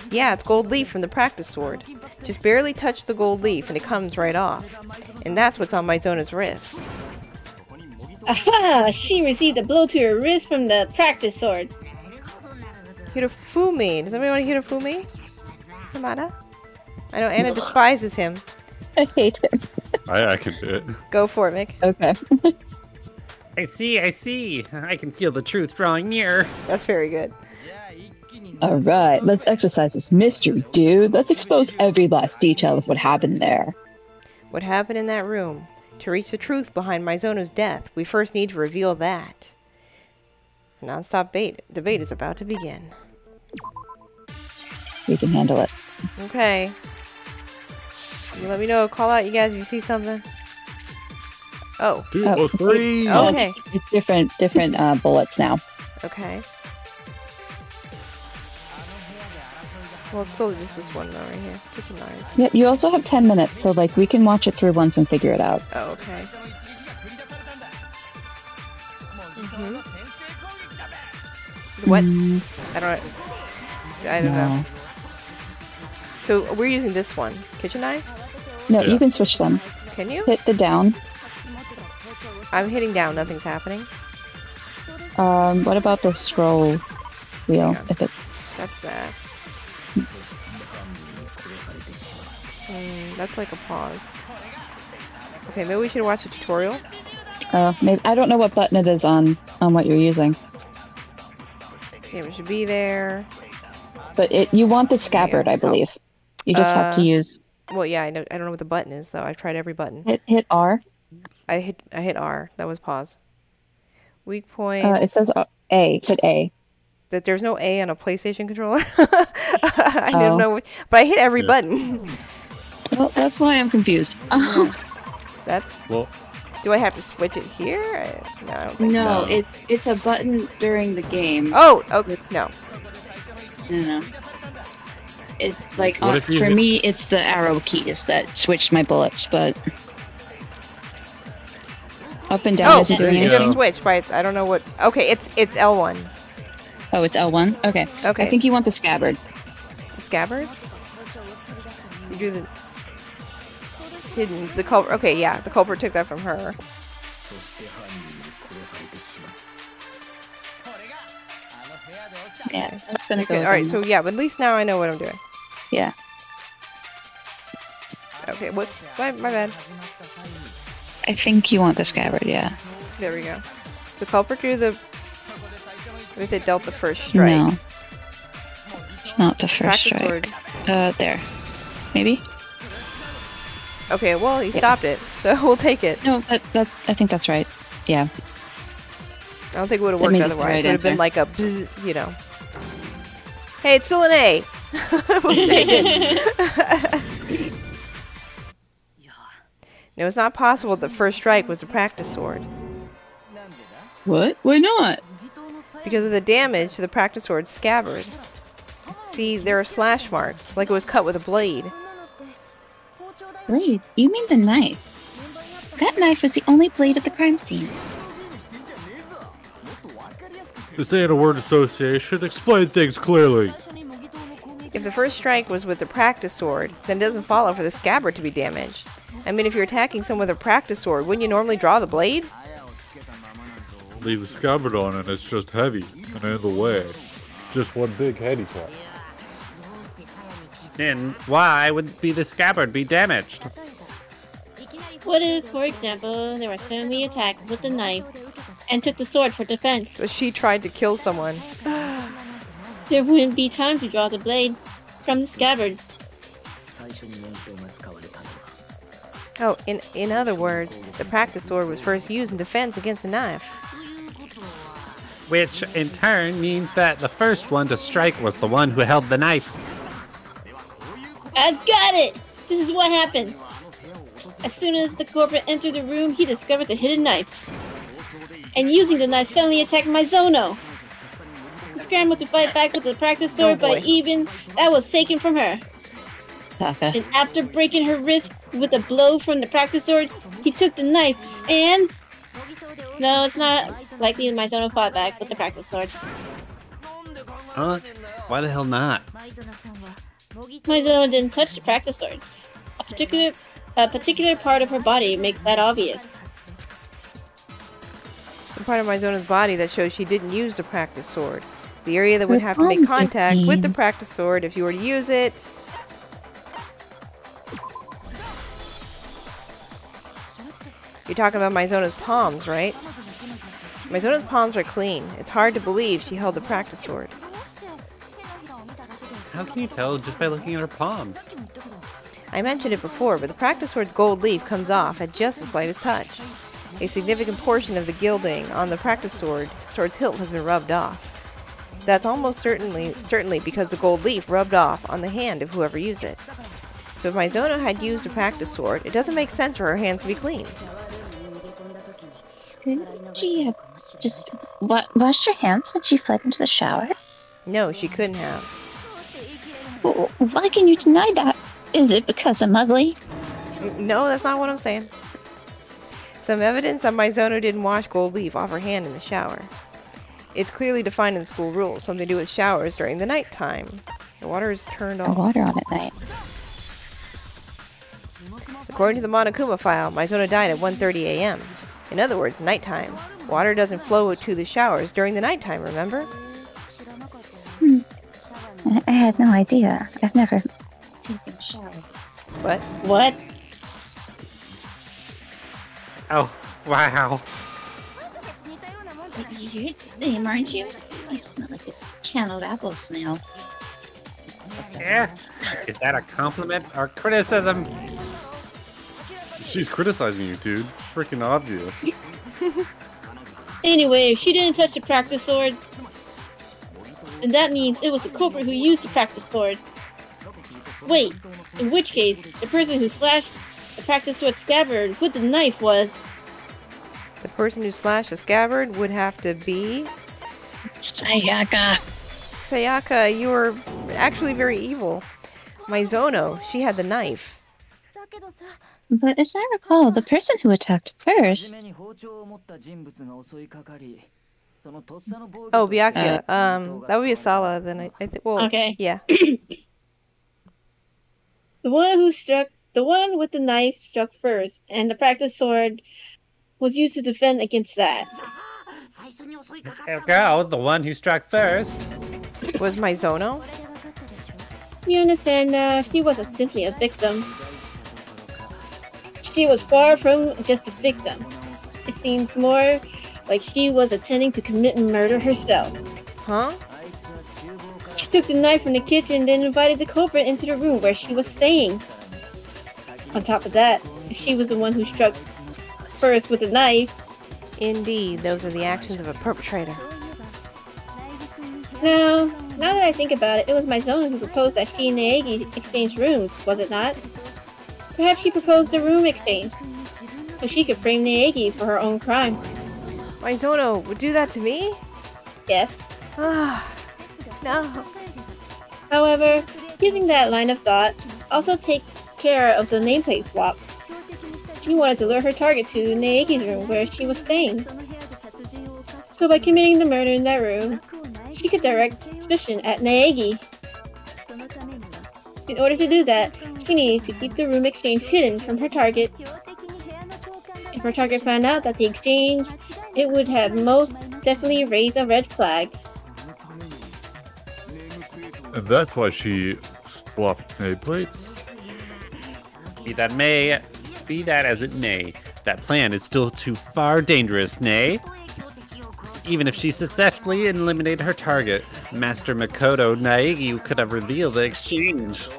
Yeah, it's gold leaf from the practice sword. Just barely touch the gold leaf and it comes right off. And that's what's on Mizono's wrist.
Aha! She received a blow to her wrist from the practice sword.
Hirofumi. Does anybody want to Hirofumi? Hamada? I know Anna despises him.
I hate him.
I can do it.
Go for it, Mick.
Okay.
I see. I can feel the truth drawing near.
That's very good.
All right, let's exercise this mystery, dude. Let's expose every last detail of what happened there.
What happened in that room? To reach the truth behind Mizono's death, we first need to reveal that. A non-stop debate is about to begin.
We can handle it.
Okay. You let me know. Call out, you guys, if you see something. Oh.
2 or 3.
Oh, okay.
It's different bullets now.
Okay. Well, it's still just this one though, right here. Kitchen knives.
Yep, you also have 10 minutes, so like we can watch it through once and figure it out.
Oh, okay. What? I don't know. So we're using this one. Kitchen knives?
No,
Yeah.
you can switch them.
Can you?
Hit the down.
I'm hitting down. Nothing's happening.
What about the scroll wheel?
Yeah.
If it
That's that. That's like a pause. Okay, maybe we should watch the tutorial.
maybe I don't know what button it is on what you're using,
Yeah, we should be there.
but you want the scabbard, I believe. You just have to use
Well, yeah, I know. I don't know what the button is though. I've tried every button.
hit R.
I hit R. That was pause. Weak points.
It says A. Hit A.
That there's no A on a PlayStation controller. I didn't know, but I hit every button.
Well, that's why I'm confused.
That's.
Well,
Do I have to switch it here? No, I don't think
No,
so.
it's a button during the game.
Oh, okay. No.
No. It's like
What if you
for
hit-
me, it's the arrow keys that switched my bullets, but
Up and down
Oh,
isn't doing
it
anything.
just switched, but I don't know what. Okay, it's L1.
oh, it's L1. Okay.
Okay.
I think you want the scabbard.
The scabbard. You do the. hidden. The culprit. Okay, yeah, the culprit took that from her.
Yeah, that's gonna go.
Okay, all right, so yeah, but at least now I know what I'm doing.
Yeah.
Okay, whoops. My bad.
I think you want the scabbard, yeah.
There we go. The culprit drew the. If it dealt the first strike.
No. It's not the first
Practice
strike.
sword.
There. Maybe?
Okay, well, he stopped it, so we'll take it.
No, I think that's right. Yeah.
I don't think it would have
That
worked
means it's the
otherwise.
right
It would have been
answer.
like a bzz, you know. Hey, it's still an A. We'll take it. No, it's not possible that the first strike was a practice sword.
What? Why not?
Because of the damage to the practice sword's scabbard. See, there are slash marks, like it was cut with a blade.
Blade? You mean the knife? That knife was the only blade at the crime scene.
This ain't a word association. Explain things clearly.
If the first strike was with the practice sword, then it doesn't follow for the scabbard to be damaged. I mean, if you're attacking someone with a practice sword, wouldn't you normally draw the blade?
Leave the scabbard on and it's just heavy and in the way. Just one big handicap.
Then why would the scabbard be damaged?
What if, for example, they were suddenly attacked with a knife and took the sword for defense?
So she tried to kill someone.
There wouldn't be time to draw the blade from the scabbard.
Oh, in other words, the practice sword was first used in defense against the knife.
Which, in turn, means that the first one to strike was the one who held the knife.
I got it! This is what happened. As soon as the culprit entered the room, he discovered the hidden knife. And using the knife, suddenly attacked Mizono. He scrambled to fight back with the practice sword, but even that was taken from her. And after breaking her wrist with a blow from the practice sword, he took the knife and... No, it's not likely that Mizono fought back with the practice sword.
Huh? Why the hell not?
Mizono didn't touch the practice sword. A particular part of her body makes that obvious.
The part of Mizono's body that shows she didn't use the practice sword. The area that would have to make contact with the practice sword if you were to use it. You're talking about Mizono's palms, right? Mizono's palms are clean. It's hard to believe she held the practice sword.
How can you tell just by looking at her palms?
I mentioned it before, but the practice sword's gold leaf comes off at just the slightest touch. A significant portion of the gilding on the practice sword's hilt has been rubbed off. That's almost certainly because the gold leaf rubbed off on the hand of whoever used it. So if Mizono had used a practice sword, it doesn't make sense for her hands to be clean.
Couldn't she just washed her hands when she fled into the shower?
No, she couldn't have.
Why can you deny that? Is it because I'm ugly?
No, that's not what I'm saying. Some evidence that Mizono didn't wash gold leaf off her hand in the shower. It's clearly defined in school rules, something to do with showers during the nighttime. The water is turned off.
Water on at night.
According to the Monokuma file, Mizono died at 1:30 a.m. In other words, nighttime. Water doesn't flow to the showers during the nighttime, remember?
I had no idea. I've never taken a shower.
What?
What?
Oh, wow.
You're the same, aren't you? You smell like a canned apple snail.
Yeah. Is that a compliment or criticism?
She's criticizing you, dude. Freaking obvious.
Anyway, if she didn't touch the practice sword, then that means it was the culprit who used the practice sword. Wait, in which case, the person who slashed the practice sword scabbard with the knife was...
The person who slashed the scabbard would have to be...
Sayaka.
Sayaka, you were actually very evil. Mizono, she had the knife.
But as I recall, the person who attacked first...
Oh, Byakuya. That would be Asala, then I think... Well,
Okay.
yeah.
The one who struck The one with the knife struck first, and the practice sword was used to defend against that.
There you go, the one who struck first.
Was Mizono?
You understand now, she wasn't simply a victim. She was far from just a victim. It seems more like she was intending to commit murder herself.
Huh?
She took the knife from the kitchen, then invited the culprit into the room where she was staying. On top of that, if she was the one who struck first with the knife...
Indeed, those are the actions of a perpetrator.
Now that I think about it, it was Mizono who proposed that she and Naegi exchange rooms, was it not? Perhaps she proposed the room exchange, so she could frame Naegi for her own crime.
Mizono would do that to me?
Yes.
No.
However, using that line of thought also takes care of the nameplate swap. She wanted to lure her target to Naegi's room where she was staying. So by committing the murder in that room, she could direct suspicion at Naegi. In order to do that, she needed to keep the room exchange hidden from her target. If her target found out that the exchange, it would have most definitely raised a red flag.
And that's why she swapped nameplates?
Be that as it may, that plan is still too far dangerous, nay? Even if she successfully eliminated her target, Master Makoto Naegi could have revealed the exchange.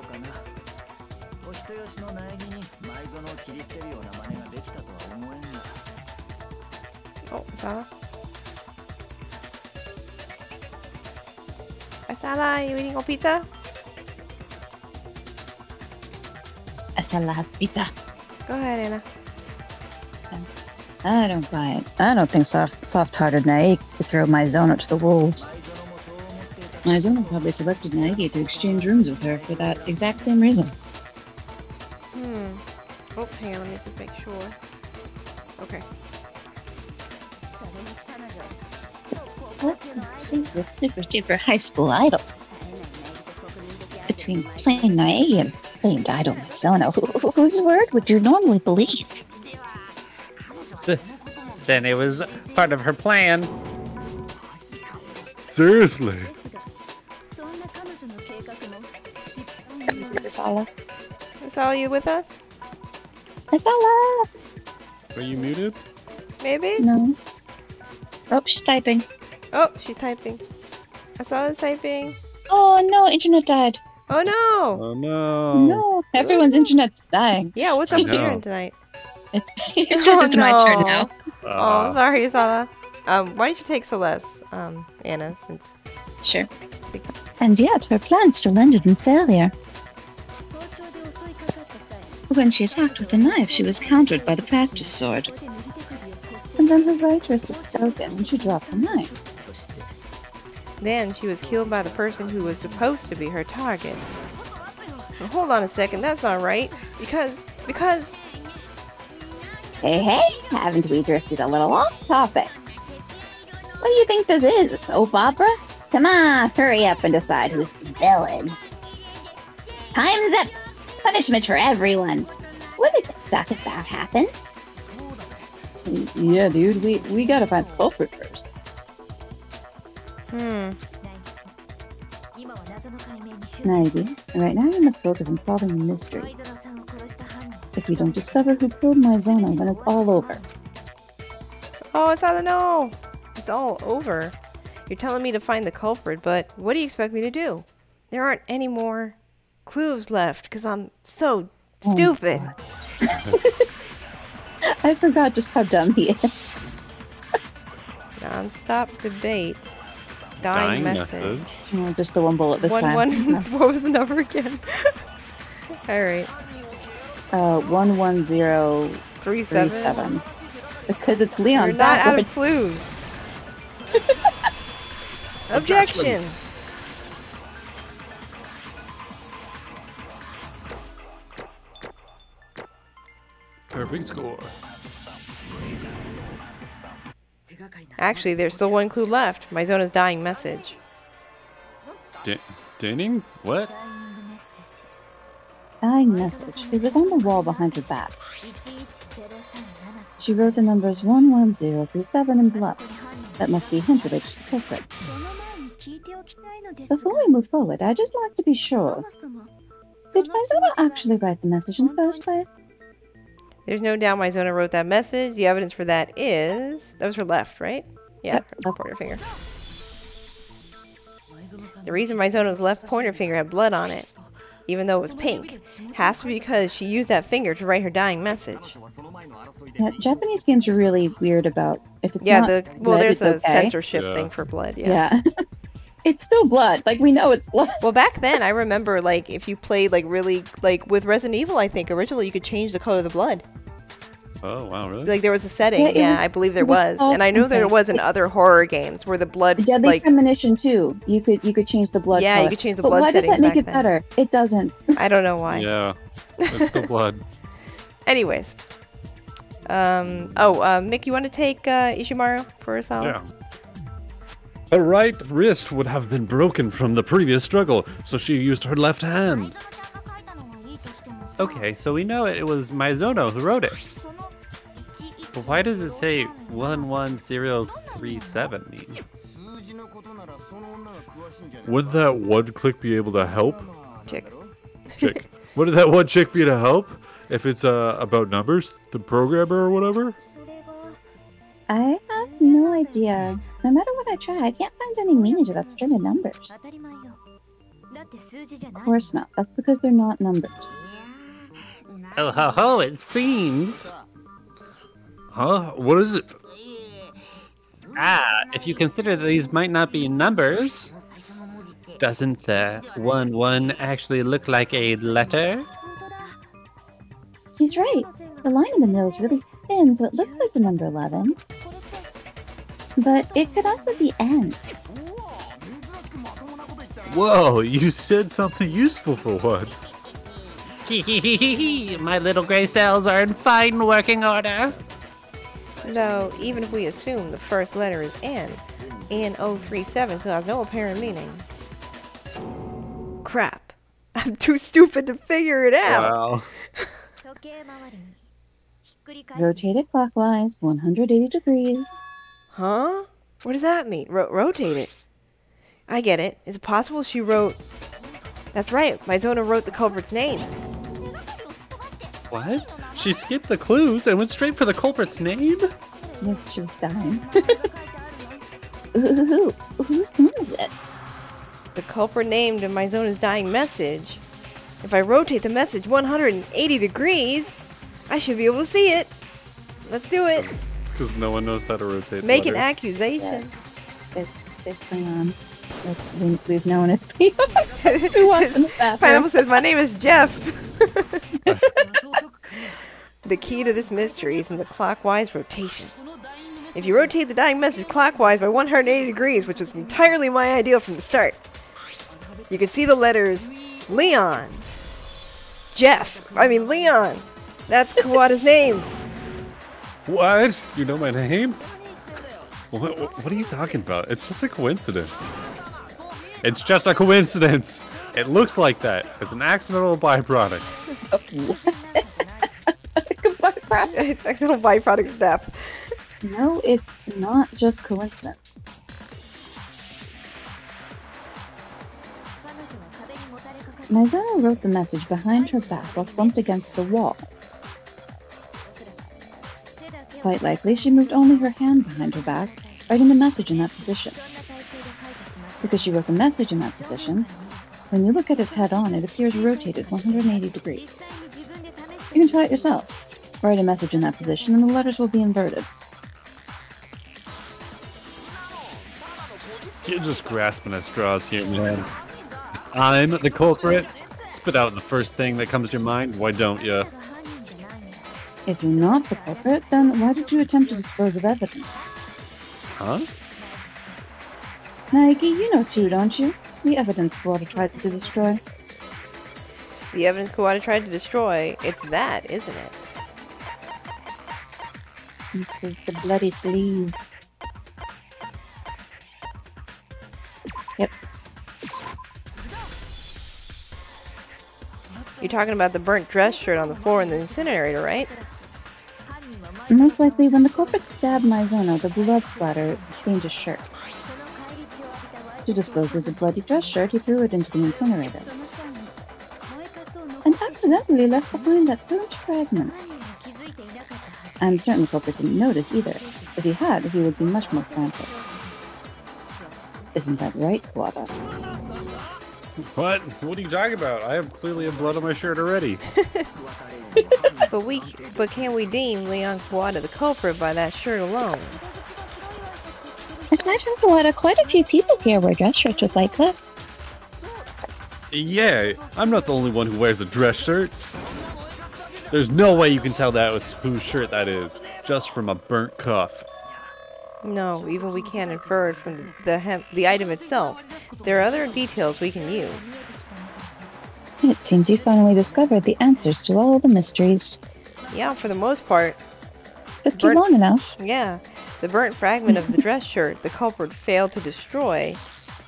Oh, Asala? Asala, you eating all pizza?
Asala has pizza.
Go ahead, Anna.
I don't buy it. I don't think soft-hearted Naegi could throw Mizono to the wolves. Mizono probably selected Naegi to exchange rooms with her for that exact same reason.
Oh, hang on, let me just make sure. Okay.
She's the super high school idol. Between plain Naegi and famed idol Mizono, whose word would you normally believe?
Then it was part of her plan.
Seriously?
Asala?
Asala, you with us?
Asala!
Were you muted?
Maybe?
No. Oh, she's typing.
Oh, she's typing. Asala's typing.
Oh no, internet died.
Oh no!
Oh no.
No, everyone's internet's dying.
Yeah, what's up with
know.
internet tonight?
It's just my turn now.
Oh, sorry, Asala. Why don't you take Celeste, Anna, since...
Sure. And yet, her plan still ended in failure. When she attacked with the knife, she was countered by the practice sword. And then her right wrist was broken and she dropped the knife.
Then she was killed by the person who was supposed to be her target. Now, hold on a second, that's not right. Because...
Hey, haven't we drifted a little off topic? What do you think this is, a soap opera? Come on, hurry up and decide who's the villain. Time's up! Punishment for everyone. Would it suck if that happened?
Yeah, dude, we gotta find the culprit first. Naegi, right now you must focus on solving the mystery. If we don't discover who killed Mizono, then it's all over.
Oh, Asala, no! It's all over. You're telling me to find the culprit, but what do you expect me to do? There aren't any more clues left, because I'm so stupid.
I forgot just how dumb he is.
Non-stop debate. Dying message.
Oh, just the one bullet this time.
What was the number again? Alright.
11037. Because it's Leon.
You're not out of clues. Objection!
Perfect score.
Actually, there's still one clue left. Mizono's dying message.
Dinning? What?
dying message. It was on the wall behind her back. She wrote the numbers 11037 in blood. That must be a hint related to the culprit. Before we move forward, I'd just like to be sure. Did Maizona actually write the message in the first place?
There's no doubt Maizona wrote that message. The evidence for that is... That was her left, right? Yeah,
Yep.
her pointer finger. The reason Maizona's left pointer finger had blood on it, even though it was pink, has to be because she used that finger to write her dying message.
Yeah, Japanese games are really weird about if it's
Yeah,
not
well,
red,
there's
it's
a
okay.
censorship thing for blood, yeah.
Yeah. It's still blood. Like, we know it's blood.
Well, back then, I remember, like, if you played, like, really, like, with Resident Evil, I think, originally, you could change the color of the blood.
Oh, wow, really?
Like, there was a setting, yeah, I believe there was.
all
And I know there was in other horror games where the blood,
Deadly
like...
Premonition too. You could change the blood
Yeah,
color.
you could change the
But
blood
why does
settings
that make
back
it
then.
better? It doesn't.
I don't know why.
Yeah, it's still blood.
Anyways. Mick, you want to take Ishimaru for a solid?
Yeah. Her right wrist would have been broken from the previous struggle, so she used her left hand. Okay, so we know it was Maizono who wrote it. But why does it say 11037 mean?
Wouldn't that one click be able to help?
Chick.
Wouldn't that one chick be to help? If it's about numbers? The programmer or whatever?
I have no idea. No matter what I try, I can't find any meaning to that string of numbers. Of course not. That's because they're not numbers.
Oh ho ho, it seems.
Huh? What is it?
If you consider that these might not be numbers, doesn't the 1 actually look like a letter?
He's right. The line in the middle is really thin, so it looks like the number 11. But it could also be N.
Whoa, you said something useful for once.
My little gray cells are in fine working order.
Though, even if we assume the first letter is N, N037 still has no apparent meaning. Crap. I'm too stupid to figure it out.
Wow.
Rotate it clockwise, 180 degrees.
Huh? What does that mean? Rotate it. I get it. Is it possible she wrote... That's right. Maizona wrote the culprit's name.
What? She skipped the clues and went straight for the culprit's name?
Yes, she was dying. Whose name is it?
The culprit named in Maizona's dying message. If I rotate the message 180 degrees, I should be able to see it. Let's do it.
Because no one knows how to rotate
Make an
letters.
accusation.
It's Leon. We've known it. Who wants in the bathroom?
Pineapple says, my name is Jeff. The key to this mystery is in the clockwise rotation. If you rotate the dying message clockwise by 180 degrees, which was entirely my idea from the start, you can see the letters Leon. Leon. That's Kawada's name.
What? You know my name? What are you talking about? It's just a coincidence. It's just a coincidence. It looks like that. It's an accidental byproduct.
It's an accidental byproduct of death.
No, it's not just coincidence. Maizona wrote the message behind her back while slumped against the wall. Quite likely, she moved only her hand behind her back, writing the message in that position. Because she wrote the message in that position, when you look at it head-on, it appears rotated 180 degrees. You can try it yourself. Write a message in that position and the letters will be inverted.
You're just grasping at straws here, man. I'm the culprit. Spit out the first thing that comes to your mind. Why don't you?
If you're not the culprit, then why did you attempt to dispose of evidence?
Huh?
Naiki, you know too, don't you? The evidence Kawada tried to destroy.
The evidence Kawada tried to destroy, it's that, isn't it?
This is the bloody sleeve. Yep.
You're talking about the burnt dress shirt on the floor in the incinerator, right?
Most likely, when the culprit stabbed Maizono, the blood splatter stained his shirt. To dispose of the bloody dress shirt, he threw it into the incinerator. And accidentally left behind that burnt fragment. I'm certain the culprit didn't notice either. If he had, he would be much more frantic. Isn't that right, Kawada?
What? What are you talking about? I have clearly have blood on my shirt already.
But can we deem Leon Kawada the culprit by that shirt alone?
Aside from Kawada, quite a few people here wear dress shirts with white cuffs.
Yeah, I'm not the only one who wears a dress shirt. There's no way you can tell that was whose shirt that is, just from a burnt cuff.
No, even we can't infer it from the item itself. There are other details we can use.
It seems you finally discovered the answers to all the mysteries.
Yeah, for the most part.
Took you long enough.
Yeah, the burnt fragment of the dress shirt the culprit failed to destroy.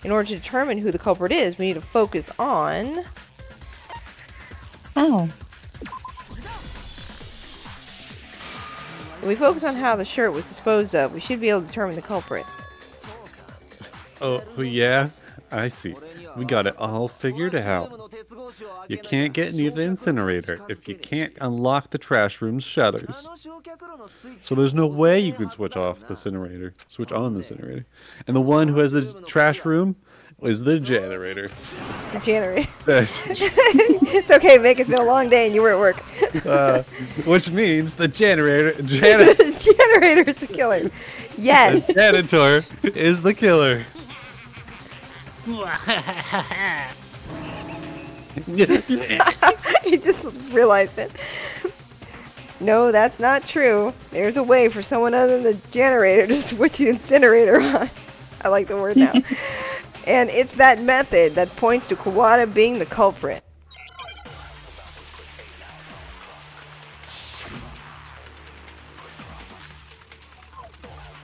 In order to determine who the culprit is, we need to focus on...
How?
If we focus on how the shirt was disposed of, we should be able to determine the culprit.
Oh, yeah? I see. We got it all figured out. You can't get near the incinerator if you can't unlock the trash room's shutters. So there's no way you can switch on the incinerator. And the one who has the trash room is the generator.
The generator. It's okay, Vic. It's been a long day and you were at work.
Which means the generator
The generator is the killer. Yes.
The janitor is the killer.
He just realized it. No, that's not true. There's a way for someone other than the generator to switch the incinerator on. I like the word now. And it's that method that points to Kawada being the culprit.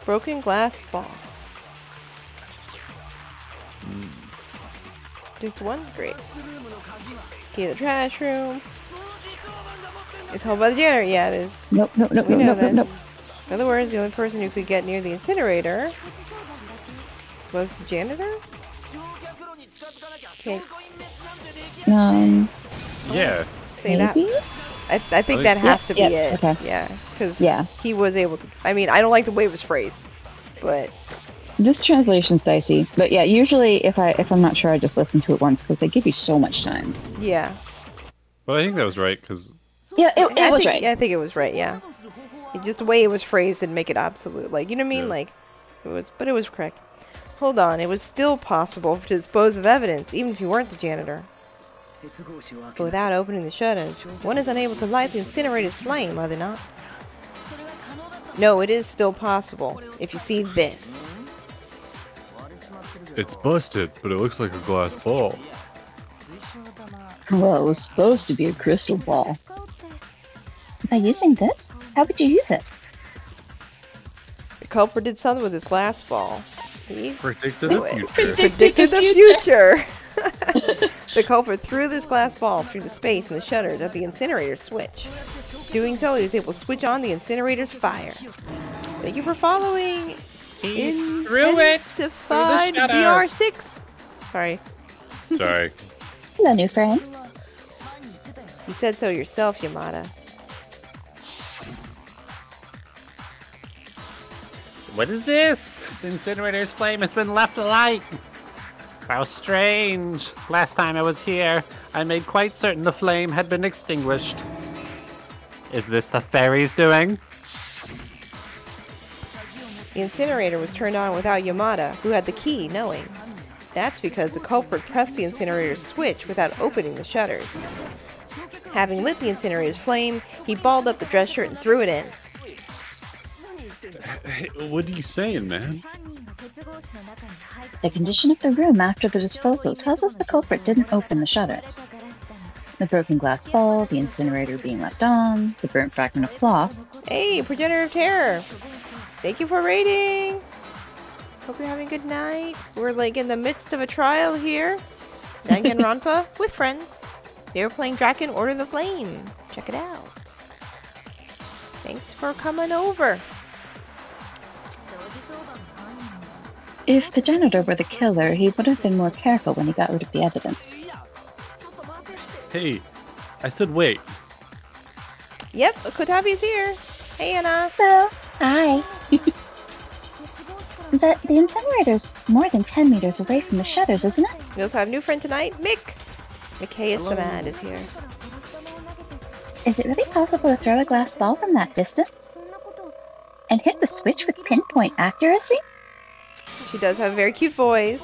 Broken glass ball. Just one? Great. Key to the trash room. It's held by the janitor. Yeah, it is.
Nope.
We know this. In other words, the only person who could get near the incinerator was the janitor? Okay.
Yeah.
Say that. I think that has to be it.
Okay.
Yeah. Because he was able to. I mean, I don't like the way it was phrased, but.
This translation's dicey, but yeah, usually if I'm not sure, I just listen to it once because they give you so much time.
Yeah.
Well, I think that was right because.
Yeah, it was right.
Yeah, I think it was right. Yeah. Just the way it was phrased and make it absolute, like, you know what I mean? Like, but it was correct. Hold on, it was still possible to dispose of evidence, even if you weren't the janitor. But without opening the shutters, one is unable to light the incinerator's flame, are they not? No, it is still possible. If you see this.
It's busted, but it looks like a glass ball.
Well, it was supposed to be a crystal ball. By using this, how would you use it?
The culprit did something with his glass ball. He
predicted the future.
Predicted the future. The culprit threw this glass ball through the space in the shutters at the incinerator switch. Doing so, he was able to switch on the incinerator's fire. Thank you for following. Intensified VR6. Sorry.
Sorry.
Hello, new friend.
You said so yourself, Yamada.
What is this? The incinerator's flame has been left alight. How strange. Last time I was here, I made quite certain the flame had been extinguished. Is this the fairy's doing?
The incinerator was turned on without Yamada, who had the key, knowing. That's because the culprit pressed the incinerator's switch without opening the shutters. Having lit the incinerator's flame, he balled up the dress shirt and threw it in.
What are you saying, man?
The condition of the room after the disposal tells us the culprit didn't open the shutters. The broken glass ball, the incinerator being left on, the burnt fragment of cloth.
Hey, Progenitor of Terror! Thank you for raiding! Hope you're having a good night. We're like in the midst of a trial here. Danganronpa with friends. They were playing Draken Order the Flame. Check it out. Thanks for coming over.
If the janitor were the killer, he would have been more careful when he got rid of the evidence.
Hey, I said wait.
Yep, Kotabi's here. Hey, Anna.
Hello. Hi. The incinerator's more than 10 meters away from the shutters, isn't it?
We also have a new friend tonight, Mick. Mickeyus the Mad is here.
Is it really possible to throw a glass ball from that distance? And hit the switch with pinpoint accuracy?
She does have a very cute voice.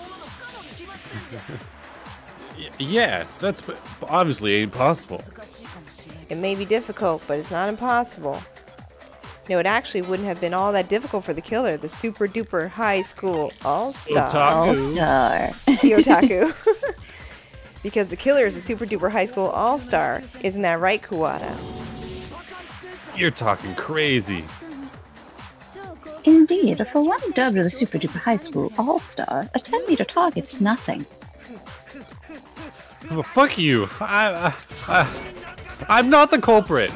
Yeah, that's obviously impossible.
It may be difficult, but it's not impossible. No, it actually wouldn't have been all that difficult for the killer, the super duper high school all-star.
Otaku.
The otaku. Because the killer is a super duper high school all-star. Isn't that right, Kuwata?
You're talking crazy.
Indeed, for one dubbed the Super Duper High School All-Star, a 10-meter target's nothing.
Well, fuck you. I'm not the culprit.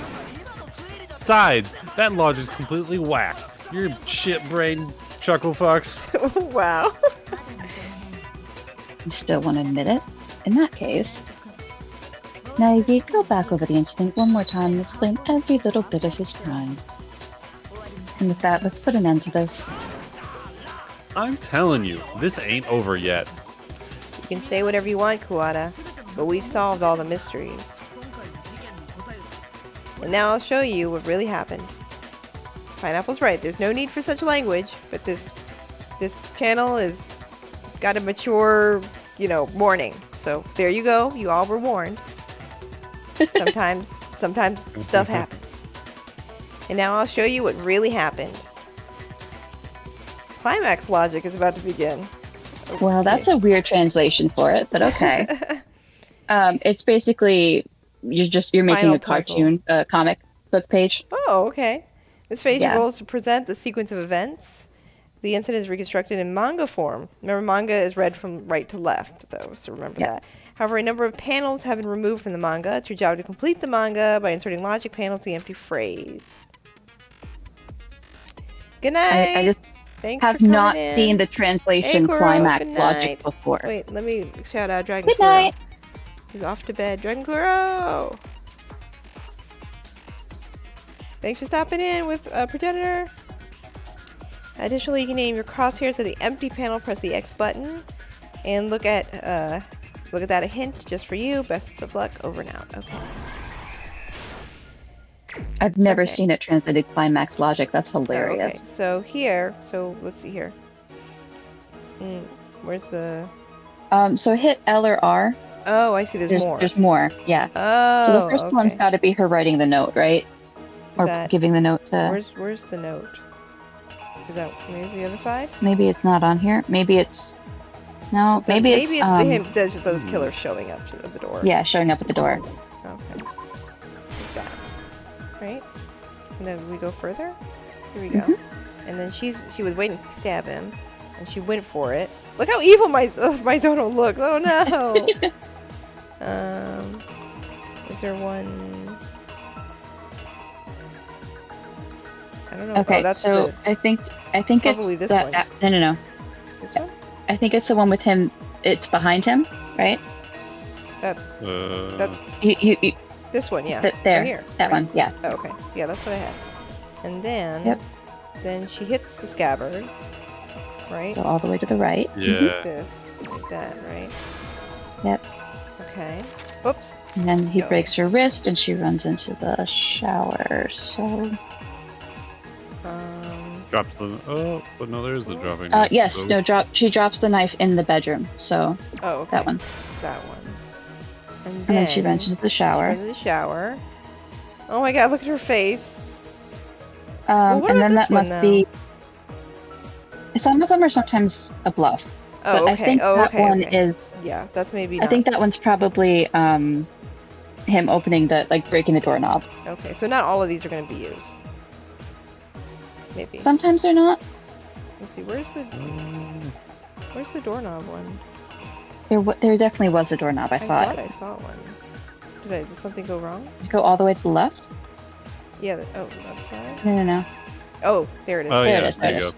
Besides, that lodge is completely whack. You're shit-brained chuckle fucks.
Wow.
You still won't admit it? In that case... Now, you go back over the incident one more time and explain every little bit of his crime. And with that, let's put an end to this.
I'm telling you, this ain't over yet.
You can say whatever you want, Kuwata, but we've solved all the mysteries. And now I'll show you what really happened. Pineapple's right, there's no need for such language, but this channel is got a mature, warning. So there you go, you all were warned. Sometimes stuff happens. And now I'll show you what really happened. Climax logic is about to begin.
Well, that's a weird translation for it, but okay. It's basically you're making
Final
a cartoon, comic book page.
Oh, okay. This phase
Yeah.
rolls to present the sequence of events. The incident is reconstructed in manga form. Remember, manga is read from right to left, though, so remember that. However, a number of panels have been removed from the manga. It's your job to complete the manga by inserting logic panels to the empty phrase. Good night.
I just
Thanks
have
for coming
not
in.
seen the translation
Hey, Kuro,
climax
good
logic
night.
before.
Wait, let me shout out Dragon
Good
Kuro.
night.
He's off to bed. Dragon Kuro! Thanks for stopping in with Progenitor. Additionally, you can aim your crosshairs at the empty panel, press the X button, and look at that, a hint just for you. Best of luck, over and out. Okay.
I've never
Okay.
seen it translated climax logic. That's
Oh,
hilarious.
okay, so here, let's see here. Where's the...
So hit L or R.
Oh, I see, there's more.
There's more, yeah.
Oh,
So the first one's
okay.
got to be her writing the note, right? Or
that-
giving the note to...
Where's the note? Is that maybe the other side?
Maybe it's not on here. Maybe it's... No, maybe it's
him, the killer showing up to the door.
Yeah, showing up at the door.
Okay. Like that. Right? And then we go further? Here we go.
Mm-hmm.
And then she was waiting to stab him, and she went for it. Look how evil my Zono looks. Oh no! Is there one? I don't know.
Okay,
Oh, that's
so
the,
I think
probably
it's
this one.
no.
This one?
I think it's the one with him. It's behind him, right?
That
You
this one, yeah.
there.
Right here.
That
right?
one, yeah.
Oh, okay. Yeah, that's what I had. And then,
Yep.
then she hits the scabbard, right?
Go all the way to the right.
Yeah.
Like this, like that, right?
Yep.
Okay. Oops.
And then he
Go.
breaks her wrist, and she runs into the shower. So,
Drops the... Oh, but no, there's the dropping.
yes,
Oh.
no, she drops the knife in the bedroom. So
Oh, okay.
that one.
That one. And
then she runs into the shower.
Runs into the shower. Oh my god, look at her face. Well, what
And
about
then
this
that
one,
must be. Some of them are sometimes a bluff.
Oh,
but
okay.
I think
Oh,
that
okay,
one
okay.
is.
Yeah, that's maybe
I think that one's probably him opening breaking the doorknob.
Okay, so not all of these are going to be used. Maybe.
Sometimes they're not.
Let's see, where's the doorknob one?
There definitely was a doorknob. I thought.
I saw one. Did something go wrong?
Go all the way to the left?
Yeah. Oh, left side?
No.
Oh, there it is.
Oh,
There
yeah,
it is,
there
there
you
it
go.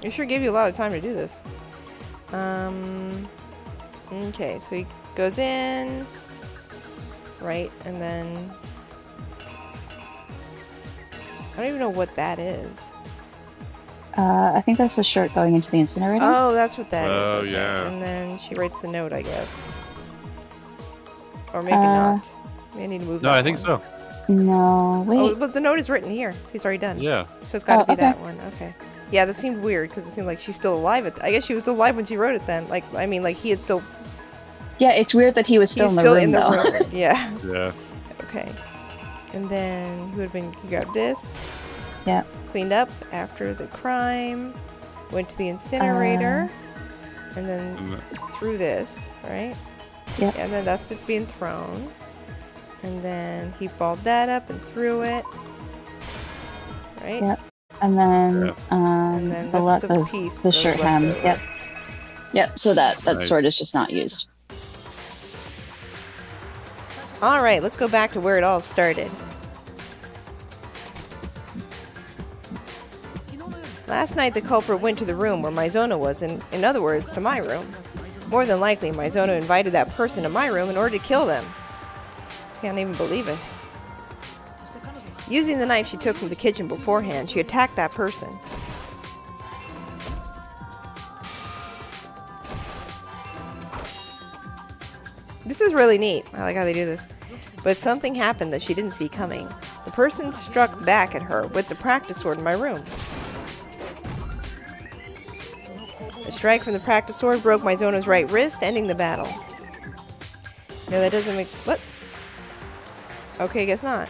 It sure gave you a lot of time to do this. Okay, so he goes in, right, and then I don't even know what that is.
I think that's the shirt going into the incinerator.
Oh, that's what that is.
Oh,
Okay.
yeah.
And then she writes the note, I guess. Or maybe
Uh,
not. Maybe I need to move
No,
that
I think
one.
so.
No, wait.
Oh, but the note is written here. See, it's already done.
Yeah.
So it's got to
Oh,
be
okay.
that one. Okay. Yeah, that seemed weird because it seemed like she's still alive. I guess she was still alive when she wrote it then. Like, I mean, like he had still.
Yeah, it's weird that he was still
He's
in the
still
room,
in the
though.
room. Yeah.
Yeah.
Okay. And then he would have been. He grabbed this.
Yeah.
Cleaned up after the crime. Went to the incinerator. And then
And
threw this, right?
Yep.
And then that's it being thrown. And then he balled that up and threw it. Right?
Yep. And then,
Yeah.
And then
the
that's the
left
piece
the
that was
shirt
left
hem.
over.
Yep. Yep. So that
Nice.
sword is just not used.
Alright, let's go back to where it all started. Last night the culprit went to the room where Maizono was, in other words, to my room. More than likely, Maizono invited that person to my room in order to kill them. Can't even believe it. Using the knife she took from the kitchen beforehand, she attacked that person. This is really neat. I like how they do this. But something happened that she didn't see coming. The person struck back at her with the practice sword in my room. A strike from the practice sword broke Maizono's right wrist, ending the battle. No, that doesn't make... What? Okay, guess not.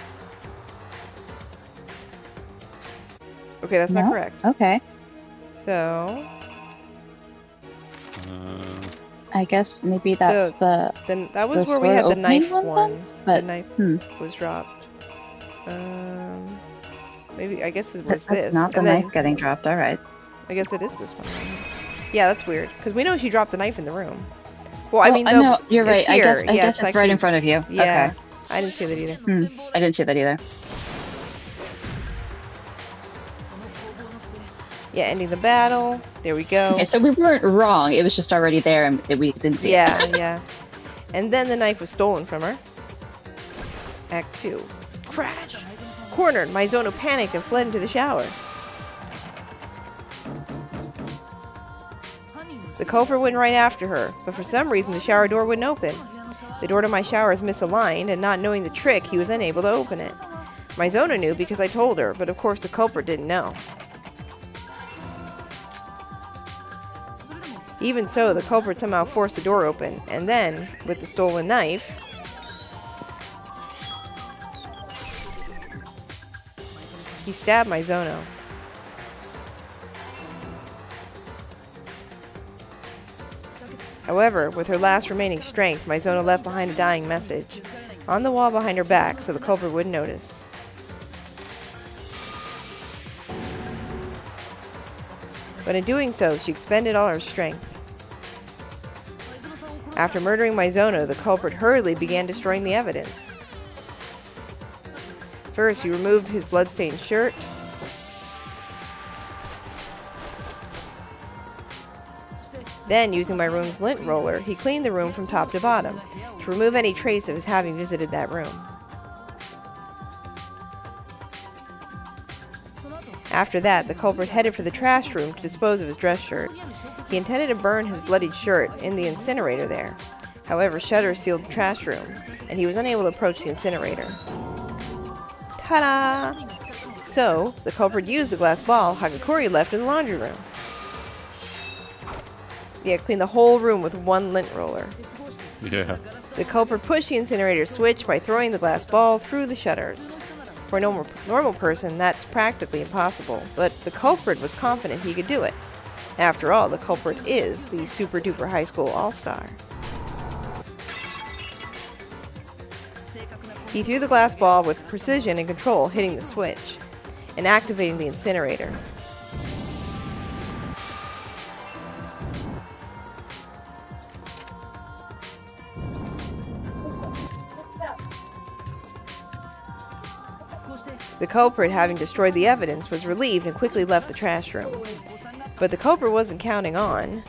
Okay, that's not
No?
correct.
Okay.
So...
I guess maybe that's the
Then that was
the
where we
sword
had the
opening
knife
one
one.
then?
The
But,
knife was dropped. Maybe I guess it was
that's
this.
not the
and then,
knife getting dropped. All right.
I guess it is this one. Yeah, that's weird because we know she dropped the knife in the room. Well, I mean,
no, you're right.
it's
I
here.
guess
Yeah,
it's right
actually-
in front of you.
Yeah,
Okay.
I didn't see that either.
I didn't see that either.
Yeah, ending the battle. There we go.
Okay, so we weren't wrong. It was just already there, and we didn't see
Yeah,
it.
yeah. And then the knife was stolen from her. Act 2. Crash! Cornered, Maizono panicked and fled into the shower. The culprit went right after her, but for some reason the shower door wouldn't open. The door to my shower is misaligned, and not knowing the trick, he was unable to open it. Maizono knew because I told her, but of course the culprit didn't know. Even so, the culprit somehow forced the door open, and then, with the stolen knife, he stabbed Maizono. However, with her last remaining strength, Maizono left behind a dying message on the wall behind her back so the culprit wouldn't notice. But in doing so, she expended all her strength. After murdering Maizono, the culprit hurriedly began destroying the evidence. First, he removed his bloodstained shirt. Then, using my room's lint roller, he cleaned the room from top to bottom to remove any trace of his having visited that room. After that, the culprit headed for the trash room to dispose of his dress shirt. He intended to burn his bloodied shirt in the incinerator there. However, shutters sealed the trash room, and he was unable to approach the incinerator. Ta-da! So, the culprit used the glass ball Hagakuri left in the laundry room. Yeah, cleaned the whole room with one lint roller.
Yeah.
The culprit pushed the incinerator switch by throwing the glass ball through the shutters. For a normal person, that's practically impossible, but the culprit was confident he could do it. After all, the culprit is the Super Duper High School All-Star. He threw the glass ball with precision and control, hitting the switch and activating the incinerator. The culprit, having destroyed the evidence, was relieved and quickly left the trash room. But the culprit wasn't counting on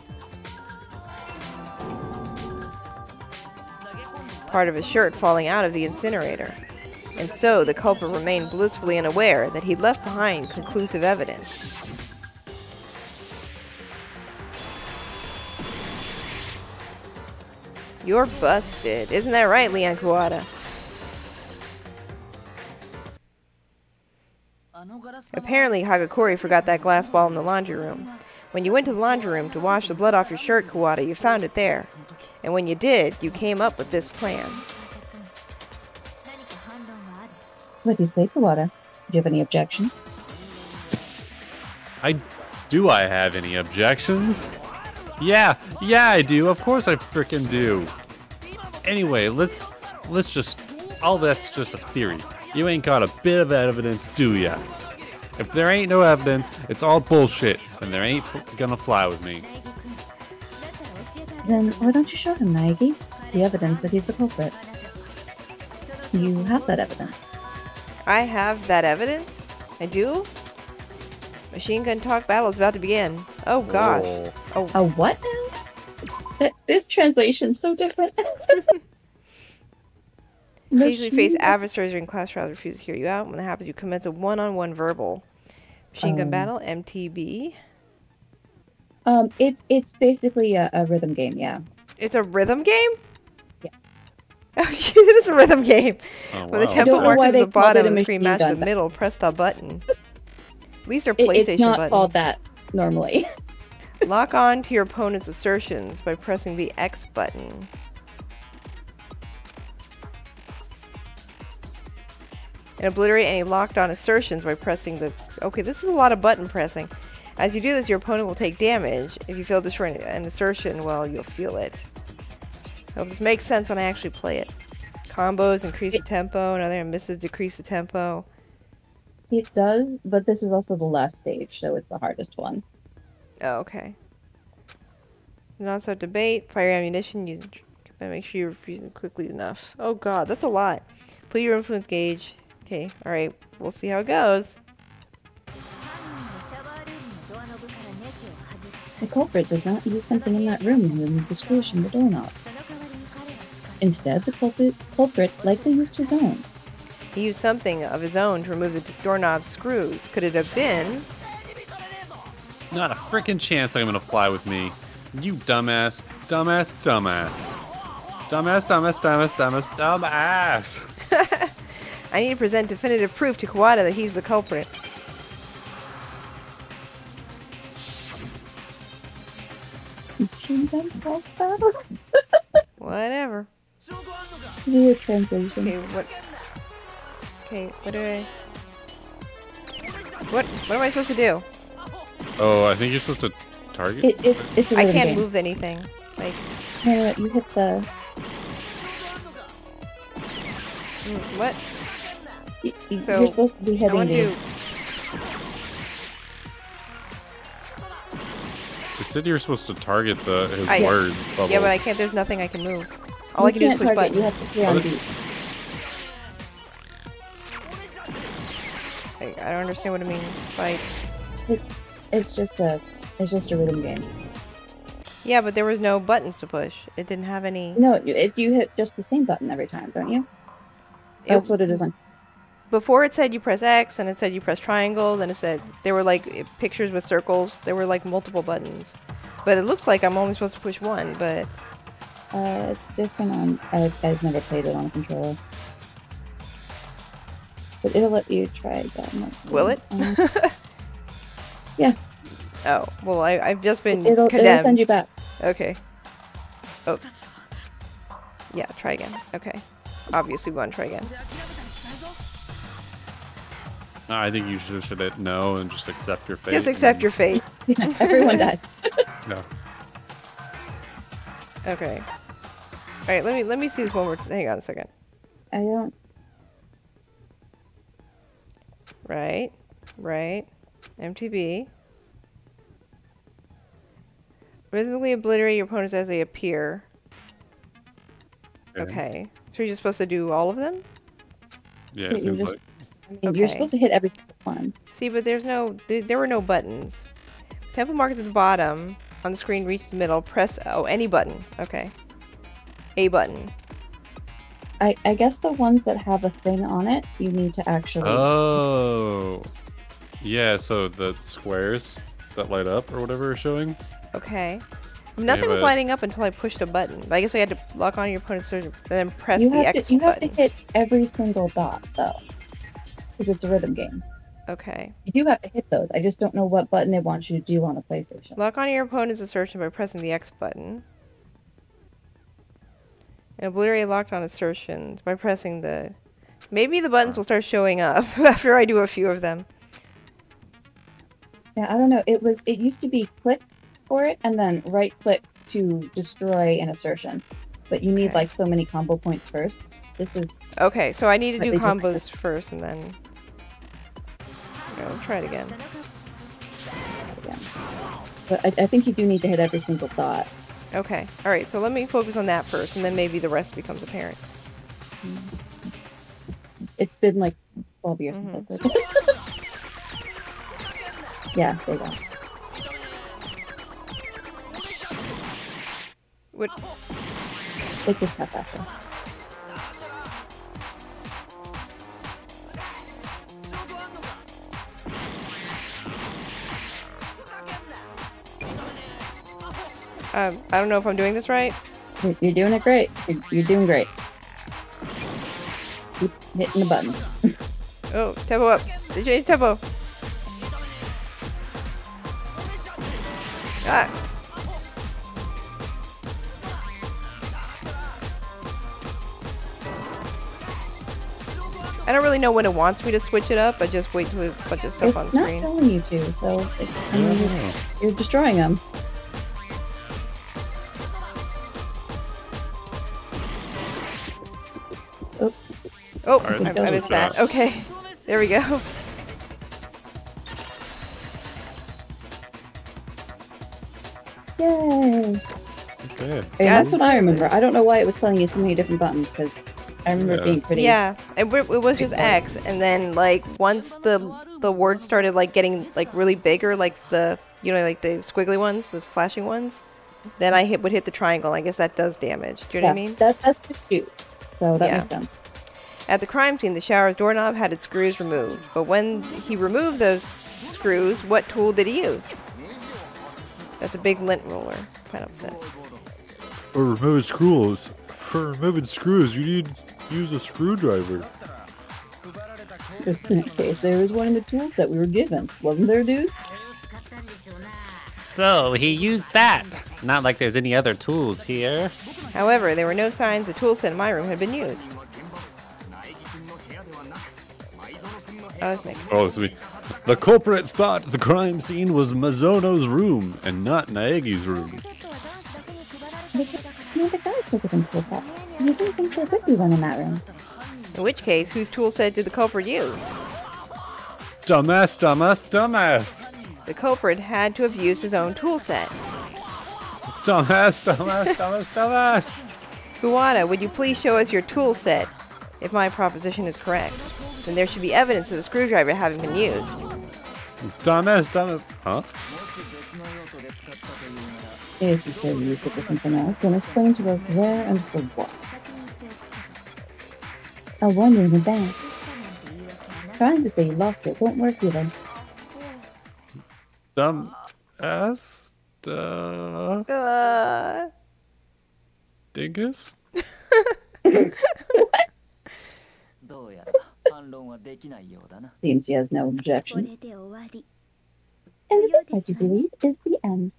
part of his shirt falling out of the incinerator. And so the culprit remained blissfully unaware that he'd left behind conclusive evidence. You're busted. Isn't that right, Leon Kuwata? Apparently, Hagakori forgot that glass ball in the laundry room. When you went to the laundry room to wash the blood off your shirt, Kuwata, you found it there. And when you did, you came up with this plan.
What do you say, Kawada? Do you have any objections?
Do I have any objections? Yeah, I do. Of course I frickin' do. Anyway, let's just... all that's just a theory. You ain't got a bit of evidence, do ya? If there ain't no evidence, it's all bullshit, and there ain't gonna fly with me.
Then why don't you show him, Naegi, the evidence that he's the culprit? You have that evidence.
I have that evidence? I do? Machine gun talk battle is about to begin. Oh gosh. Oh.
A what now? This translation's so different.
Usually face adversaries during class trials, refuse to hear you out. When that happens, you commence a one-on-one verbal machine gun battle, MTB.
It's basically a rhythm game, yeah.
It's a rhythm game?
Yeah.
Oh shit, it is a rhythm game.
Oh,
When the
wow.
tempo marker is at the bottom and the
machine
screen matches the
gun
middle, press the button. At least they're PlayStation
it's not
buttons.
called that normally.
Lock on to your opponent's assertions by pressing the X button. And obliterate any locked on assertions by pressing the... Okay, this is a lot of button pressing. As you do this, your opponent will take damage. If you fail to destroy an assertion, well, you'll feel it. I hope this makes sense when I actually play it. Combos increase the tempo, another misses decrease the tempo.
It does, but this is also the last stage, so it's the hardest one.
Oh, okay. Non-stop debate, fire ammunition, use... Make sure you're refusing quickly enough. Oh god, that's a lot. Put your influence gauge. Okay, alright, we'll see how it goes.
The culprit does not use something in that room to remove the screws from the doorknob. Instead, the culprit likely used his own.
He used something of his own to remove the doorknob screws. Could it have been...
Not a frickin' chance I'm gonna fly with me. You dumbass, dumbass, dumbass. Dumbass, dumbass, dumbass, dumbass, dumbass.
I need to present definitive proof to Kawada that he's the culprit. Whatever.
Weird translation.
Okay, what... Okay, what do I... What am I supposed to do?
Oh, I think you're supposed to target?
It's a
I
rhythm
can't
game.
move anything. Like...
No, you hit the...
What? So,
you're supposed to be
I
hitting
want to do...
You said you were supposed to target his
I-
word bubbles.
Yeah, but I can't. There's nothing I can move. All I can do is push
target,
buttons.
you have to stay on beat.
I don't understand what it means by...
It's just a rhythm game.
Yeah, but there was no buttons to push. It didn't have any...
No, you hit just the same button every time, don't you? That's what it is on.
Before it said you press X, and it said you press triangle, then it said... There were like pictures with circles. There were like multiple buttons. But it looks like I'm only supposed to push one, but...
It's different on... I've never played it on a controller. But it'll let you try that.
Will it?
Yeah.
Oh, well, I've just been
It'll
condemned.
send you back.
Okay. Oh. Yeah, try again. Okay. Obviously we want to try again.
I think you should hit no and just accept your fate.
Just accept your fate.
Everyone died.
No.
Okay. Alright, let me see this one more. Hang on a second.
I don't...
Right. MTB. Rhythmically obliterate your opponents as they appear. Okay. So you're just supposed to do all of them?
Yeah, it seems like.
mean, you're supposed to hit every single one.
See, but there's no, there were no buttons. Temple marked at the bottom on the screen, reach the middle, press, any button. Okay. A button.
I guess the ones that have a thing on it, you need to actually...
Oh. Yeah, so the squares that light up or whatever are showing.
Okay. Nothing was lighting up until I pushed a button. But I guess I had to lock on your opponent's surge and then press the X button.
You have to hit every single dot, though. Because it's a rhythm game.
Okay.
You do have to hit those. I just don't know what button they want you to do on a PlayStation.
Lock on your opponent's assertion by pressing the X button. And obliterate locked on assertions by pressing the... Maybe the buttons will start showing up after I do a few of them.
Yeah, I don't know. It used to be click for it and then right click to destroy an assertion. But you need like so many combo points first. This is...
Okay, so I need to do combos first and then... Okay, we'll try it again.
But I think you do need to hit every single dot.
Okay. Alright, so let me focus on that first, and then maybe the rest becomes apparent.
It's been like 12 years since I played it. Yeah, there you go.
What?
It just got faster.
I don't know if I'm doing this right.
You're doing it great. You're doing great. Keep hitting the button.
Oh, tempo up. They changed tempo. Ah. I don't really know when it wants me to switch it up. I just wait till there's a bunch of stuff on screen.
It's not telling you to, so I mean, you're destroying them.
Oh, I missed that. Okay, there we go.
Yay!
Okay.
That's what I remember. I don't know why it was telling you so many different buttons, because I remember it being pretty...
Yeah, it was just X, and then, like, once the words started, like, getting, like, really bigger, like the, you know, like the squiggly ones, the flashing ones, then I would hit the triangle. I guess that does damage. Do you know what I mean?
That's the shoot. So that makes sense.
At the crime scene, the shower's doorknob had its screws removed. But when he removed those screws, what tool did he use? That's a big lint roller, quite upset.
For removing screws, you need to use a screwdriver.
Just in case there was one of the tools that we were given. Wasn't there, dude?
So, he used that. Not like there's any other tools here.
However, there were no signs the tool set in my room had been used.
Oh, it's me. The culprit thought the crime scene was Mizono's room and not Naegi's room.
The guy took it and pulled that. You didn't think there could be one in that room.
In which case, whose tool set did the culprit use?
Dumbass, dumbass, dumbass.
The culprit had to have used his own tool set.
Dumbass, dumbass, dumbass, dumbass.
Kuwata, would you please show us your tool set if my proposition is correct? Then there should be evidence of the screwdriver having been used.
Dumbass, dumbass. Huh?
If you say you used it for something else, then explain to us where and for what. I wonder in advance. Trying to say you lost it won't work either.
Dumbass, dingus?
Seems he has no objection. And this, I do believe, is the end.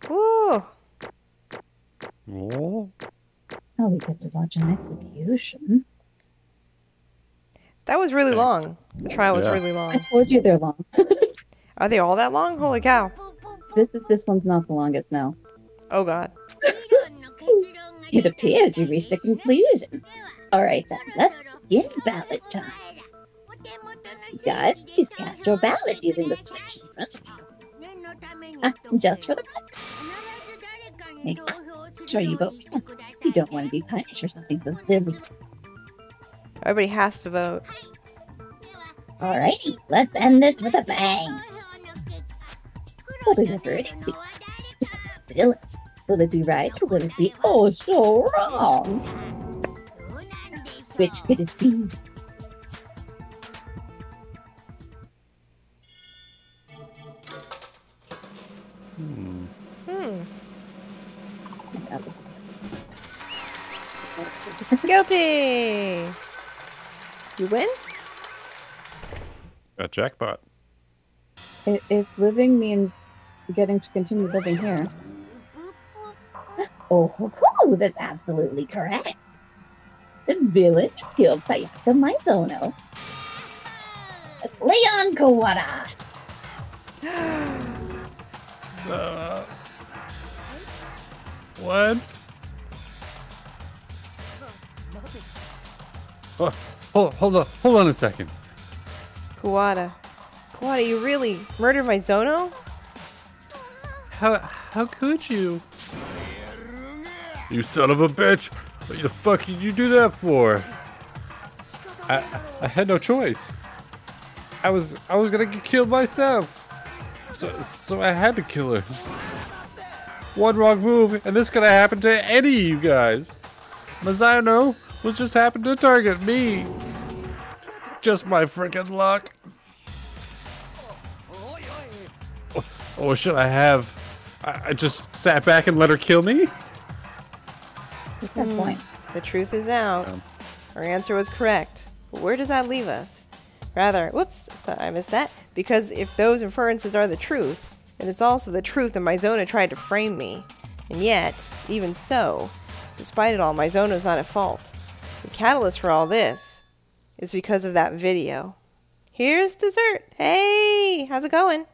Ooh.
Oh.
Now we get to watch an execution.
That was really long. The trial was really long.
I told you they're long.
Are they all that long? Holy cow.
This one's not the longest now.
Oh god.
It appears you reached a conclusion. Alright then, let's begin ballot time. Guys, please cast your ballot using the switch in front of you. Just for the record.
Make sure you vote. You don't want to be punished for something so silly.
Everybody has to vote.
Alrighty, let's end this with a bang. Whatever it is, will it be right or will it be oh so wrong? Which could it be?
Guilty! You win?
A jackpot.
If living means getting to continue living here.
Oh, that's absolutely correct. The villain killed Sayaka Maizono. Leon Kawada.
What? Oh, hold on a second.
Kawada. Kawada, you really murdered my Zono?
How could you?
You son of a bitch! What the fuck did you do that for?
I had no choice. I was gonna get killed myself. So I had to kill her. One wrong move, and this could have happened to any of you guys. Mizuno was just happened to target me. Just my freaking luck. Or should I have? I just sat back and let her kill me?
That's that point.
The truth is out. Our answer was correct. But where does that leave us? Rather, whoops, so I missed that. Because if those inferences are the truth, then it's also the truth that Mizona tried to frame me. And yet, even so, despite it all, Mizono's not at fault. The catalyst for all this is because of that video. Here's dessert. Hey, how's it going?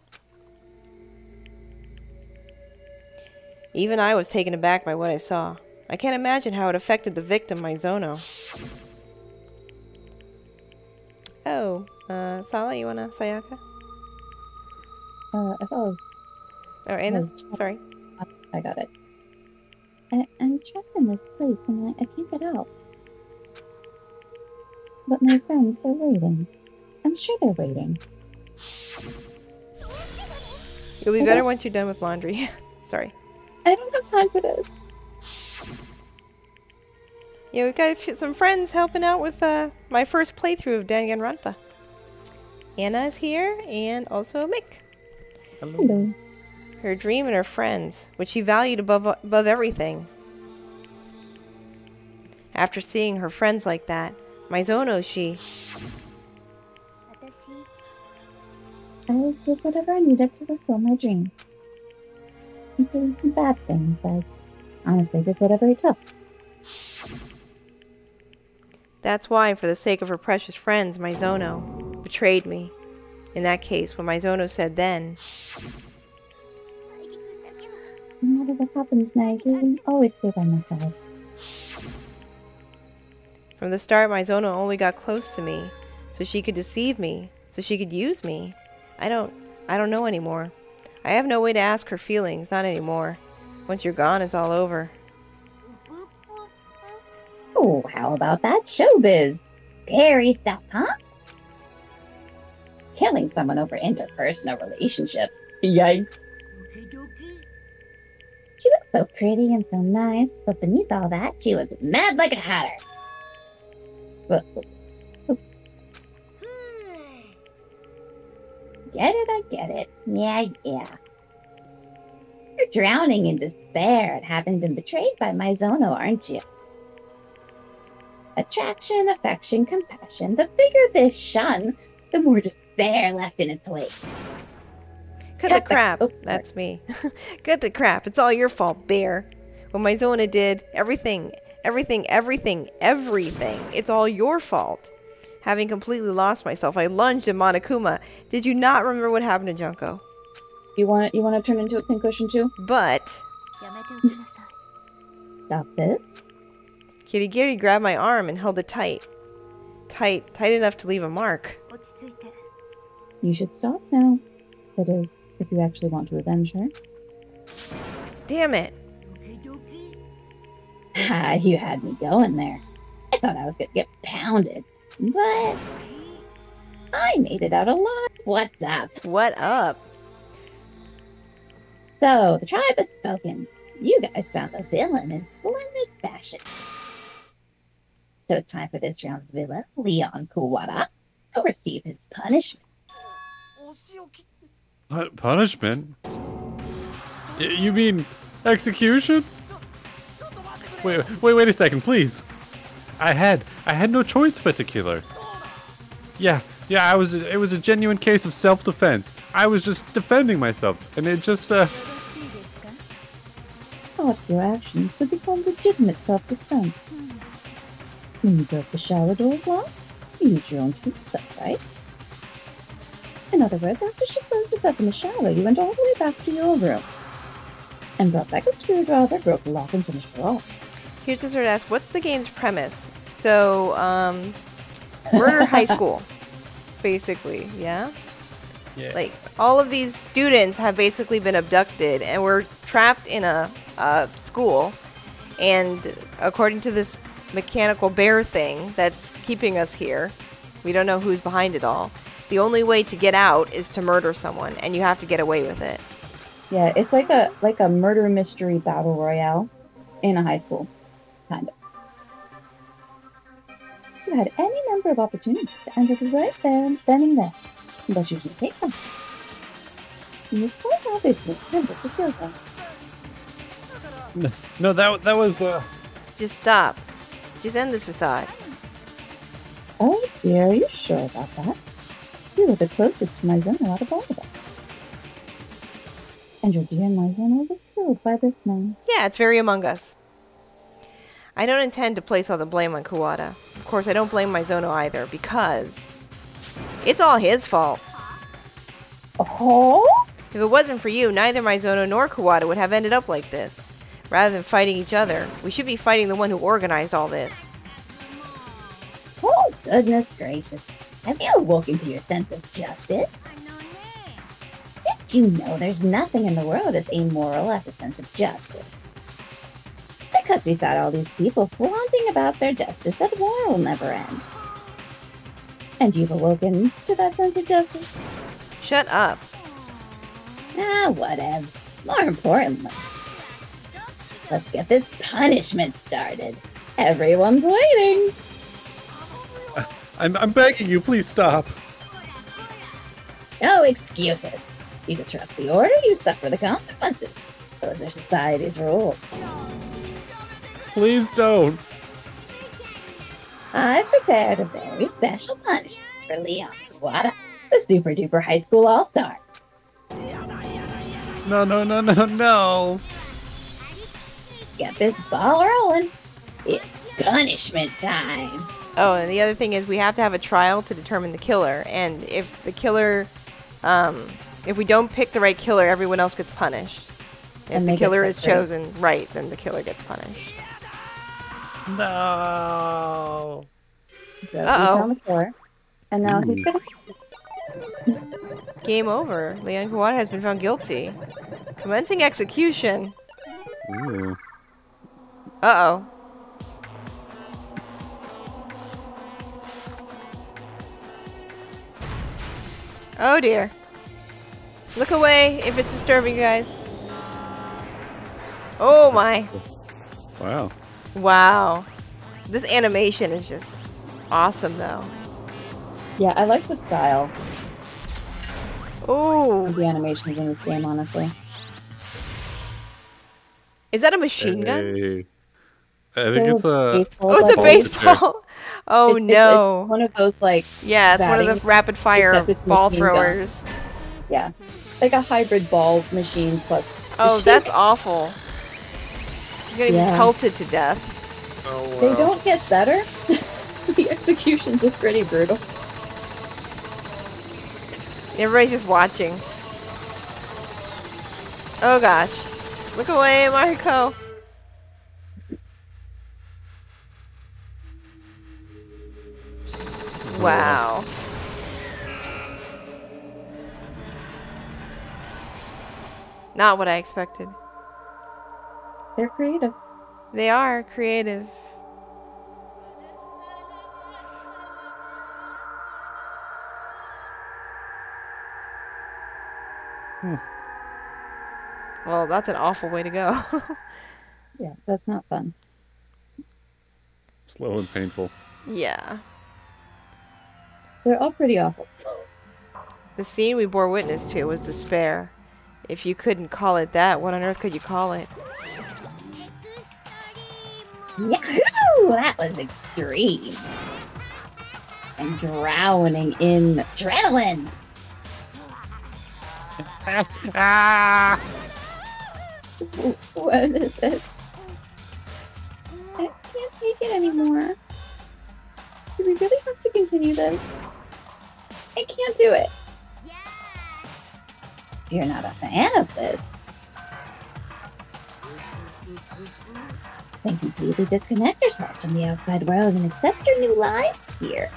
Even I was taken aback by what I saw. I can't imagine how it affected the victim, Mizono. Oh, Sala, you wanna Sayaka?
I thought it was...
Or Anna? Sorry.
I got it.
I'm trapped in this place and I can't get out. But my friends, they're waiting. I'm sure they're waiting.
You'll be better once you're done with laundry. Sorry.
I don't have time for this.
Yeah, we've got some friends helping out with my first playthrough of Danganronpa. Anna is here, and also Mick.
Hello.
Her dream and her friends, which she valued above everything. After seeing her friends like that, Mizono, she...
I did whatever I needed to fulfill my dream. Including some bad things. I honestly did whatever it took.
That's why, for the sake of her precious friends, Mizono betrayed me. In that case, what Mizono said then...
No matter what happens now, you always stay by my side.
From the start, Mizono only got close to me, so she could deceive me, so she could use me. I don't know anymore. I have no way to ask her feelings, not anymore. Once you're gone, it's all over.
Oh, how about that showbiz? Scary stuff, huh? Killing someone over interpersonal relationships. Yikes. She looked so pretty and so nice, but beneath all that, she was mad like a hatter. Get it, I get it. Yeah. You're drowning in despair at having been betrayed by Mizono, aren't you? Attraction, affection, compassion. The bigger this shun, the more despair left in its wake.
Cut the crap. That's me. Cut the crap. It's all your fault, Bear. What Mizono did, everything. It's all your fault. Having completely lost myself, I lunged at Monokuma. Did you not remember what happened to Junko?
You want to turn into a pincushion too?
But...
Stop this.
Kirigiri grabbed my arm and held it tight. Tight enough to leave a mark.
You should stop now. That is, if you actually want to avenge her.
Damn it.
Ah, you had me going there. I thought I was gonna get pounded, but I made it out alive. What's up?
What up?
So, the tribe has spoken. You guys found the villain in splendid fashion. So it's time for this round's villain, Leon Kuwata, to receive his punishment.
Punishment? You mean execution? Wait a second, please. I had no choice but to kill her. Yeah, it was a genuine case of self-defense. I was just defending myself, and it just
Thought your actions would become legitimate self-defense. When you broke the shower doors locked, you used your own feet, that's right. In other words, after she closed us up in the shower, you went all the way back to your room and brought back a screwdriver, broke the lock, and finished her off.
Here's just sort of ask, what's the game's premise? So, murder high school, basically, yeah?
Yeah.
Like, all of these students have basically been abducted, and we're trapped in a school, and according to this mechanical bear thing that's keeping us here, we don't know who's behind it all. The only way to get out is to murder someone, and you have to get away with it.
Yeah, it's like a murder mystery battle royale in a high school, kind of. You had any number of opportunities to end it right there and then there, but you didn't take them. You were quite obviously tempted to kill them.
No, that was
Just stop. Just end this facade.
Oh dear, are you sure about that? You were the closest to Maizono out of all of us. And your dear Maizono was killed by this man.
Yeah, it's very Among Us. I don't intend to place all the blame on Kuwata. Of course, I don't blame Maizono either, because it's all his fault.
Oh?
If it wasn't for you, neither Maizono nor Kuwata would have ended up like this. Rather than fighting each other, we should be fighting the one who organized all this.
Oh, goodness gracious. Have you awoken to your sense of justice? Did you know there's nothing in the world as amoral as a sense of justice? Because we've got all these people flaunting about their justice, that war will never end. And you've awoken to that sense of justice?
Shut up.
Ah, whatever. More importantly, let's get this punishment started. Everyone's waiting.
I'm begging you, please stop.
No excuses. You disrupt the order, you suffer the consequences. Those are society's rules.
Please don't.
I've prepared a very special punishment for Leon Kuwata, the super duper high school all-star.
No.
Get this ball rolling. It's punishment time.
Oh, and the other thing is we have to have a trial to determine the killer. And if the killer, if we don't pick the right killer, everyone else gets punished. If
And
the
they get
killer is
frustrated.
chosen right, then the killer gets punished.
No.
So
Uh-oh.
he's on the floor, and now he's gonna.
Game over. Leon Kuwata has been found guilty. Commencing execution.
Ooh.
Uh-oh. Oh dear. Look away if it's disturbing, guys. Oh my.
Wow.
Wow. This animation is just awesome, though.
Yeah, I like the style
Ooh.
of the animations in this game, honestly.
Is that a machine gun?
Hey. I think it's a.
Oh, it's a baseball. Oh
It's
no.
one of those, like,
Yeah, it's one of the
batting,
rapid fire
except it's
ball
machine gun.
throwers.
Yeah. Like a hybrid ball machine plus.
Oh, that's awful. He's gonna
Yeah.
be pelted to death.
Oh, wow.
They don't get better. The executions is pretty brutal.
Everybody's just watching. Oh gosh. Look away, Mariko. Wow. Not what I expected.
They're creative.
They are creative. Well, that's an awful way to go.
Yeah, that's not fun.
Slow and painful.
Yeah.
They're all pretty awful.
The scene we bore witness to was despair. If you couldn't call it that, what on earth could you call it?
Yahoo! That was extreme. I'm drowning in adrenaline.
Ah!
What is this? I can't take it anymore. Do we really have to continue this? I can't do it.
You're not a fan of this. Then completely disconnect yourself from the outside world and accept your new life here.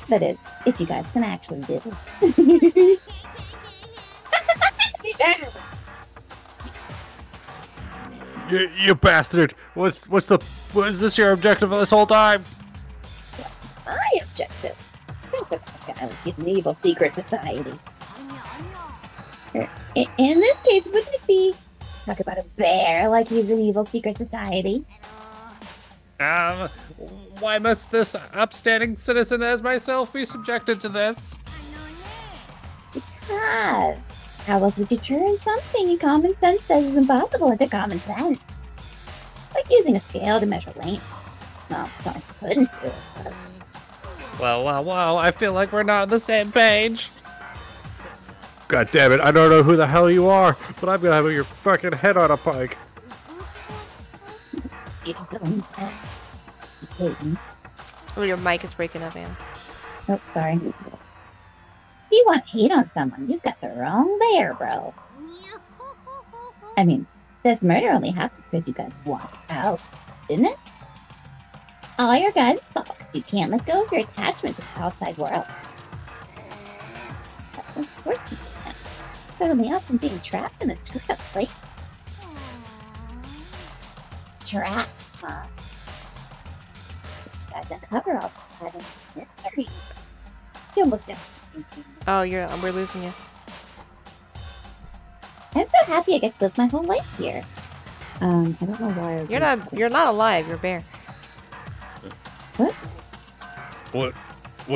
That is, if you guys can actually do it.
You bastard! Was this your objective this whole time?
My objective. Think about that guy with his evil secret society. In this case, wouldn't it be talk about a bear like he's an evil secret society?
Why must this upstanding citizen as myself be subjected to this?
Because how else would you turn something common sense says is impossible into common sense? Like using a scale to measure length. Well, I couldn't do it, but
Well, I feel like we're not on the same page.
God damn it, I don't know who the hell you are, but I'm gonna have your fucking head on a pike.
you don't have.
Oh, your mic is breaking up, Anna.
Oh, sorry. If you want to hate on someone, you've got the wrong bear, bro. I mean, this murder only happened because you guys walked out, didn't it? All your guys' fault. You can't let go of your attachment to the outside world. Of course you can't. Suddenly off from being trapped in a screwed up place. Trapped, huh? You guys uncover all the sudden mystery. You almost don't.
Oh, we're losing you.
I'm so happy I get to live my whole life here.
I don't know why.
You're not alive, you're a bear.
What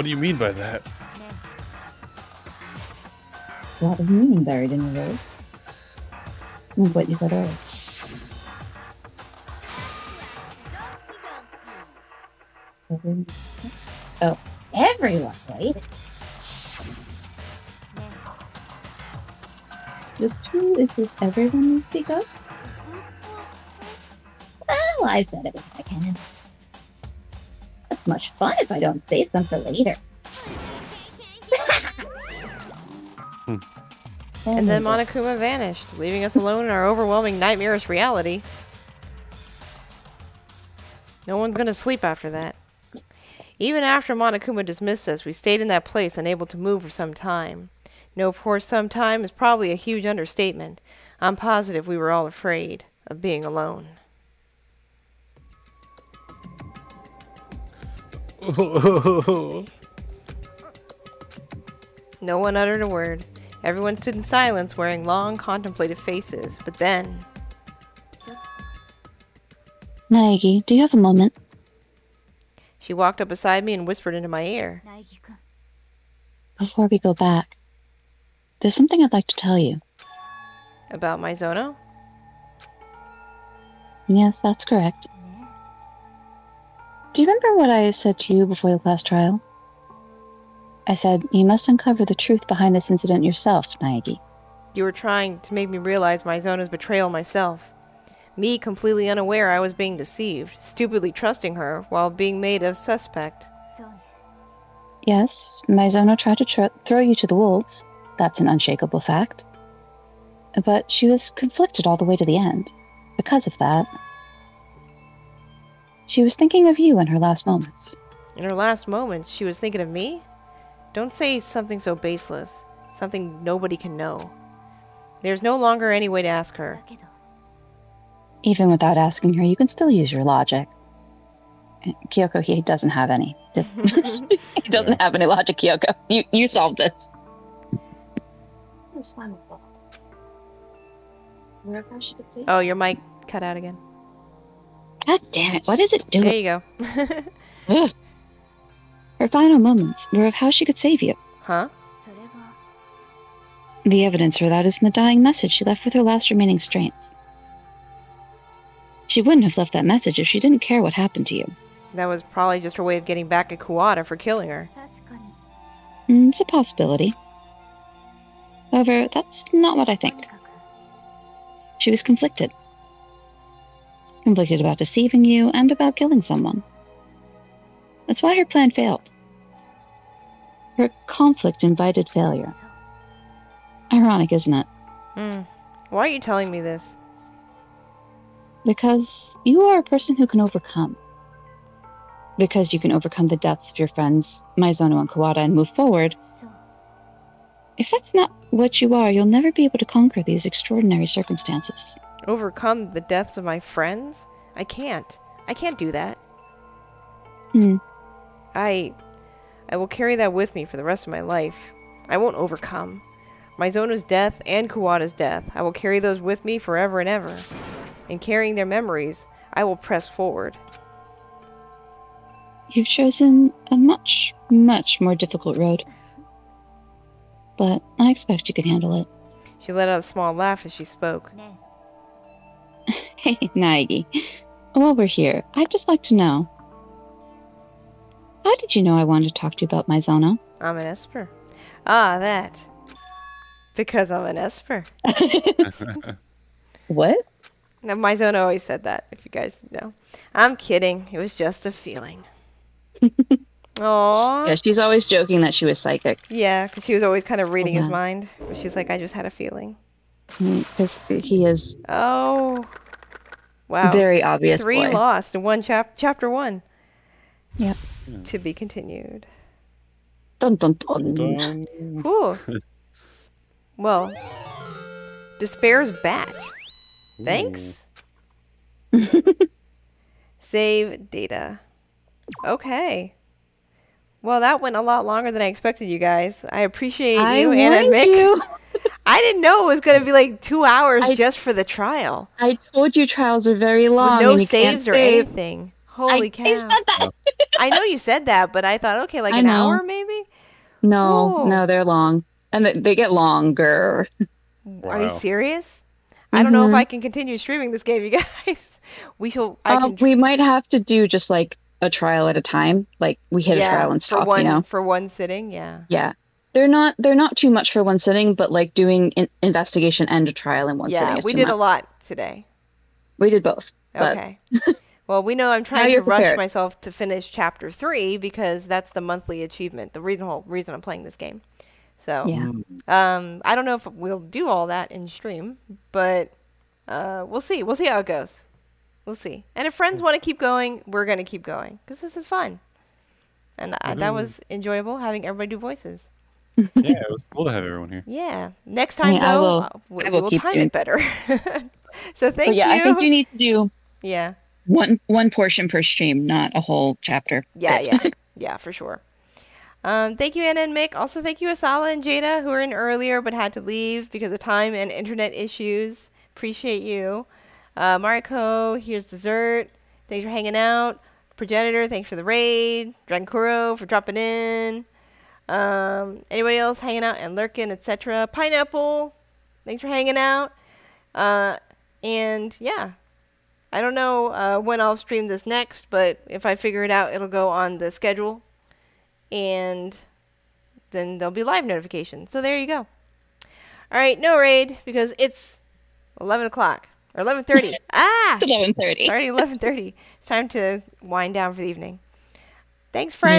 do you mean by that?
A lot of meaning buried in the word. What you said earlier.
Oh, everyone waited.
Just who is this everyone you speak of?
Well, I said it if I can. That's much fun if I don't save some for later.
And then Monokuma vanished, leaving us alone in our overwhelming nightmarish reality. No one's gonna sleep after that. Even after Monokuma dismissed us, we stayed in that place, unable to move for some time. No, for some time is probably a huge understatement. I'm positive we were all afraid of being alone. No one uttered a word. Everyone stood in silence, wearing long, contemplative faces. But then...
Naegi, do you have a moment?
she walked up beside me and whispered into my ear.
Before we go back, there's something I'd like to tell you.
About my Zono?
Yes, that's correct. Do you remember what I said to you before the last trial? I said, you must uncover the truth behind this incident yourself, Naegi.
You were trying to make me realize my Zono's betrayal myself. Me completely unaware I was being deceived, stupidly trusting her while being made a suspect.
Yes, Maizono tried to throw you to the wolves. That's an unshakable fact. But she was conflicted all the way to the end. Because of that, she was thinking of you in her last moments.
In her last moments, she was thinking of me? Don't say something so baseless. Something nobody can know. There's no longer any way to ask her.
Even without asking her, you can still use your logic. Kyoko, he doesn't have any. He doesn't have any logic, Kyoko. You solved this.
That's wonderful. Wherever she could see.
Oh, your mic cut out again.
God damn it, what is it doing?
There you go.
Ugh. Her final moments were of how she could save you.
Huh?
The evidence for that is in the dying message she left with her last remaining strength. She wouldn't have left that message if she didn't care what happened to you.
That was probably just her way of getting back at Kuwata for killing her.
It's a possibility. However, that's not what I think. She was conflicted. Conflicted about deceiving you and about killing someone. That's why her plan failed. Her conflict invited failure. Ironic, isn't it?
Why are you telling me this?
Because you are a person who can overcome. Because you can overcome the deaths of your friends, Maizono and Kawada, and move forward. If that's not what you are, you'll never be able to conquer these extraordinary circumstances.
Overcome the deaths of my friends? I can't. I can't do that. I will carry that with me for the rest of my life. I won't overcome. Maizono's death and Kuwata's death, I will carry those with me forever and ever. In carrying their memories, I will press forward.
You've chosen a much, much more difficult road. But I expect you can handle it.
She let out a small laugh as she spoke.
Hey, Naegi. While we're here, I'd just like to know. How did you know I wanted to talk to you about Maizono?
I'm an Esper. Ah, that. Because I'm an Esper.
What?
Now, Maizono always said that, if you guys know. I'm kidding. It was just a feeling. Aww.
Yeah, she's always joking that she was psychic.
Yeah, because she was always kind of reading his mind. But she's like, I just had a feeling.
Because he is...
Oh. Wow.
Very obvious
3
boy.
lost in one chapter 1.
Yep.
To be continued.
Dun dun dun.
Ooh. Well, Despair's bat. Thanks. Save data. Okay. Well, that went a lot longer than I expected, you guys. I appreciate you, Anna and Mick. I didn't know it was going to be like 2 hours just for the trial.
I told you trials are very long.
With no
and you can't
saves or
save.
anything. Holy cow.
I said that.
I know you said that, but I thought, okay, like
I
an
know.
hour maybe?
No, no, they're long. And they get longer.
Are you serious? I don't know if I can continue streaming this game, you guys. We
might have to do just like a trial at a time. Like we hit a trial and stop,
for one sitting, yeah.
Yeah. They're not too much for one sitting, but like doing investigation and a trial in one sitting.
Yeah,
is
we
too
did
much.
a lot today.
We did both.
Okay. Well, we know I'm trying to rush
prepared.
myself to finish chapter 3 because that's the monthly achievement, the whole reason I'm playing this game. So, I don't know if we'll do all that in stream, but we'll see. We'll see how it goes. We'll see. And if friends want to keep going, we're going to keep going because this is fun. And that was enjoyable having everybody do voices.
Yeah, it was cool to have everyone here.
Yeah. Next time, though, we'll time it better. So thank you.
I think you need to do
Yeah.
one portion per stream, not a whole chapter.
Yeah, for sure. Thank you, Anna and Mick. Also, thank you, Asala and Jada, who were in earlier but had to leave because of time and internet issues. Appreciate you. Mariko, here's dessert. Thanks for hanging out. Progenitor, thanks for the raid. Drankuro for dropping in. Anybody else hanging out and lurking, etc. Pineapple, thanks for hanging out. And yeah, I don't know when I'll stream this next, but if I figure it out, it'll go on the schedule. And then there'll be live notifications. So there you go. All right, no raid because it's 11 o'clock or 11:30.
It's 11:30.
It's already 11:30. It's time to wind down for the evening. Thanks, friends.